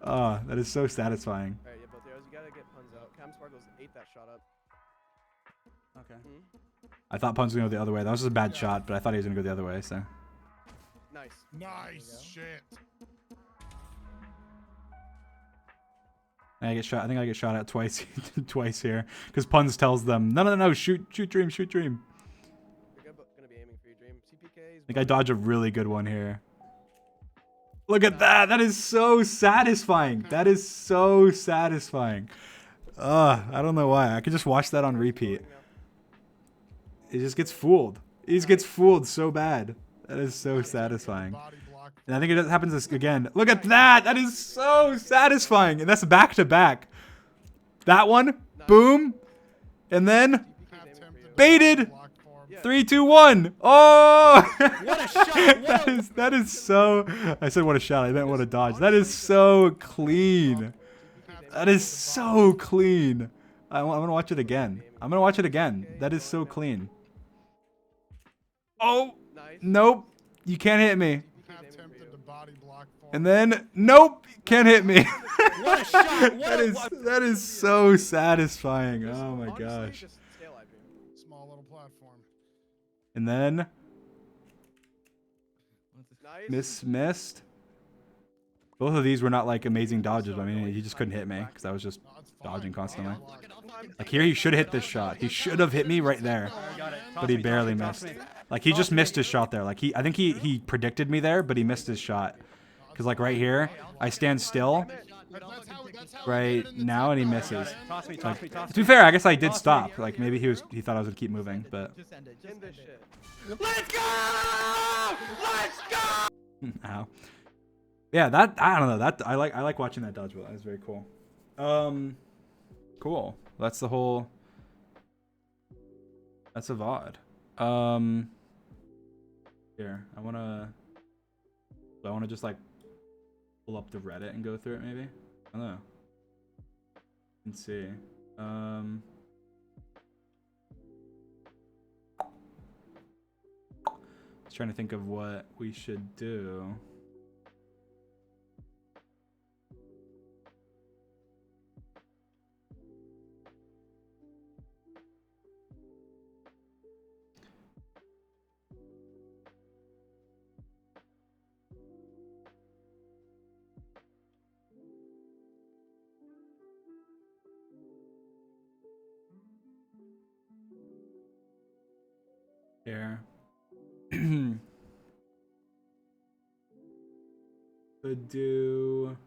That is so satisfying. Alright, yeah, both arrows. You gotta get puns out. Cam Sparkles ate that shot up. Okay. I thought Pun's gonna go the other way. That was just a bad shot, but I thought he was gonna go the other way. So Nice. Nice shit. I get shot. I think I get shot at twice, twice here, because Puns tells them, no, shoot Dream, shoot Dream. You're gonna be aiming for your Dream. CPKs. I think I dodge a really good one here. Look at that. That is so satisfying. That is so satisfying. I don't know why. I could just watch that on repeat. It just gets fooled. It just gets fooled so bad. That is so satisfying. And I think it happens this again. Look at that. That is so satisfying. And that's back to back. That one. Boom. And then baited. 3, 2, 1. Oh! What a shot! that is so. I said what a shot. I meant what a dodge. That is so clean. That is so clean. I'm gonna watch it again. I'm gonna watch it again. That is so clean. Oh! Nope. You can't hit me. And then nope. Can't hit me. What a shot! That is so satisfying. Oh my gosh. Small little platform. And then Nice. missed. Both of these were not like amazing dodges, but I mean he just couldn't hit me because I was just dodging constantly. Like here he should have hit this shot. He should have hit me right there. But he barely missed. Like he just missed his shot there. Like I think he predicted me there, but he missed his shot. Cause like right here, I stand still right now and he misses. Like, to be fair, I guess I did stop. Like maybe he thought I was gonna keep moving, but. End this shit. Let's go! Let's go! Ow. Yeah, that I don't know. That I like watching that dodgeball. That was very cool. Cool. That's the whole. That's a VOD. Here, I wanna just like pull up the Reddit and go through it maybe. I don't know. Let's see. Just trying to think of what we should do. Here. Could do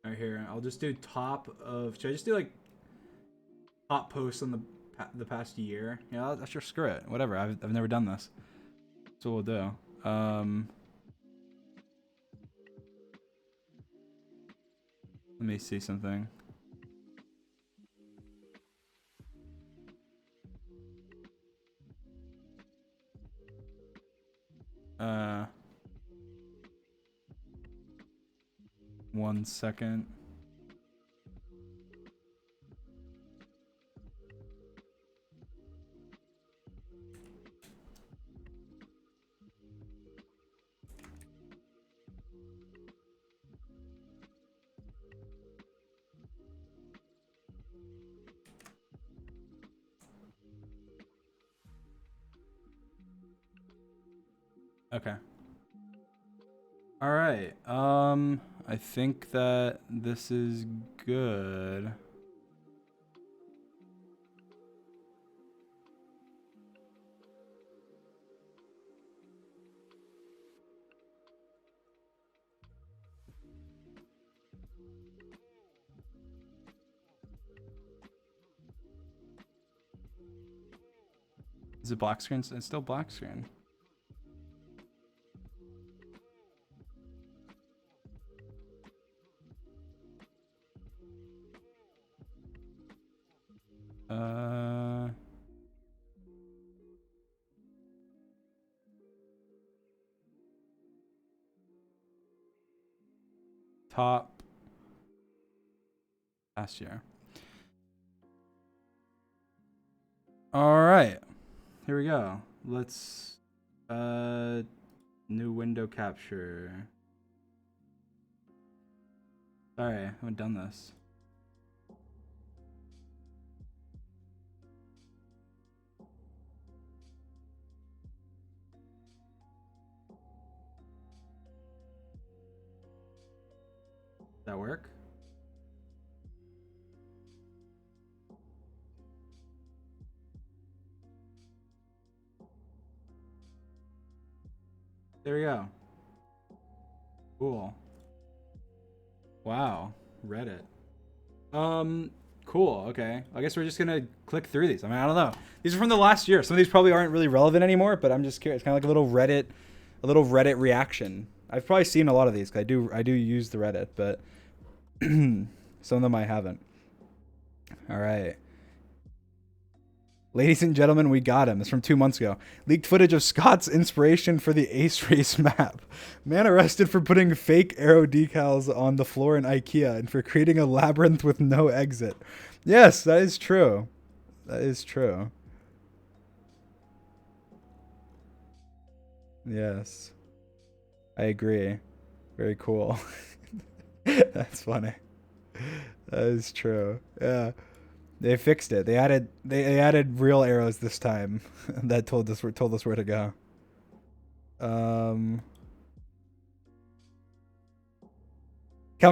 right here. I'll just do top of. Should I just do like top posts on the past year? Yeah, I'll sure screw it. Whatever. I've never done this. That's what we'll do. Let me see something. One second. Okay. All right. I think that this is good. Is it black screen? It's still black screen. Top last year. All right, here we go. Let's new window capture. Sorry, I haven't done this. That work? There we go. Cool. Wow. Reddit. Cool. Okay. I guess we're just gonna click through these. I mean, I don't know. These are from the last year. Some of these probably aren't really relevant anymore, but I'm just curious. Kind of like a little Reddit reaction. I've probably seen a lot of these because I do use the Reddit, but some of them I haven't. All right. Ladies and gentlemen, we got him. It's from 2 months ago. Leaked footage of Scott's inspiration for the Ace Race map. Man arrested for putting fake arrow decals on the floor in IKEA and for creating a labyrinth with no exit. Yes, that is true. That is true. Yes. I agree. Very cool. That's funny. That is true. Yeah. They fixed it. They added real arrows this time that told us where to go. Calvin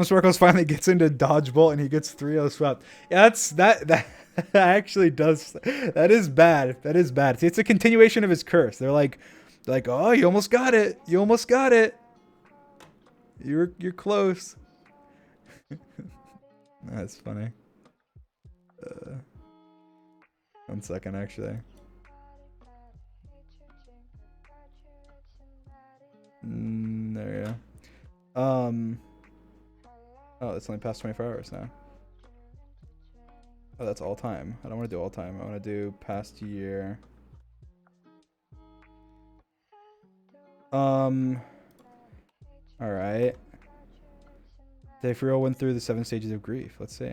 Sparkles finally gets into dodgeball and he gets 3-0 swept. Yeah, that actually does. That is bad. That is bad. See, it's a continuation of his curse. They're like, oh, you almost got it. You almost got it. You're close. That's funny. 1 second, actually. There you go. Oh, it's only past 24 hours now. Oh, that's all time. I don't want to do all time. I want to do past year. All right. Dave Friel went through the 7 stages of grief. Let's see.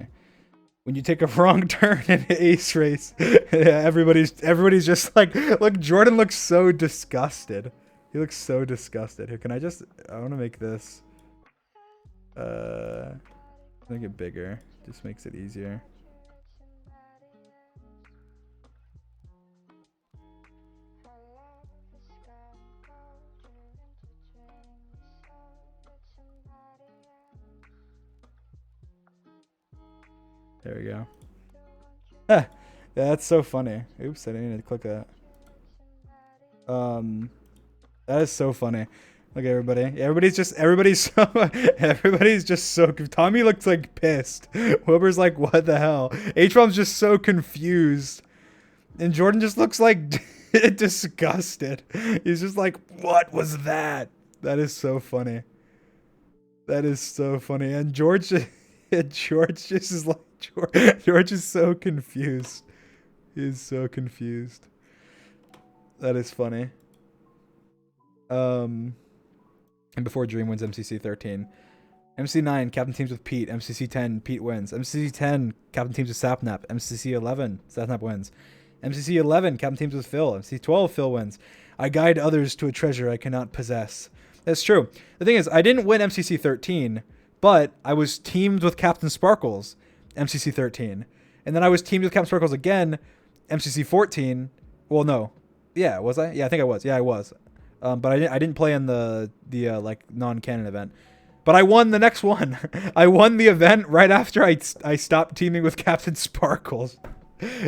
When you take a wrong turn in an Ace Race, everybody's just like, look, Jordan looks so disgusted. He looks so disgusted. Here, can I want to make this, make it bigger. Just makes it easier. There we go. Yeah, that's so funny. Oops, I didn't need to click that. That is so funny. Look at everybody. Everybody's just so. Tommy looks like pissed. Wilbur's like, what the hell? H-Bomb's just so confused, and Jordan just looks like disgusted. He's just like, what was that? That is so funny. That is so funny. And George just is like. George is so confused. He is so confused. That is funny. And before Dream wins MCC 13. MCC 9, captain teams with Pete. MCC 10, Pete wins. MCC 10, captain teams with Sapnap. MCC 11, Sapnap wins. MCC 11, captain teams with Phil. MCC 12, Phil wins. I guide others to a treasure I cannot possess. That's true. The thing is, I didn't win MCC 13, but I was teamed with Captain Sparkles. MCC 13, and then I was teamed with Captain Sparkles again, MCC 14. Well, no, yeah, was I? Yeah, I think I was. Yeah, I was. but I didn't play in the like non-canon event. But I won the next one. I won the event right after I stopped teaming with Captain Sparkles.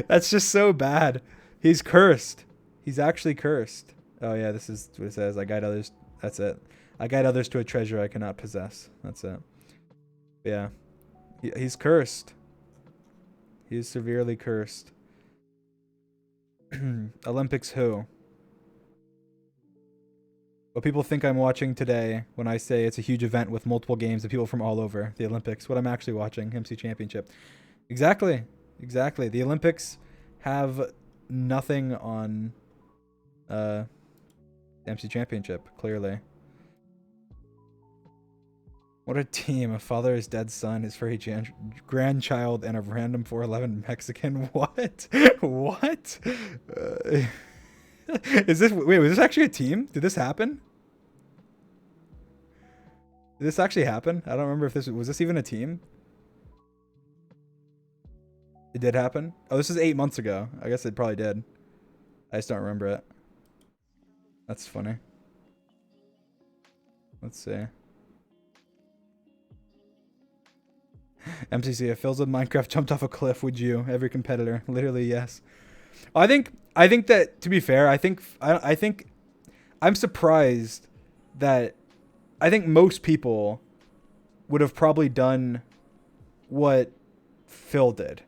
That's just so bad. He's cursed. He's actually cursed. Oh yeah, this is what it says. I guide others. That's it. I guide others to a treasure I cannot possess. That's it. Yeah. He's cursed. He is severely cursed. Olympics who? What people think I'm watching today when I say it's a huge event with multiple games of people from all over. The Olympics. What I'm actually watching. MC Championship. Exactly. Exactly. The Olympics have nothing on MC Championship, clearly. What a team. A father, his dead son, his furry grandchild, and a random 4'11 Mexican. What? What? Wait, was this actually a team? Did this happen? Did this actually happen? I don't remember if was this even a team? It did happen? Oh, this is 8 months ago. I guess it probably did. I just don't remember it. That's funny. Let's see. MCC, if Phil's in Minecraft jumped off a cliff, would you? Every competitor. Literally, yes. I think that, to be fair, I think I'm surprised that I think most people would have probably done what Phil did.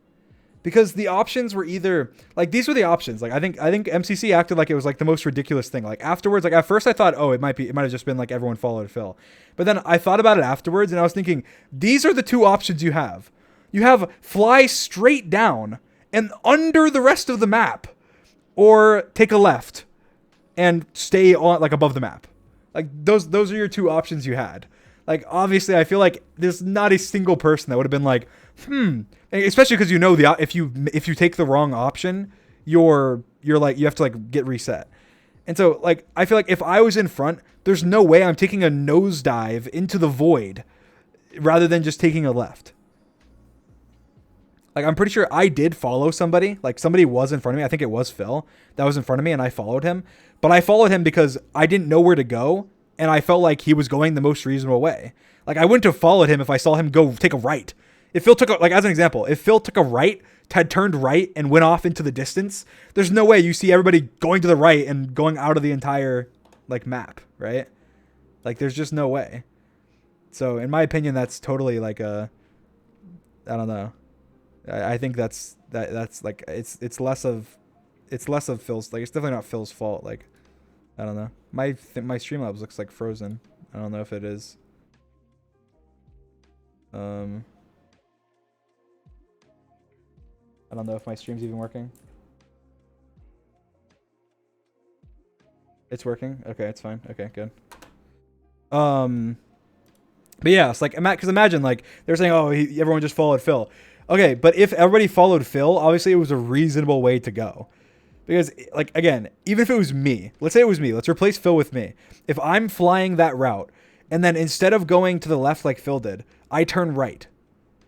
Because the options were either like these were the options. Like I think MCC acted like it was like the most ridiculous thing. Like afterwards, like at first I thought, oh, it might have just been like everyone followed Phil. But then I thought about it afterwards and I was thinking, these are the two options you have. You have fly straight down and under the rest of the map, or take a left and stay on like above the map. Like those are your two options you had. Like obviously I feel like there's not a single person that would have been like, especially because if you take the wrong option, you're like you have to like get reset. And so like I feel like if I was in front, there's no way I'm taking a nosedive into the void rather than just taking a left. Like I'm pretty sure I did follow somebody. Like somebody was in front of me. I think it was Phil that was in front of me and I followed him. But I followed him because I didn't know where to go and I felt like he was going the most reasonable way. Like I wouldn't have followed him if I saw him go take a right. If Phil took as an example, if Phil took a right, had turned right and went off into the distance, there's no way you see everybody going to the right and going out of the entire like map, right? Like there's just no way. So in my opinion, that's totally like I don't know. I think that's like it's less of Phil's, like it's definitely not Phil's fault. Like I don't know. My Streamlabs looks like frozen. I don't know if it is. I don't know if my stream's even working. It's working? Okay, it's fine. Okay, good. But yeah, it's like, because imagine, like, they're saying, oh, everyone just followed Phil. Okay, but if everybody followed Phil, obviously it was a reasonable way to go. Because, like, again, even if it was me, let's say it was me, let's replace Phil with me. If I'm flying that route, and then instead of going to the left like Phil did, I turn right.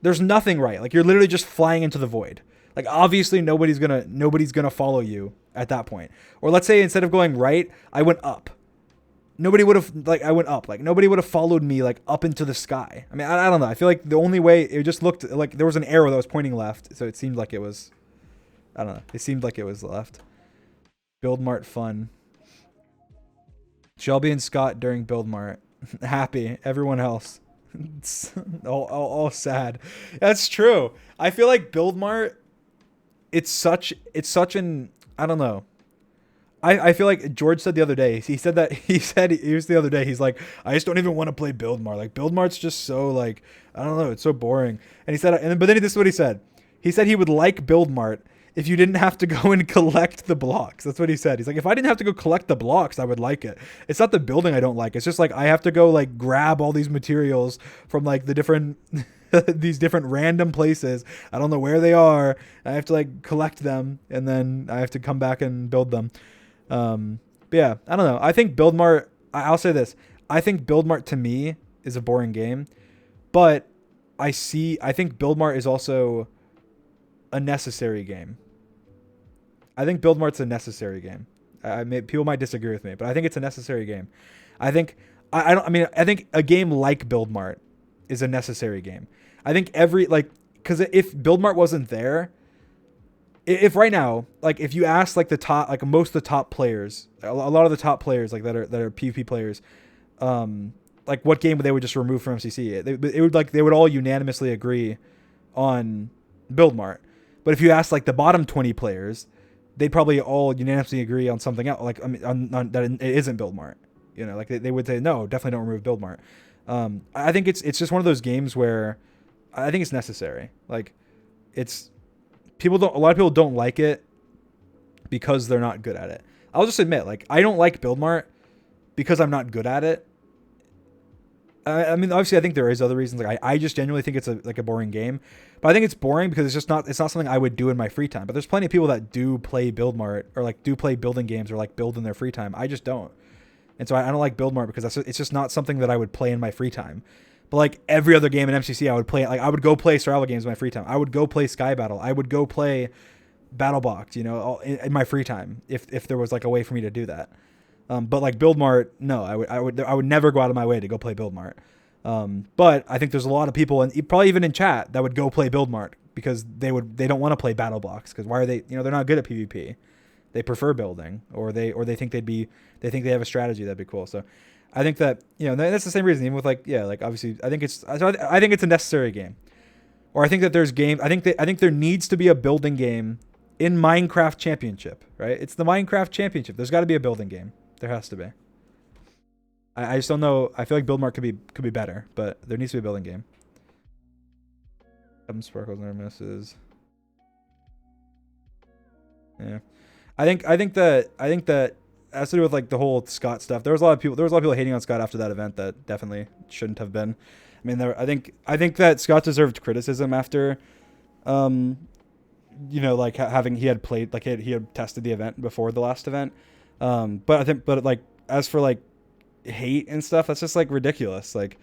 There's nothing right. Like, you're literally just flying into the void. Like, obviously nobody's gonna follow you at that point. Or let's say instead of going right, I went up. Nobody would have, like, I went up. Like, nobody would have followed me, like, up into the sky. I mean, I don't know. I feel like the only way, it just looked like there was an arrow that was pointing left. So it seemed like it was, I don't know. It seemed like it was left. Build Mart fun. Shelby and Scott during Build Mart. Happy. Everyone else. It's all sad. That's true. I feel like Build Mart, it's such an, I don't know. I feel like George said the other day, he said the other day, he's like, I just don't even want to play Build Mart. Like, Build Mart's just so, like, I don't know, it's so boring. And he said, but then this is what he said. He said he would like Build Mart if you didn't have to go and collect the blocks. That's what he said. He's like, if I didn't have to go collect the blocks, I would like it. It's not the building I don't like. It's just like I have to go like grab all these materials from like the different these different random places. I don't know where they are. I have to like collect them and then I have to come back and build them. But yeah, I don't know. I think Build Mart, I'll say this. I think Build Mart to me is a boring game, but I think Build Mart is also a necessary game. I think Build Mart's a necessary game. People might disagree with me, but I think it's a necessary game. I think I think a game like Build Mart is a necessary game. I think because if Build Mart wasn't there, if right now, like if you ask like the top, like most of the top players, a lot of the top players like that are PvP players, like what game they would just remove from MCC, they would all unanimously agree on Build Mart. But if you ask like the bottom 20 players, they'd probably all unanimously agree on something else. Like on that it isn't Build Mart. You know, like they would say no, definitely don't remove Build Mart. I think it's just one of those games where I think it's necessary. Like a lot of people don't like it because they're not good at it. I'll just admit, like I don't like Build Mart because I'm not good at it. I mean, obviously, I think there is other reasons. Like, I just genuinely think it's a boring game, but I think it's boring because it's not something I would do in my free time. But there's plenty of people that do play Build Mart or like do play building games or like build in their free time. I just don't, and so I don't like Build Mart because it's just not something that I would play in my free time. But like every other game in MCC, I would play. Like I would go play survival games in my free time. I would go play Sky Battle. I would go play BattleBox. You know, in my free time if there was like a way for me to do that. But like Build Mart, no, I would never go out of my way to go play Build Mart. But I think there's a lot of people, and probably even in chat, that would go play Build Mart because they don't want to play BattleBox because why are they? You know, they're not good at PvP. They prefer building, or they think they have a strategy that'd be cool. So I think that, you know, that's the same reason. Even with like obviously I think it's a necessary game, or I think that I think there needs to be a building game in Minecraft Championship, right? It's the Minecraft Championship. There's got to be a building game. There has to be. I just don't know. I feel like Build Mart could be better, but there needs to be a building game. Some sparkles never misses. Yeah, I think that has to do with like the whole Scott stuff. There was a lot of people hating on Scott after that event that definitely shouldn't have been. I mean, I think that Scott deserved criticism after, you know, like he had played, like he had tested the event before the last event. But like as for like hate and stuff, that's just like ridiculous. Like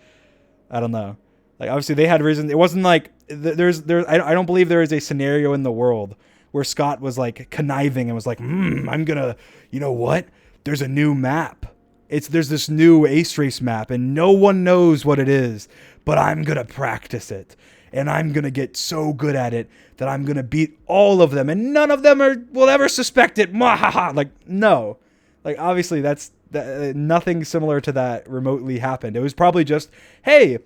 I don't know, like obviously they had reason. It wasn't like I don't believe there is a scenario in the world where Scott was like conniving and was like, I'm gonna, you know what, there's a new map, there's this new Ace Race map and no one knows what it is, but I'm gonna practice it and I'm gonna get so good at it that I'm gonna beat all of them and none of them will ever suspect it. Like no, like obviously nothing similar to that remotely happened. It was probably just, hey,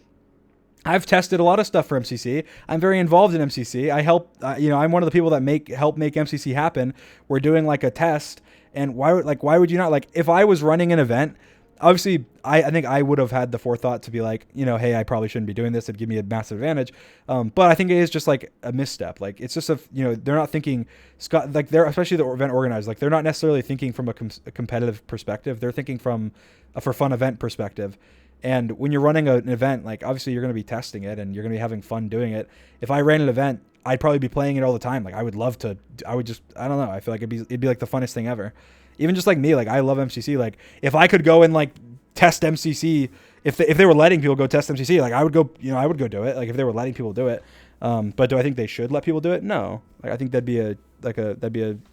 I've tested a lot of stuff for MCC. I'm very involved in MCC. I help, I'm one of the people that help make MCC happen. We're doing like a test, and why would you not? Like if I was running an event, obviously I think I would have had the forethought to be like, you know, hey, I probably shouldn't be doing this. It'd give me a massive advantage. But I think it is just like a misstep. Like it's just they're not thinking Scott, like they're, especially the event organizers, like they're not necessarily thinking from a competitive perspective. They're thinking from a for fun event perspective. And when you're running an event, like obviously you're going to be testing it and you're going to be having fun doing it. If I ran an event, I'd probably be playing it all the time. Like I would love to, I don't know. I feel like it'd be like the funnest thing ever. Even just like me, like I love MCC. Like if I could go and like test MCC, if they were letting people go test MCC, like I would go do it. Like if they were letting people do it. But do I think they should let people do it? No. Like I think that'd be an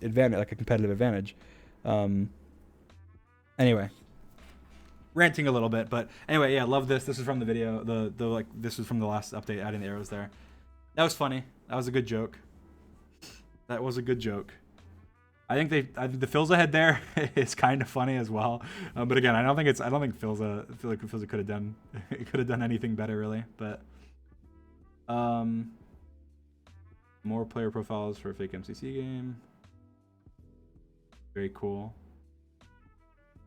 advantage, like a competitive advantage. Anyway. Ranting a little bit, but anyway, yeah, love this. This is from the video. This was from the last update, adding the arrows there. That was funny. That was a good joke. That was a good joke. I think the Philza head there is kind of funny as well. But again, I don't think Philza. I feel like Philza could have done anything better really. But more player profiles for a fake MCC game. Very cool.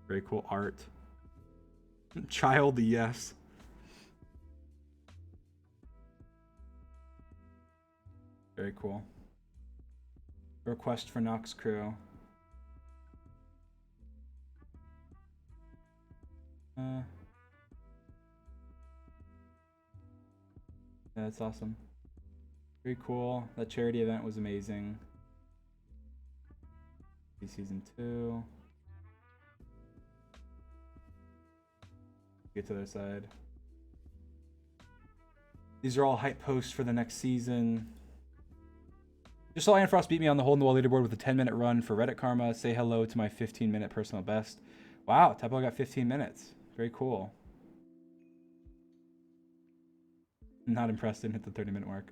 Very cool art. Child, yes. Very cool. Request for Nox crew. Yeah, that's awesome. Very cool. That charity event was amazing. Season 2. Get to their side. These are all hype posts for the next season. Just saw Iron Frost beat me on the hole in the wall leaderboard with a 10-minute run for Reddit Karma. Say hello to my 15-minute personal best. Wow, Typo got 15 minutes. Very cool. Not impressed, didn't hit the 30-minute mark.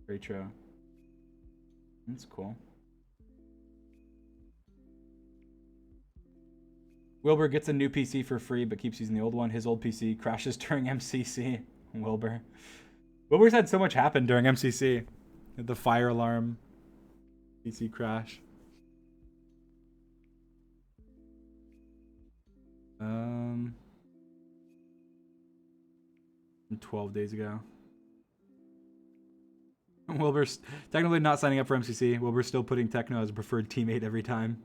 Very true. That's cool. Wilbur gets a new PC for free, but keeps using the old one. His old PC crashes during MCC. Wilbur. Wilbur's had so much happen during MCC. The fire alarm. PC crash. 12 days ago. Wilbur's technically not signing up for MCC. Wilbur's still putting Techno as a preferred teammate every time.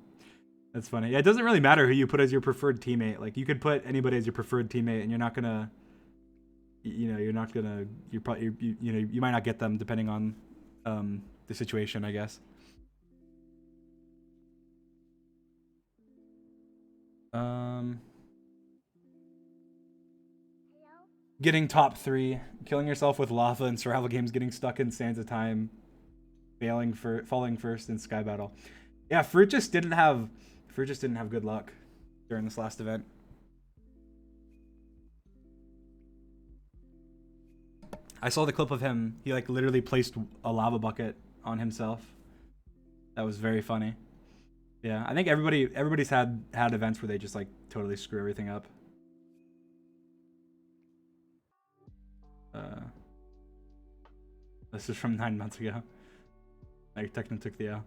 That's funny. Yeah, it doesn't really matter who you put as your preferred teammate. Like, you could put anybody as your preferred teammate, and you're not gonna, you know, you might not get them depending on the situation, I guess. Getting top 3, killing yourself with lava in survival games, getting stuck in Sands of Time, falling first in Sky Battle. Yeah, Fruit just didn't have good luck during this last event. I saw the clip of him. He like literally placed a lava bucket on himself. That was very funny. Yeah, I think everybody's had events where they just like totally screw everything up. This is from 9 months ago. Like Techno took the L.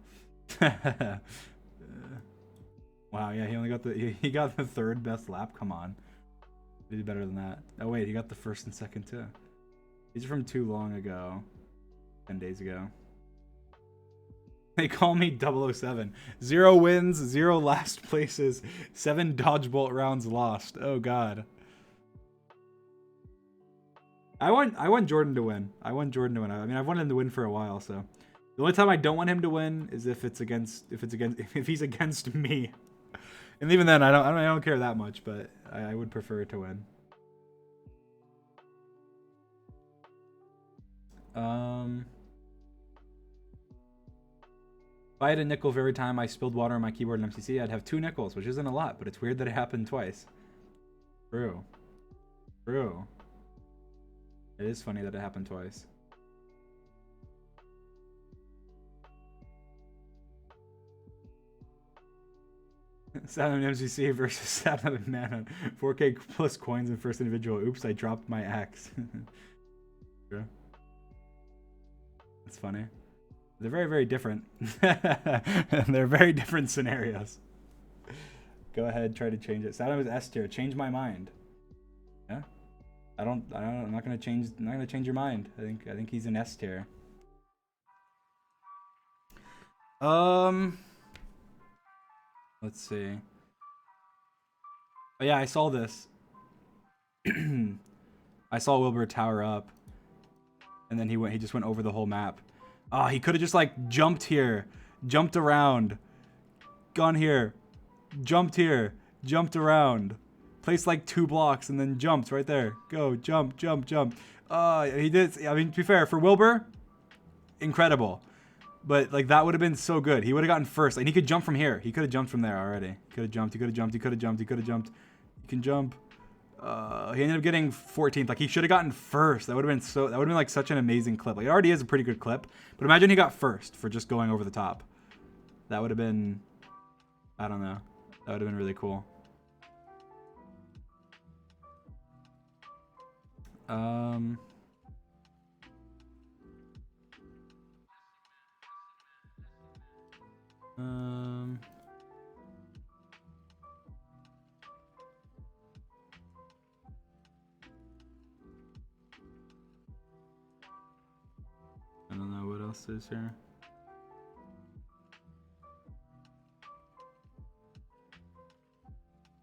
Wow, yeah, he only got he got the 3rd best lap. Come on, he did better than that. Oh wait, he got the 1st and 2nd too. These are from too long ago, 10 days ago. They call me 007. 0 wins, 0 last places, 7 dodgebolt rounds lost. Oh god. I want Jordan to win. I mean, I've wanted him to win for a while, so. The only time I don't want him to win is if he's against me. And even then, I don't care that much, but I would prefer to win. If I had a nickel for every time I spilled water on my keyboard in MCC, I'd have 2 nickels, which isn't a lot, but it's weird that it happened twice. True. True. It is funny that it happened twice. Saturn MCC versus Saturn Mana. 4K plus coins in first individual. Oops, I dropped my axe. True. That's funny. They're very, very different. They're very different scenarios. Go ahead, try to change it. Saturn was S tier. Change my mind. Yeah. I'm not gonna change your mind. I think he's an S tier. Let's see. Oh yeah, I saw this. I saw Wilbur tower up, and then he just went over the whole map. Oh, he could have just like jumped here, jumped around, gone here, jumped here, jumped around. Placed like 2 blocks and then jumped right there. Go, jump, jump, jump. He did. I mean, to be fair, for Wilbur, incredible. But like that would have been so good. He would have gotten first. Like he could jump from here. He could have jumped from there already. He could have jumped. He could have jumped. He could have jumped. He could have jumped. He can jump. He ended up getting 14th. Like he should have gotten first. That would have been so. That would have been like such an amazing clip. Like it already is a pretty good clip. But imagine he got first for just going over the top. That would have been. I don't know. That would have been really cool. I don't know what else is here.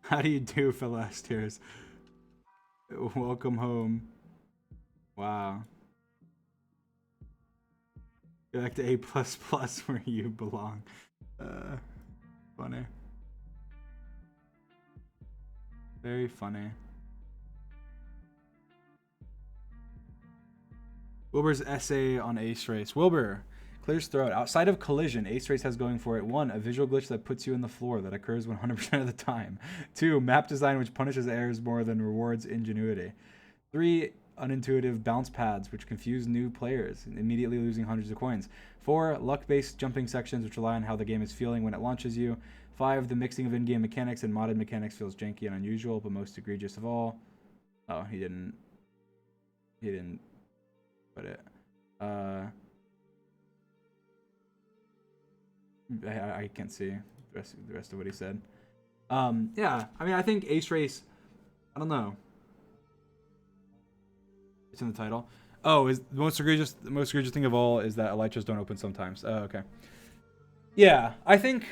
How do you do for last year's? Welcome home. Wow. Go back to A++ where you belong. Funny. Very funny. Wilbur's essay on Ace Race. Wilbur, Clears throat. Outside of collision, Ace Race has going for it: 1, a visual glitch that puts you in the floor that occurs 100% of the time. 2, map design which punishes errors more than rewards ingenuity. 3, unintuitive bounce pads which confuse new players, immediately losing hundreds of coins. 4, luck-based jumping sections which rely on how the game is feeling when it launches you. 5, the mixing of in-game mechanics and modded mechanics feels janky and unusual, but most egregious of all. Oh, he didn't put it. I can't see the rest of what he said. Yeah, I mean, I think Ace Race, I don't know. It's in the title. Oh, is the most egregious thing of all is that elytras don't open sometimes. Oh, okay. Yeah, I think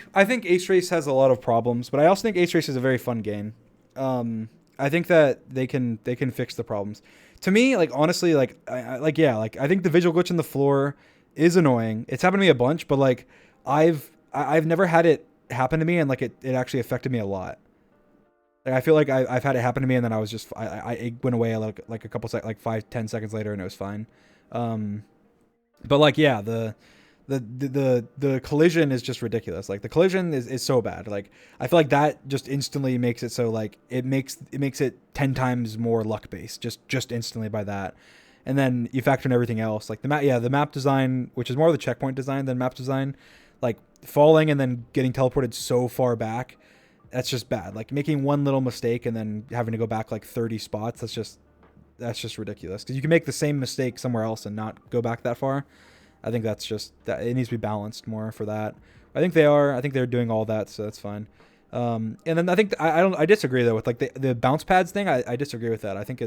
Ace Race has a lot of problems, but I also think Ace Race is a very fun game. I think that they can fix the problems. To me, like, honestly, like I think the visual glitch in the floor is annoying. It's happened to me a bunch, but like I've never had it happen to me, and like it actually affected me a lot. Like I feel like I've had it happen to me, and then I was just it went away like a couple like 5-10 seconds later, and it was fine. But like yeah, the collision is just ridiculous. Like the collision is so bad. Like I feel like that just instantly makes it so like it makes it 10 times more luck based just instantly by that. And then you factor in everything else, like the map design, which is more of the checkpoint design than map design, like falling and then getting teleported so far back, that's just bad. Like making one little mistake and then having to go back like 30 spots, that's just ridiculous. Because you can make the same mistake somewhere else and not go back that far. I think that's just that it needs to be balanced more for that. I think they're doing all that, so that's fine. And then I think I disagree though with like the bounce pads thing. I disagree with that. I think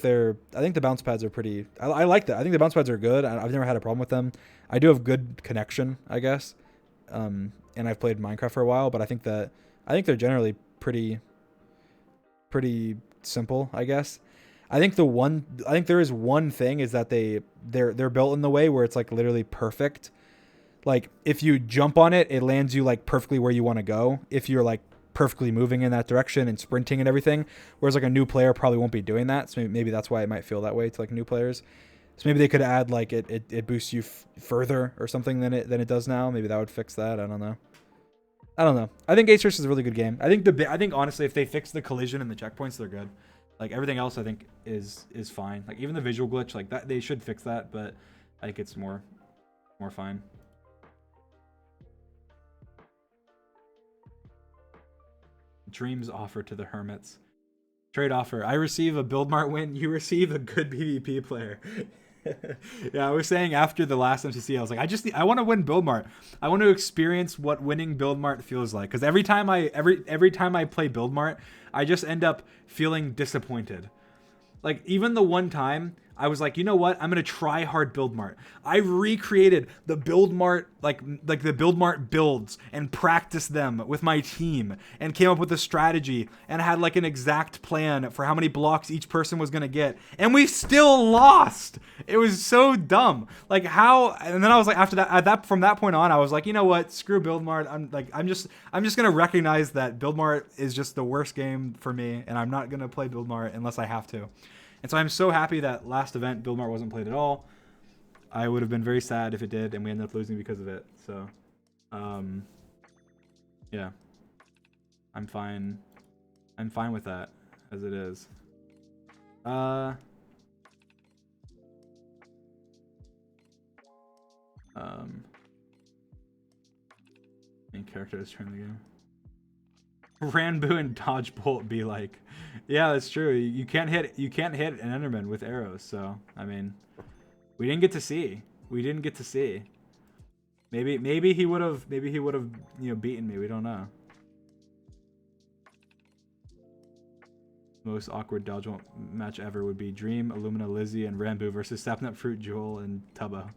the bounce pads are pretty. I like that. I think the bounce pads are good. I've never had a problem with them. I do have good connection, I guess. And I've played Minecraft for a while, but I think they're generally pretty simple, I guess. I think there is one thing is that they're built in the way where it's like literally perfect. Like if you jump on it, it lands you like perfectly where you want to go. If you're like perfectly moving in that direction and sprinting and everything, whereas like a new player probably won't be doing that. So maybe that's why it might feel that way to like new players. So maybe they could add like it boosts you further or something than it does now. Maybe that would fix that. I don't know. I think Ace Race is a really good game. I think honestly, if they fix the collision and the checkpoints, they're good. Like everything else, I think is fine. Like even the visual glitch, like that, they should fix that. But I think it's more fine. Dreams offer to the hermits. Trade offer. I receive a Build Mart win. You receive a good PvP player. Yeah, I was saying after the last MCC, I was like, I want to win Build Mart. I want to experience what winning Build Mart feels like. Because every time I play Build Mart, I just end up feeling disappointed. Like even the one time I was like, you know what? I'm gonna try hard Build Mart. I recreated the Build Mart, like the Build Mart builds and practiced them with my team and came up with a strategy and had like an exact plan for how many blocks each person was gonna get, and we still lost. It was so dumb. Like how? And then I was like, after that, from that point on, I was like, you know what? Screw Build Mart. I'm just gonna recognize that Build Mart is just the worst game for me, and I'm not gonna play Build Mart unless I have to. And so I'm so happy that last event Build Mart wasn't played at all. I would have been very sad if it did, and we ended up losing because of it. So, yeah, I'm fine. I'm fine with that as it is. Main character is trying the game. Ranboo and Dodgebolt be like, yeah, that's true. You can't hit an Enderman with arrows. So I mean, we didn't get to see. Maybe he would have beaten me. We don't know. Most awkward Dodgebolt match ever would be Dream, Illumina, Lizzie, and Ranboo versus Sapnap Fruit, Jewel, and Tubbo.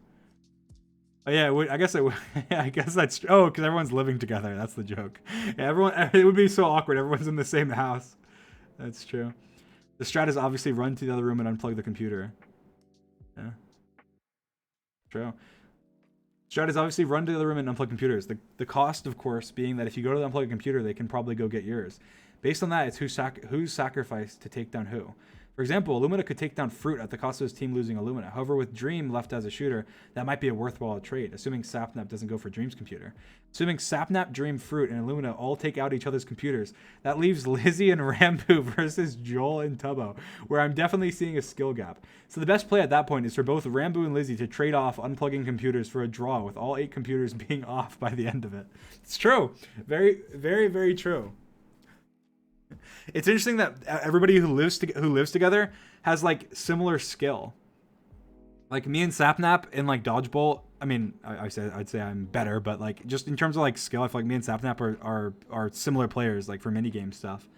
Oh yeah, I guess that's true. Oh, because everyone's living together. That's the joke. Yeah, it would be so awkward. Everyone's in the same house. That's true. The strat is obviously run to the other room and unplug the computer. Yeah. True. Strat is obviously run to the other room and unplug computers. The cost, of course, being that if you go to the unplugged computer, they can probably go get yours. Based on that, it's who's sacrificed to take down who. For example, Illumina could take down Fruit at the cost of his team losing Illumina. However, with Dream left as a shooter, that might be a worthwhile trade, assuming Sapnap doesn't go for Dream's computer. Assuming Sapnap, Dream, Fruit, and Illumina all take out each other's computers, that leaves Lizzie and Rambo versus Joel and Tubbo, where I'm definitely seeing a skill gap. So the best play at that point is for both Rambo and Lizzie to trade off unplugging computers for a draw, with all 8 computers being off by the end of it. It's true. Very, very, very true. It's interesting that everybody who lives together has like similar skill. Like me and Sapnap in like dodgeball. I mean, I'd say I'm better, but like just in terms of like skill, I feel like me and Sapnap are similar players, like for minigame stuff.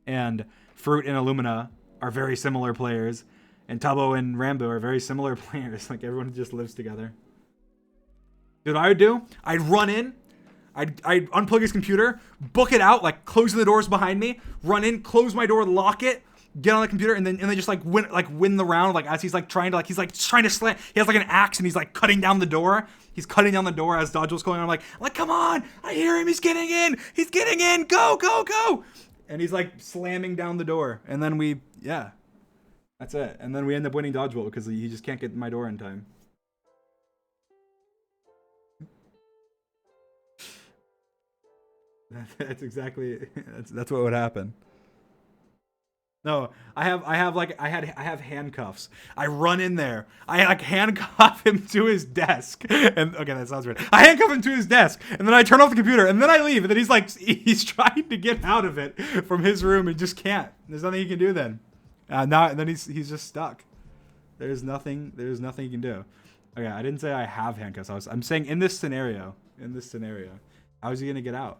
And Fruit and Illumina are very similar players, and Tubbo and Rambo are very similar players. Like everyone just lives together. Dude, what I would do? I'd run in. I'd unplug his computer, book it out, like closing the doors behind me, run in, close my door, lock it, get on the computer, and then just like win the round, like as he's trying to slam. He has like an axe and he's like cutting down the door. He's cutting down the door as dodgeball's going on. I'm like, come on, I hear him. He's getting in. Go. And he's like slamming down the door, and then that's it. And then we end up winning dodgeball because he just can't get my door in time. That's exactly that's what would happen. No, I have handcuffs. I run in there. I like handcuff him to his desk. And okay, that sounds weird. I handcuff him to his desk, and then I turn off the computer, and then I leave. And then he's trying to get out of it from his room and just can't. There's nothing he can do then. Then he's just stuck. There's nothing he can do. Okay, I didn't say I have handcuffs. I'm saying in this scenario, how is he gonna get out?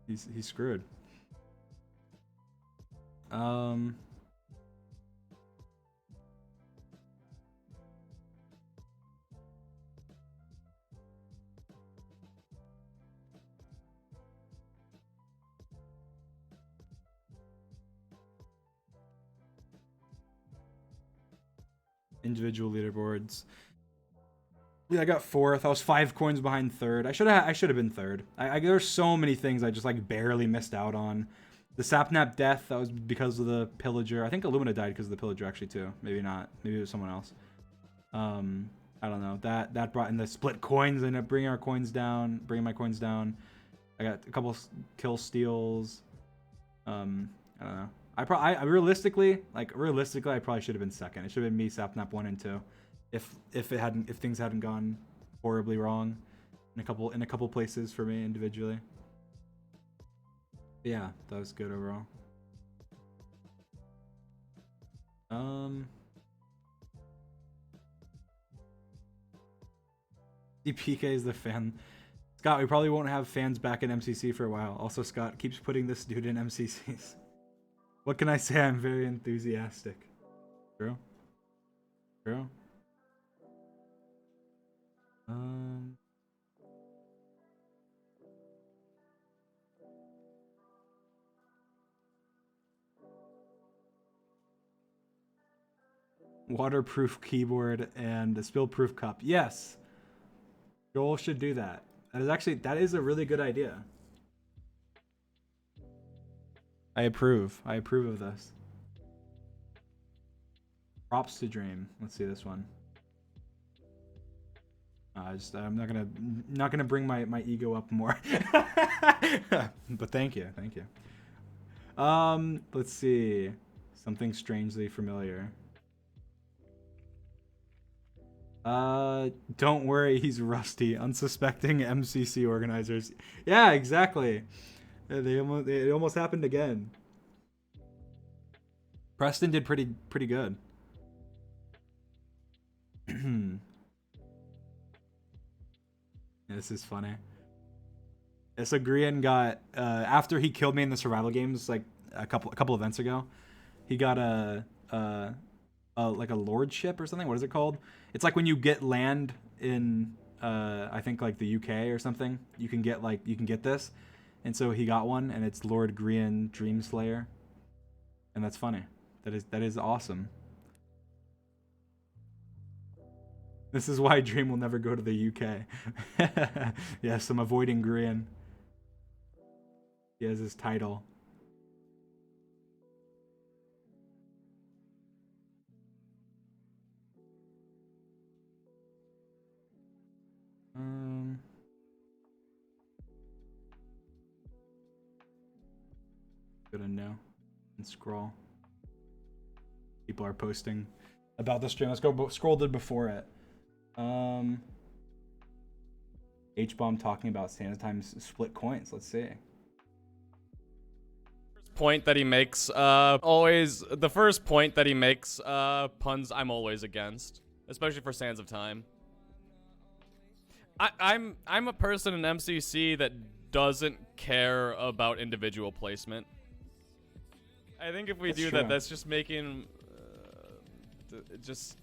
He's screwed. Individual leaderboards. Yeah, I got 4th. I was 5 coins behind 3rd. I should have been 3rd. There were so many things I just like barely missed out on. The Sapnap death, that was because of the pillager. I think Illumina died because of the pillager actually too. Maybe not. Maybe it was someone else. I don't know. That brought in the split coins and bringing my coins down. I got a couple kill steals. I don't know. Realistically, I probably should have been 2nd. It should have been me, Sapnap 1 and 2. If things hadn't gone horribly wrong in a couple places for me individually. But yeah, that was good overall. DPK is the fan. Scott, we probably won't have fans back in MCC for a while. Also, Scott keeps putting this dude in MCCs. What can I say? I'm very enthusiastic. True. Waterproof keyboard and a spill-proof cup. Yes. Joel should do that. That is a really good idea. I approve of this. Props to Dream. Let's see this one. I'm not gonna bring my ego up more. But thank you. Let's see. Something strangely familiar. Don't worry, he's rusty. Unsuspecting MCC organizers. Yeah, exactly. It almost happened again. Preston did pretty good. This is funny. Yeah, so Grian got after he killed me in the survival games like a couple events ago, he got a like a lordship or something. What is it called? It's like when you get land in I think like the UK or something. You can get this, and so he got one, and it's Lord Grian Dreamslayer, and that's funny. That is awesome. This is why Dream will never go to the UK. Yes, I'm avoiding Grian. He has his title. Go to no and scroll. People are posting about the stream. Let's go scroll to before it. H-bomb talking about Santa Time's split coins. Let's see. Point that he makes, the first point that he makes, puns I'm always against, especially for Sands of Time. I'm a person in MCC that doesn't care about individual placement. I think if we do that, that's just making, just.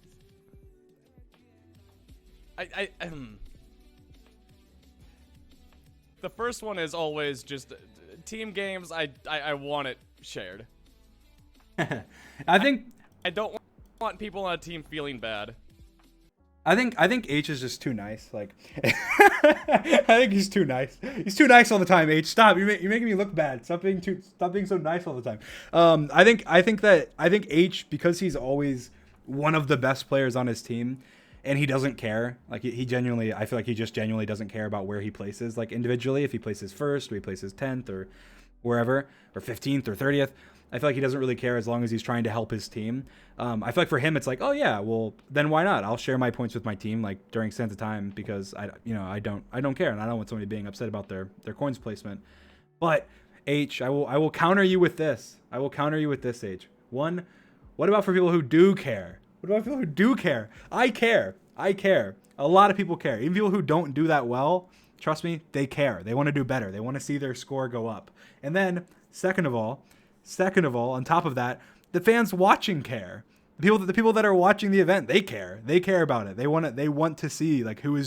The first one is always just team games. I want it shared. I think I don't want people on a team feeling bad. I think H is just too nice. Like, I think he's too nice. He's too nice all the time. H, stop! You're making me look bad. Stop being so nice all the time. I think H, because he's always one of the best players on his team, and he doesn't care. Like he genuinely, I feel like he just genuinely doesn't care about where he places. Like individually, if he places first or he places 10th or wherever, or 15th or 30th. I feel like he doesn't really care as long as he's trying to help his team. I feel like for him, it's like, oh yeah, well then why not? I'll share my points with my team like during Santa Time because I don't care and I don't want somebody being upset about their coins placement. But H, I will counter you with this. I will counter you with this, H. One, what about for people who do care? What about people who do care? I care. A lot of people care. Even people who don't do that well, trust me, they care. They want to do better. They want to see their score go up. And then second of all, on top of that, the fans watching care. The people that are watching the event, they care. They care about it. They want to see like who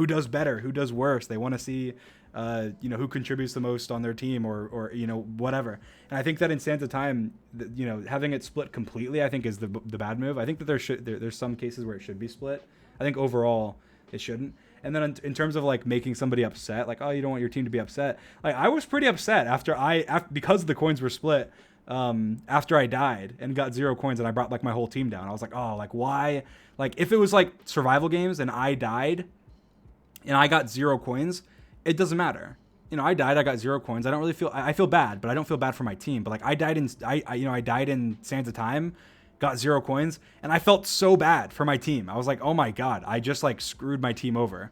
does better, who does worse. They want to see who contributes the most on their team or whatever. And I think that in Santa Time, having it split completely, I think is the bad move. I think that there's some cases where it should be split. I think overall it shouldn't. And then in terms of like making somebody upset, like, oh, you don't want your team to be upset. Like I was pretty upset because the coins were split after I died and got 0 coins and I brought like my whole team down. I was like, oh, like why? Like if it was like survival games and I died and I got 0 coins, it doesn't matter. I died, I got 0 coins. I don't really I feel bad, but I don't feel bad for my team. But like I died in Sands of Time, got 0 coins, and I felt so bad for my team. I was like, oh my God, I just like screwed my team over.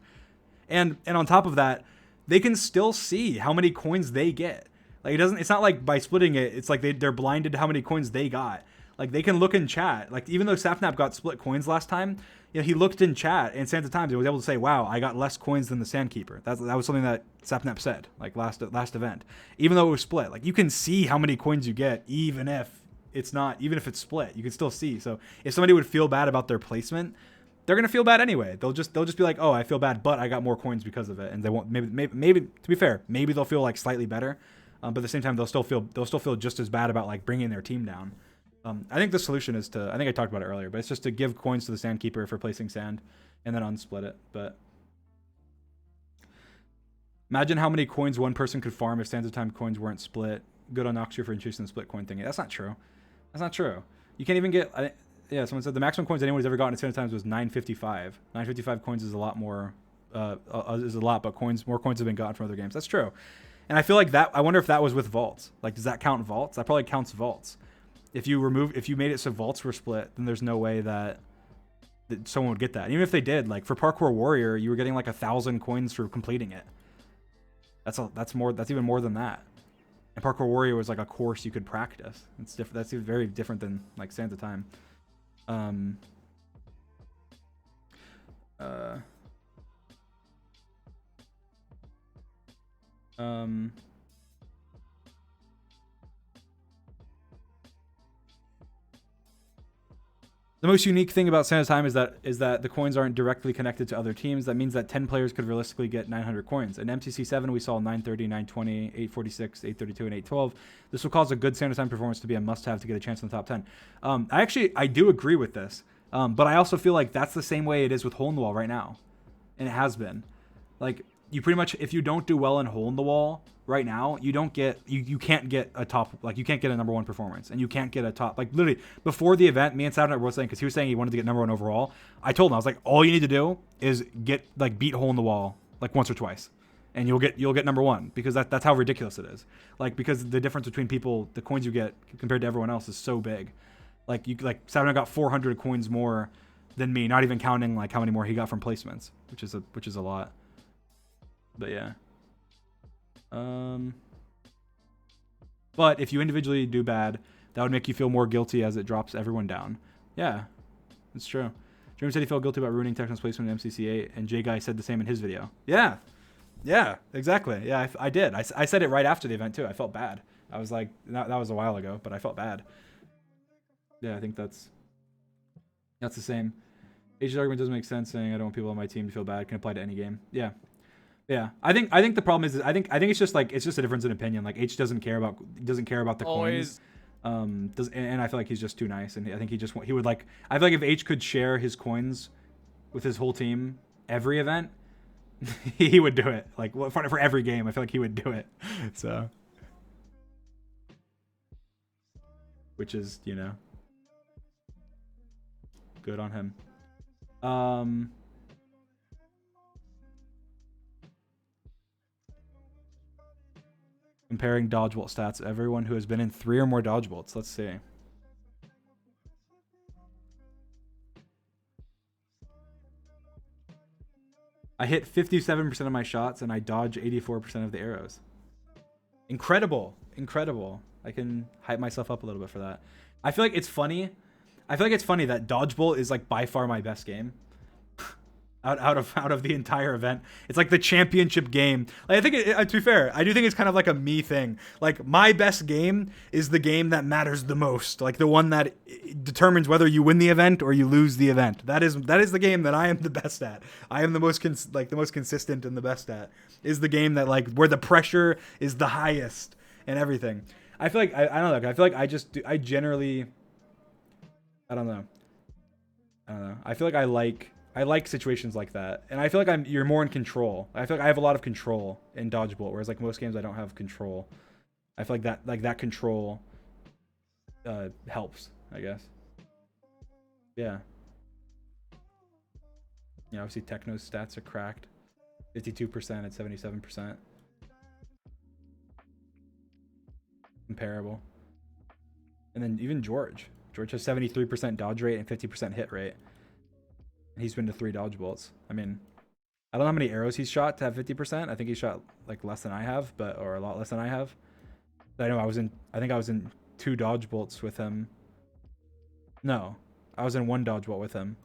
And on top of that, they can still see how many coins they get. Like it's not like by splitting it, it's like they're blinded to how many coins they got. Like they can look in chat. Like even though Sapnap got split coins last time, he looked in chat and Santa Times, he was able to say, wow, I got less coins than the Sandkeeper. That was something that Sapnap said, like last event. Even though it was split, like you can see how many coins you get, even if it's split, you can still see. So if somebody would feel bad about their placement, they're gonna feel bad anyway. They'll just be like, oh, I feel bad, but I got more coins because of it, and they won't. Maybe to be fair, maybe they'll feel like slightly better, but at the same time, they'll still feel just as bad about like bringing their team down. I think the solution is I think I talked about it earlier, but it's just to give coins to the Sandkeeper for placing sand, and then unsplit it. But imagine how many coins one person could farm if Sands of Time coins weren't split. Good on Noxtree for introducing the split coin thingy. That's not true. That's not true. You can't even get. Someone said the maximum coins anyone's ever gotten at Santa Times was 955. 955 coins is a lot more. But more coins have been gotten from other games. That's true. And I feel like that. I wonder if that was with vaults. Like, does that count vaults? That probably counts vaults. If you made it so vaults were split, then there's no way that someone would get that. And even if they did, like for Parkour Warrior, you were getting like 1,000 coins for completing it. That's even more than that. And Parkour Warrior was like a course you could practice. It's different. That's very different than like Santa Time. The most unique thing about Santa Time is that the coins aren't directly connected to other teams. That means that 10 players could realistically get 900 coins. In MCC 7, we saw 930, 920, 846, 832, and 812. This will cause a good Santa Time performance to be a must-have to get a chance in the top 10. I do agree with this, but I also feel like that's the same way it is with Hole in the Wall right now, and it has been. Like, you pretty much, if you don't do well in hole in the wall right now, you don't get, you can't get a top, like you can't get a number 1 performance, and you can't get a top, like literally before the event, me and Saturday were saying, because he was saying he wanted to get number 1 overall. I told him, I was like, all you need to do is get like beat hole in the wall like once or twice, and you'll get number 1, because that's how ridiculous it is. Like, because the difference between people, the coins you get compared to everyone else is so big. Like Saturday got 400 coins more than me, not even counting like how many more he got from placements, which is a lot. But yeah. But if you individually do bad, that would make you feel more guilty as it drops everyone down. Yeah, it's true. Jeremy said he felt guilty about ruining Techno's placement in MCC8, and Jay Guy said the same in his video. Yeah, exactly. Yeah, I did. I said it right after the event too. I felt bad. I was like, that was a while ago, but I felt bad. Yeah, I think that's the same. H's argument doesn't make sense, saying I don't want people on my team to feel bad. Can apply to any game. Yeah. I think the problem is I think it's just like, it's just a difference in opinion. Like H doesn't care about the coins. And I feel like he's just too nice, and I think he would like, I feel like if H could share his coins with his whole team every event, he would do it. Like for every game, I feel like he would do it. So, which is, you know, good on him. Comparing dodge bolt stats, everyone who has been in 3 or more dodge bolts. Let's see. I hit 57% of my shots and I dodge 84% of the arrows. Incredible. I can hype myself up a little bit for that. I feel like it's funny. That dodge bolt is like by far my best game. Out of the entire event. It's like the championship game. Like, I think to be fair, I do think it's kind of like a me thing. Like, my best game is the game that matters the most. Like the one that determines whether you win the event or you lose the event. That is the game that I am the best at. I am the most consistent and the best at. Is the game that, like, where the pressure is the highest and everything. I feel like I don't know. Like, I feel like I generally I don't know. I feel like I like situations like that, and I feel like you're more in control. I feel like I have a lot of control in dodgeball, whereas like most games I don't have control. I feel like that control helps, I guess. Yeah. Yeah, obviously Techno's stats are cracked. 52% at 77%. Comparable. And then even George has 73% dodge rate and 50% hit rate. He's been to 3 dodge bolts. I mean, I don't know how many arrows he's shot to have 50%. I think he shot like less than I have, or a lot less than I have. But I know I think I was in 2 dodge bolts with him. No, I was in 1 dodge bolt with him.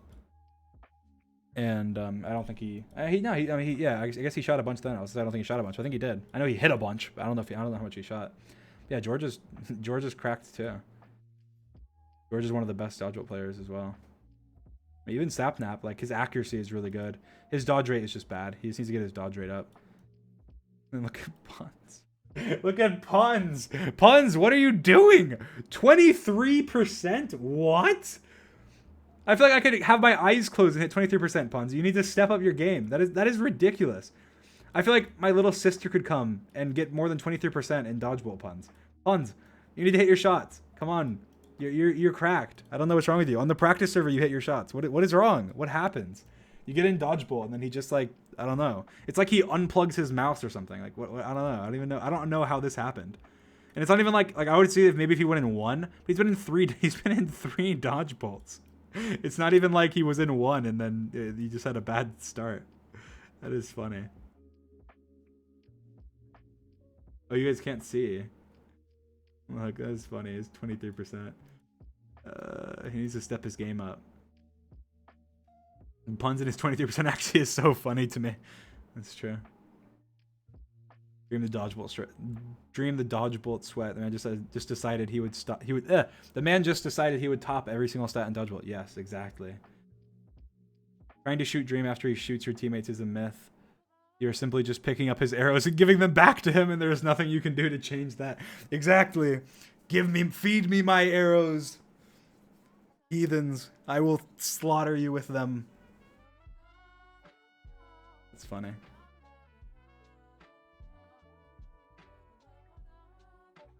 And I don't think I guess he shot a bunch then. I don't think he shot a bunch. I think he did. I know he hit a bunch, but I don't know how much he shot. Yeah, George is cracked too. George is one of the best dodge bolt players as well. Even Sapnap, like, his accuracy is really good. His dodge rate is just bad. He just needs to get his dodge rate up. And look at Puns. Look at Puns. Puns, what are you doing? 23%? What? I feel like I could have my eyes closed and hit 23%, Puns. You need to step up your game. That is ridiculous. I feel like my little sister could come and get more than 23% in dodgeball, Puns. Puns, you need to hit your shots. Come on. You're cracked. I don't know what's wrong with you. On the practice server, you hit your shots. What is wrong? What happens? You get in dodgeball, and then he just, like, I don't know. It's like he unplugs his mouse or something. Like, what I don't know. I don't even know. I don't know how this happened. And it's not even like I would see if maybe if he went in 1, but he's been in 3. He's been in 3 dodge bolts. It's not even like he was in 1 and then he just had a bad start. That is funny. Oh, you guys can't see. Look, that's funny. It's 23%. He needs to step his game up. And Puns in his 23% actually is so funny to me. That's true. Dream the dodge bolt sweat. The man just decided he would stop. The man just decided he would top every single stat in dodge bolt. Yes, exactly. Trying to shoot Dream after he shoots your teammates is a myth. You're simply just picking up his arrows and giving them back to him, and there's nothing you can do to change that. Exactly. Feed me my arrows. Heathens, I will slaughter you with them. It's funny.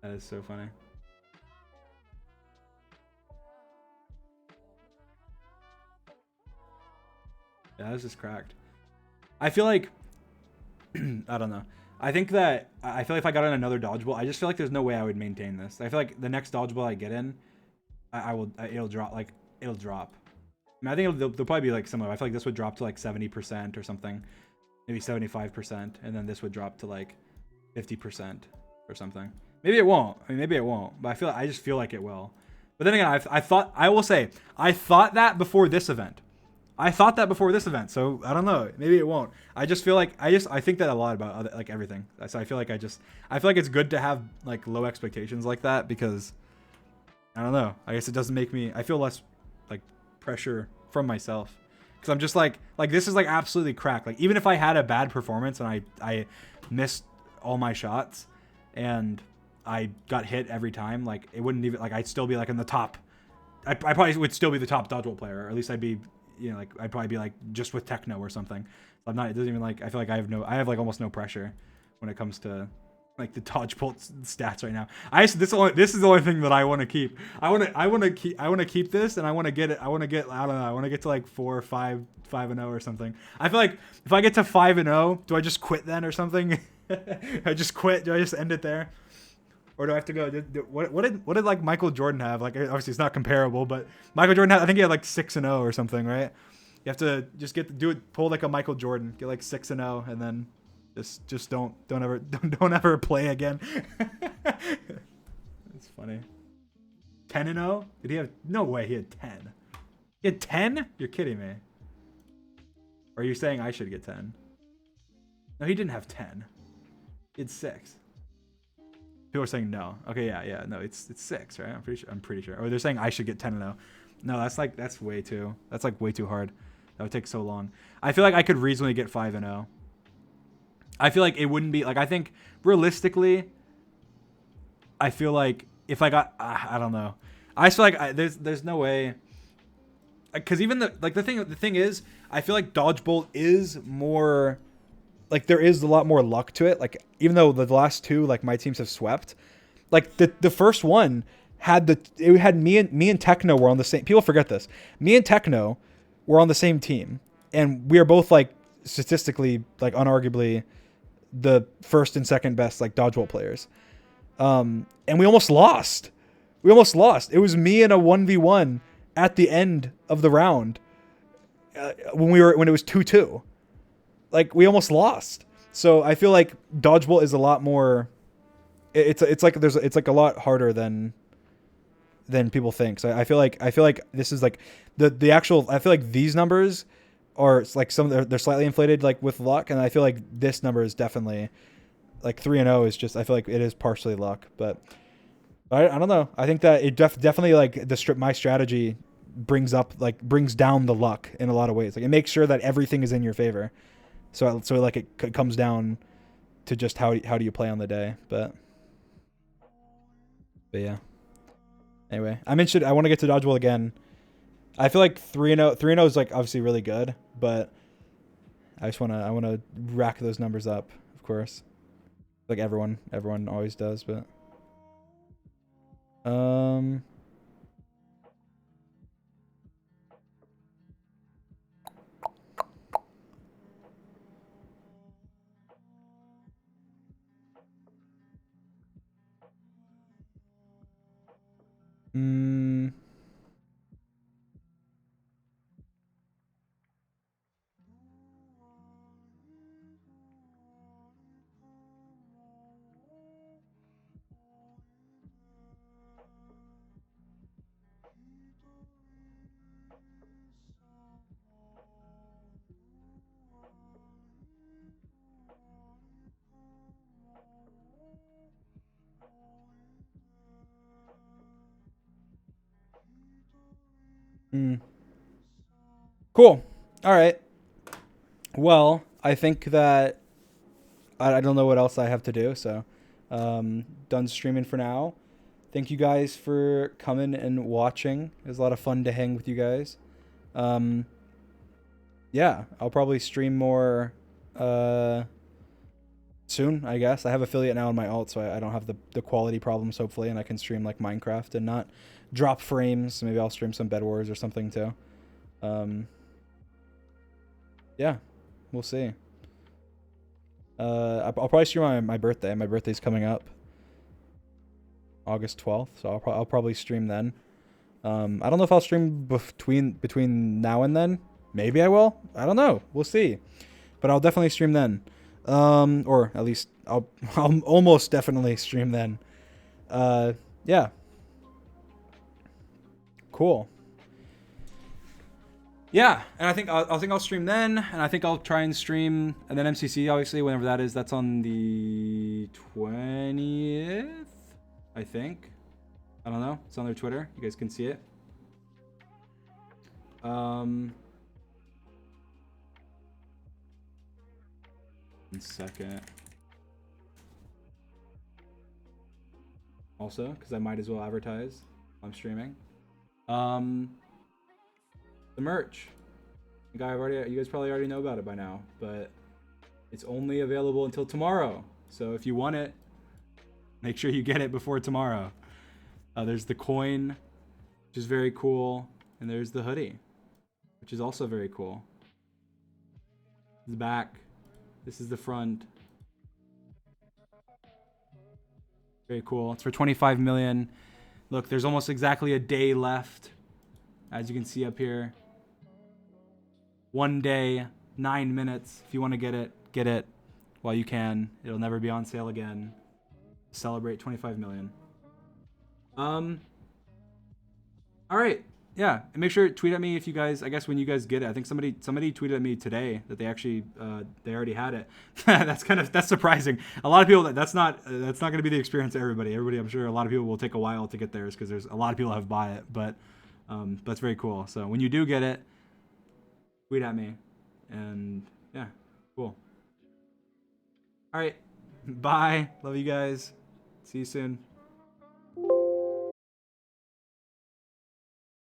That is so funny. Yeah, this is cracked. I feel like I don't know. I think that I feel like if I got in another dodgeball, I just feel like there's no way I would maintain this. I feel like the next dodgeball I get in, it'll drop. It'll drop. I mean, I think they'll probably be like similar. I feel like this would drop to like 70% or something, maybe 75%, and then this would drop to like 50% or something. Maybe it won't. I mean, maybe it won't. But I just feel like it will. But then again, I thought that before this event. So I don't know. Maybe it won't. I just feel like I think that a lot about like everything. So I feel like it's good to have like low expectations like that, because I don't know. I guess it doesn't make me. I feel less like pressure from myself, because I'm just like this is like absolutely cracked. Like even if I had a bad performance and I missed all my shots and I got hit every time, like it wouldn't even like I'd still be like in the top. I probably would still be the top dodgeball player, or at least I'd be. You know, like I'd probably be like just with techno or something. I'm not. It doesn't even like. I feel like I have like almost no pressure when it comes to like the dodgeball stats right now. This is the only thing that I want to keep. I want to keep this, and I want to get it. I don't know. I want to get to like 4 or 5 5-0 or something. I feel like if I get to 5-0, do I just quit then or something? I just quit. Do I just end it there? Or do I have to go? What did like Michael Jordan have? Like obviously it's not comparable, but Michael Jordan I think he had like 6-0 or something, right? You have to just pull like a Michael Jordan, get like 6-0, and then just don't ever play again. It's funny. 10-0? Did he have? No way, he had 10. He had 10? You're kidding me. Or are you saying I should get 10? No, he didn't have 10. He had 6. People are saying no. Okay, yeah, no, it's 6, right? I'm pretty sure. Or they're saying I should get 10-0. No, that's way too hard. That would take so long. I feel like I could reasonably get 5-0. I feel like it wouldn't be like, I think realistically, I feel like if I got, I don't know. I just feel like there's no way, because even the thing is, I feel like dodgeball is more. Like there is a lot more luck to it. Like even though the last two, like my teams have swept, like the first one had me and Techno were on the same. People forget this. Me and Techno were on the same team, and we are both like statistically, like unarguably, the first and second best like dodgeball players. And we almost lost. It was me in a 1v1 at the end of the round when it was 2-2. Like we almost lost. So I feel like dodgeball is a lot more. It's like a lot harder than people think. So I feel like this is like the actual. I feel like these numbers are like they're slightly inflated like with luck, and I feel like this number is definitely like 3-0 is just. I feel like it is partially luck, but I don't know. I think that it definitely like my strategy brings down the luck in a lot of ways. Like it makes sure that everything is in your favor. So like it comes down to just how do you play on the day, but yeah. Anyway, I'm interested. I want to get to dodgeball again. I feel like 3-0 is like obviously really good, but I want to rack those numbers up, of course, like everyone always does, but Cool. All right. Well, I think that I don't know what else I have to do, so done streaming for now. Thank you guys for coming and watching. It was a lot of fun to hang with you guys. Yeah, I'll probably stream more soon, I guess. I have affiliate now on my alt, so I don't have the quality problems, hopefully, and I can stream like Minecraft and not drop frames. Maybe I'll stream some Bed Wars or something too. Yeah, we'll see. I'll probably stream on my birthday. My birthday's coming up, August 12th, so I'll probably stream then. I don't know if I'll stream between now and then. Maybe I will. I don't know. We'll see. But I'll definitely stream then. Or at least I'll almost definitely stream then. Yeah. Cool. Yeah, and I think I'll stream then, and I think I'll try and stream, and then MCC obviously whenever that is. That's on the 20th, I think. I don't know. It's on their Twitter. You guys can see it. 1 second. Also, because I might as well advertise while I'm streaming. The merch. You guys probably already know about it by now, but it's only available until tomorrow. So if you want it, make sure you get it before tomorrow. There's the coin, which is very cool, and there's the hoodie, which is also very cool. The back. This is the front. Very cool. It's for 25 million. Look, there's almost exactly a day left. As you can see up here. 1 day, 9 minutes. If you want to get it while you can. It'll never be on sale again. Celebrate 25 million. All right. Yeah, and make sure to tweet at me if you guys, I guess when you guys get it. I think somebody tweeted at me today that they actually they already had it. that's surprising. A lot of people that's not going to be the experience of everybody. I'm sure a lot of people will take a while to get theirs because there's a lot of people have bought it, but that's very cool. So when you do get it, tweet at me, and yeah, cool. All right, bye. Love you guys. See you soon.